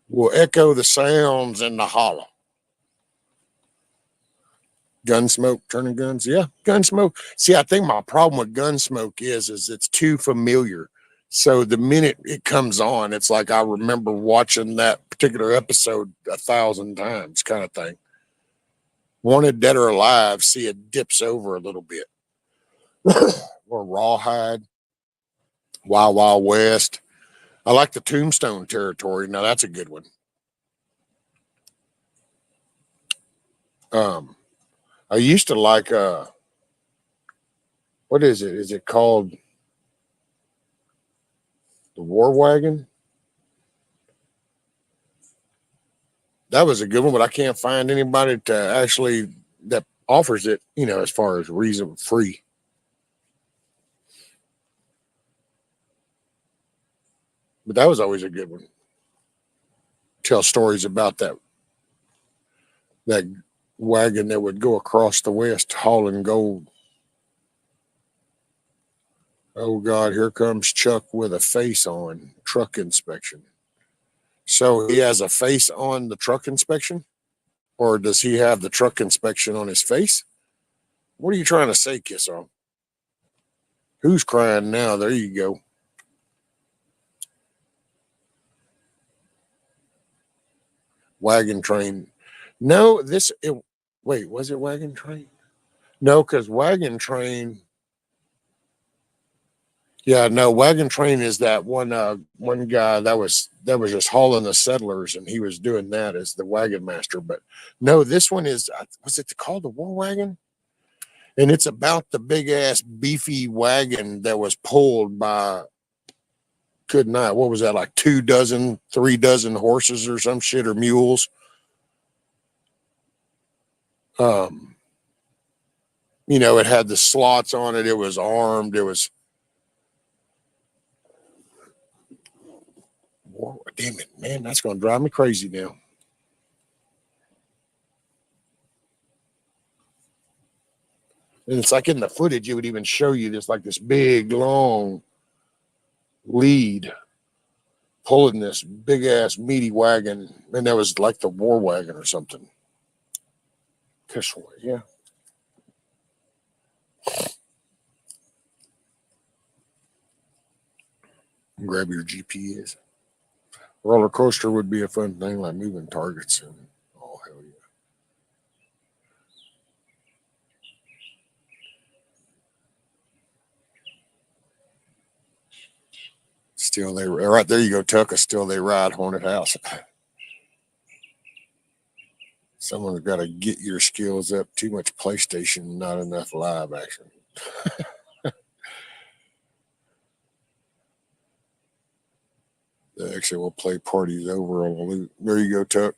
Speaker 2: We'll echo the sounds in the hollow. Gunsmoke, turning guns. Yeah, Gunsmoke. See, I think my problem with Gunsmoke is it's too familiar. So the minute it comes on, it's like I remember watching that particular episode 1,000 times, kind of thing. Wanted Dead or Alive, see it dips over a little bit. Or Rawhide, Wild Wild West. I like the Tombstone territory. Now that's a good one. I used to like what is it? Is it called the War Wagon? That was a good one, but I can't find anybody to actually that offers it, you know, as far as reason free. But that was always a good one. Tell stories about that wagon that would go across the West hauling gold. Oh God, here comes Chuck with a face on truck inspection. So he has a face on the truck inspection? Or does he have the truck inspection on his face? What are you trying to say, Kiss On? Who's crying now? There you go. Wagon Train. No, wait, was it Wagon Train? No, because Wagon Train. Yeah, no, Wagon Train is that one guy that was just hauling the settlers, and he was doing that as the wagon master. But no, this one is was it called the War Wagon? And it's about the big ass beefy wagon that was pulled by what was that, like 3 dozen horses or some shit, or mules. Um, you know, it had the slots on it, it was armed, it was damn it, man, that's gonna drive me crazy now. And it's like in the footage, it would even show you this big long lead pulling this big ass meaty wagon, and that was like the War Wagon or something. Yeah. Grab your GPS. Roller coaster would be a fun thing, like moving targets and oh hell yeah. Still they right there you go, Tuck. Still they ride haunted house. Someone's got to get your skills up. Too much PlayStation, not enough live action. Actually, we'll play parties over on the loop. There you go, Tuck.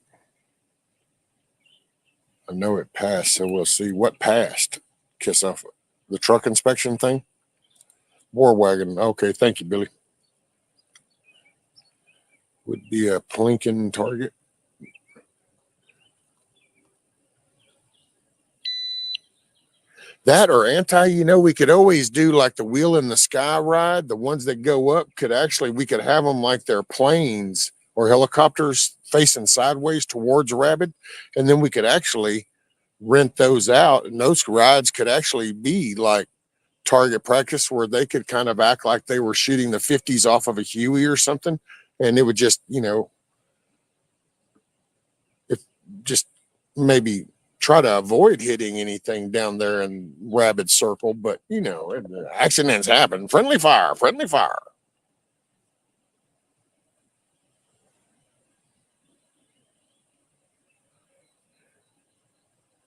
Speaker 2: I know it passed, so we'll see what passed. Kiss off the truck inspection thing. War wagon. Okay, thank you, Billy. Would be a plinking target. That or we could always do like the wheel in the sky ride. The ones that go up we could have them like they're planes or helicopters facing sideways towards Rabbit. And then we could actually rent those out. And those rides could actually be like target practice where they could kind of act like they were shooting the 50s off of a Huey or something. And it would just, if just maybe try to avoid hitting anything down there in Rabbit Circle, but accidents happen. Friendly fire, friendly fire.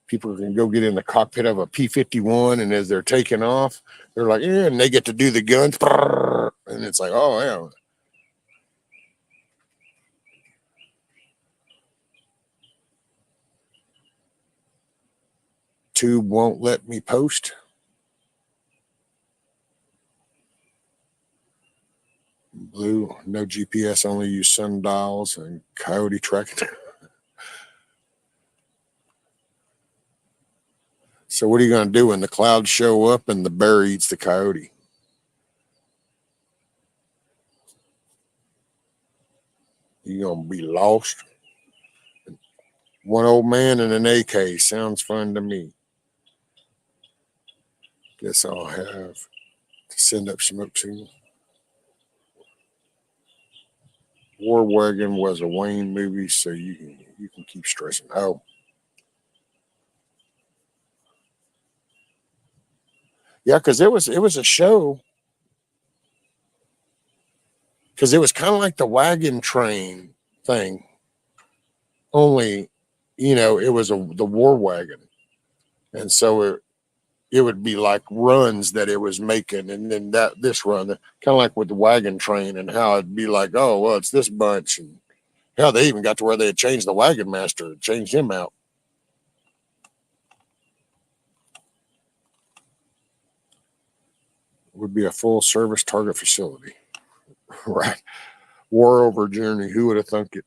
Speaker 2: People can go get in the cockpit of a P-51, and as they're taking off, they're like, yeah, and they get to do the guns, and it's like, oh yeah. Tube won't let me post. Blue, no GPS, only use sundials and coyote tracking. So what are you going to do when the clouds show up and the bear eats the coyote? You're going to be lost. One old man and an AK sounds fun to me. Guess I'll have to send up smoke signal. War Wagon was a Wayne movie, so you can keep stressing. Oh. Yeah, because it was a show. Because it was kind of like the wagon train thing. Only, it was the war wagon. And so it would be like runs that it was making, and then this run, kind of like with the wagon train, and how it'd be like, oh well, it's this bunch, and hell, they even got to where they had changed the wagon master, changed him out. Would be a full service target facility, right? War over journey. Who would have thunk it?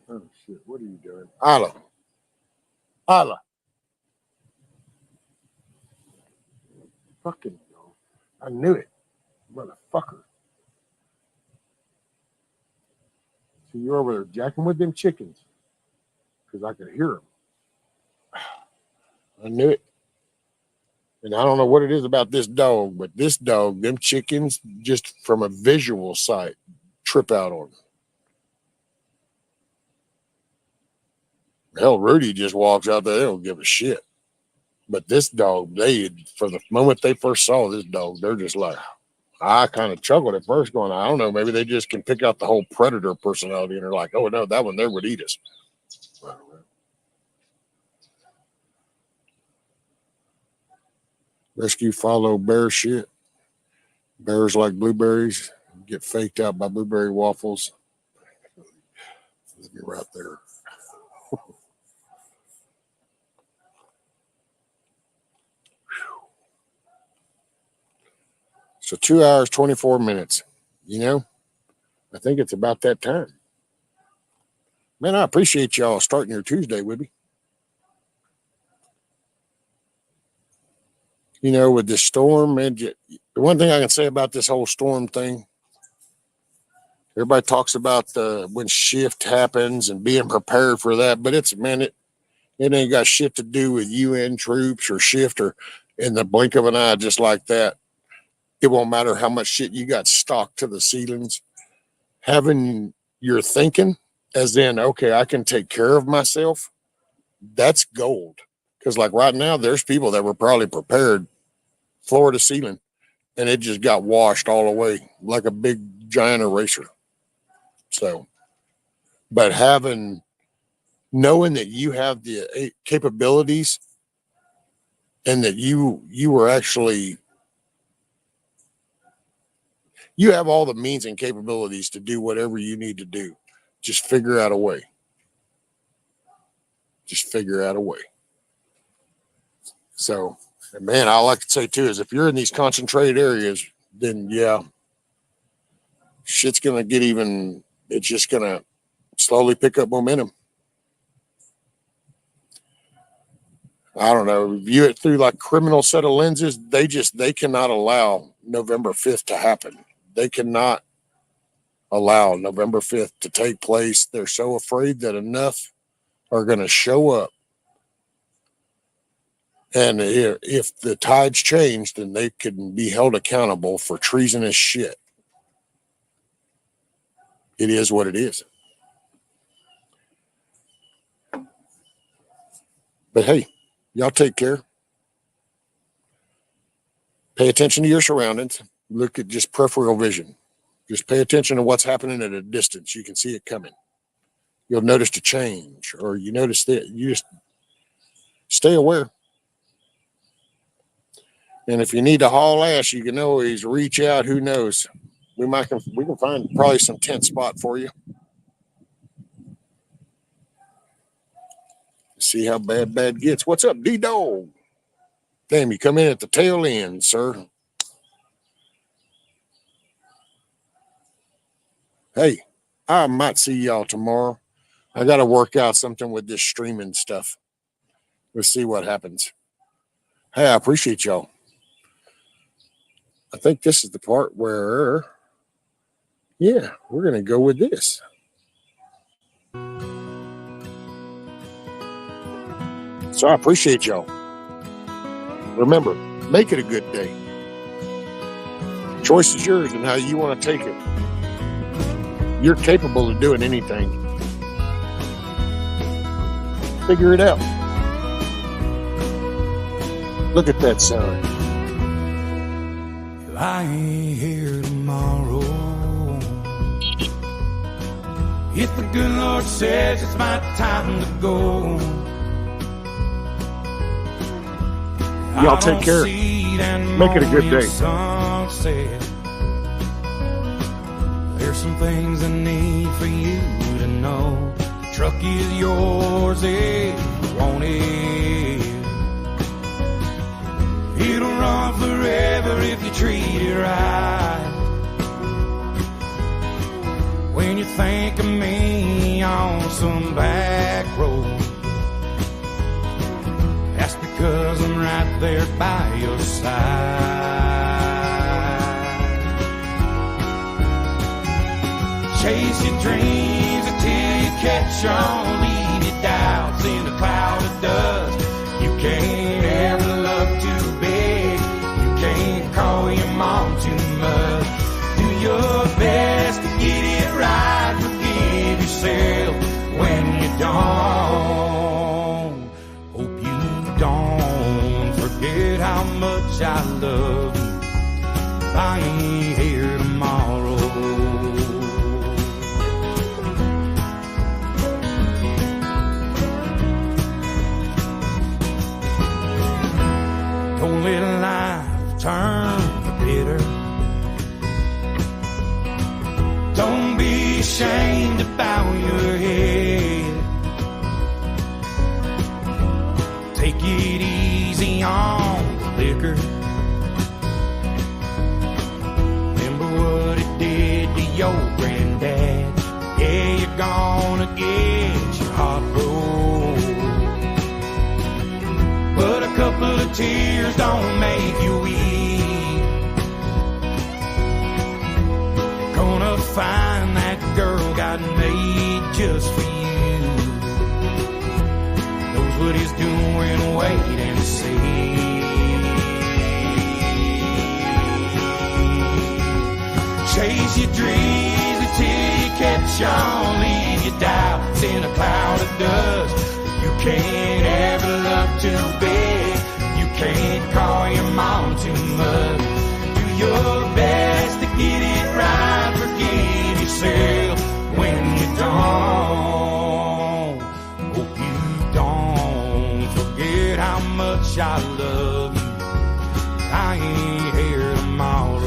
Speaker 2: Oh shit! What are you doing, Isla? Fucking, I knew it, motherfucker. So you're over there jacking with them chickens, because I could hear them. I knew it. And I don't know what it is about this dog, but this dog, them chickens, just from a visual sight, trip out on them. Hell, Rudy just walks out there, they don't give a shit. But this dog, for the moment they first saw this dog, they're just like, I kind of chuckled at first going, I don't know, maybe they just can pick out the whole predator personality and they're like, oh no, that one there would eat us. Rescue follow bear shit. Bears like blueberries, get faked out by blueberry waffles. Let me right there. So 2 hours, 24 minutes. I think it's about that time. Man, I appreciate y'all starting your Tuesday with me. With this storm, and the one thing I can say about this whole storm thing, everybody talks about when shift happens and being prepared for that, but it ain't got shit to do with UN troops or shift or in the blink of an eye, just like that. It won't matter how much shit you got stocked to the ceilings. Having your thinking as in, okay, I can take care of myself, that's gold. Because like right now, there's people that were probably prepared floor to ceiling, and it just got washed all the way like a big giant eraser. So, but knowing that you have the capabilities and that you were actually, You have all the means and capabilities to do whatever you need to do. Just figure out a way. Just figure out a way. So, man, all I could say too is if you're in these concentrated areas, then yeah, shit's going to get even, it's just going to slowly pick up momentum. I don't know, view it through like criminal set of lenses. They cannot allow November 5th to happen. They cannot allow November 5th to take place. They're so afraid that enough are going to show up. And if the tides change, then they can be held accountable for treasonous shit. It is what it is. But hey, y'all take care. Pay attention to your surroundings. Look at just peripheral vision. Just pay attention to what's happening at a distance. You can see it coming. You'll notice the change, or you notice that. You just stay aware. And if you need to haul ass, you can always reach out. Who knows? We can find probably some tent spot for you. See how bad gets. What's up, D-Dog? Damn, you come in at the tail end, sir. Hey, I might see y'all tomorrow. I got to work out something with this streaming stuff. We'll see what happens. Hey, I appreciate y'all. I think this is the part where, yeah, we're going to go with this. So I appreciate y'all. Remember, make it a good day. Choice is yours and how you want to take it. You're capable of doing anything. Figure it out. Look at that sun.
Speaker 1: If I ain't here tomorrow, if the good Lord says it's my time to go,
Speaker 2: y'all take care. Make it a good day.
Speaker 1: Sunset. There's some things I need for you to know. The truck is yours if you want it. It'll run forever if you treat it right. When you think of me on some back road, that's because I'm right there by your side. Chase your dreams until you catch on. Leave your doubts in a cloud of dust. You can't ever love too big. You can't call your mom too much. Do your best to get it right. Forgive yourself when you don't. Hope you don't forget how much I love you. If I ain't here tomorrow. Don't let life turn bitter. Don't be ashamed about your head. Take it easy on the liquor. Remember what it did to your granddad. Yeah, you're gonna get your heart broke. But a couple of tears don't make you weep. Gonna find that girl God made just for you. Knows what he's doing, wait and see. Chase your dreams until you catch on. Leave your doubts in a cloud of dust. You can't ever love too big. You can't call your mom too much. Do your best to get it right. Forgive yourself when you don't. Hope you don't forget how much I love you. I ain't here tomorrow.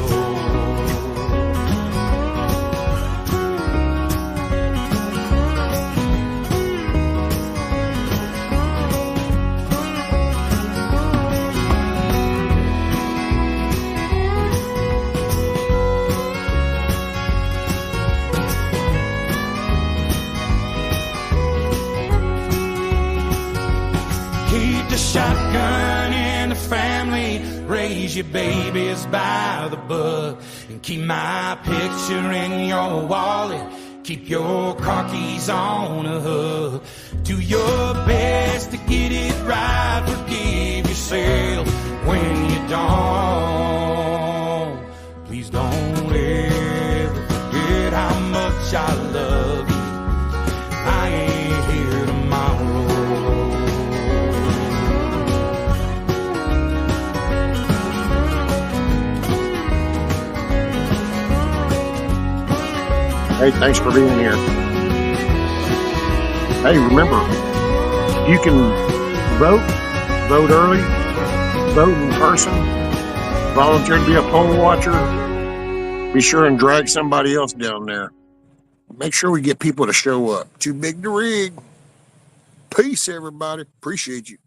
Speaker 4: raise your babies by the bud, and keep my picture in your wallet. Keep your car keys on a hook. Do your best to get it right. Forgive yourself when you don't. Please don't ever forget how much I love you. I ain't here tomorrow.
Speaker 2: Hey, thanks for being here. Hey, remember, you can vote early, vote in person, volunteer to be a poll watcher. Be sure and drag somebody else down there. Make sure we get people to show up. Too big to rig. Peace, everybody. Appreciate you.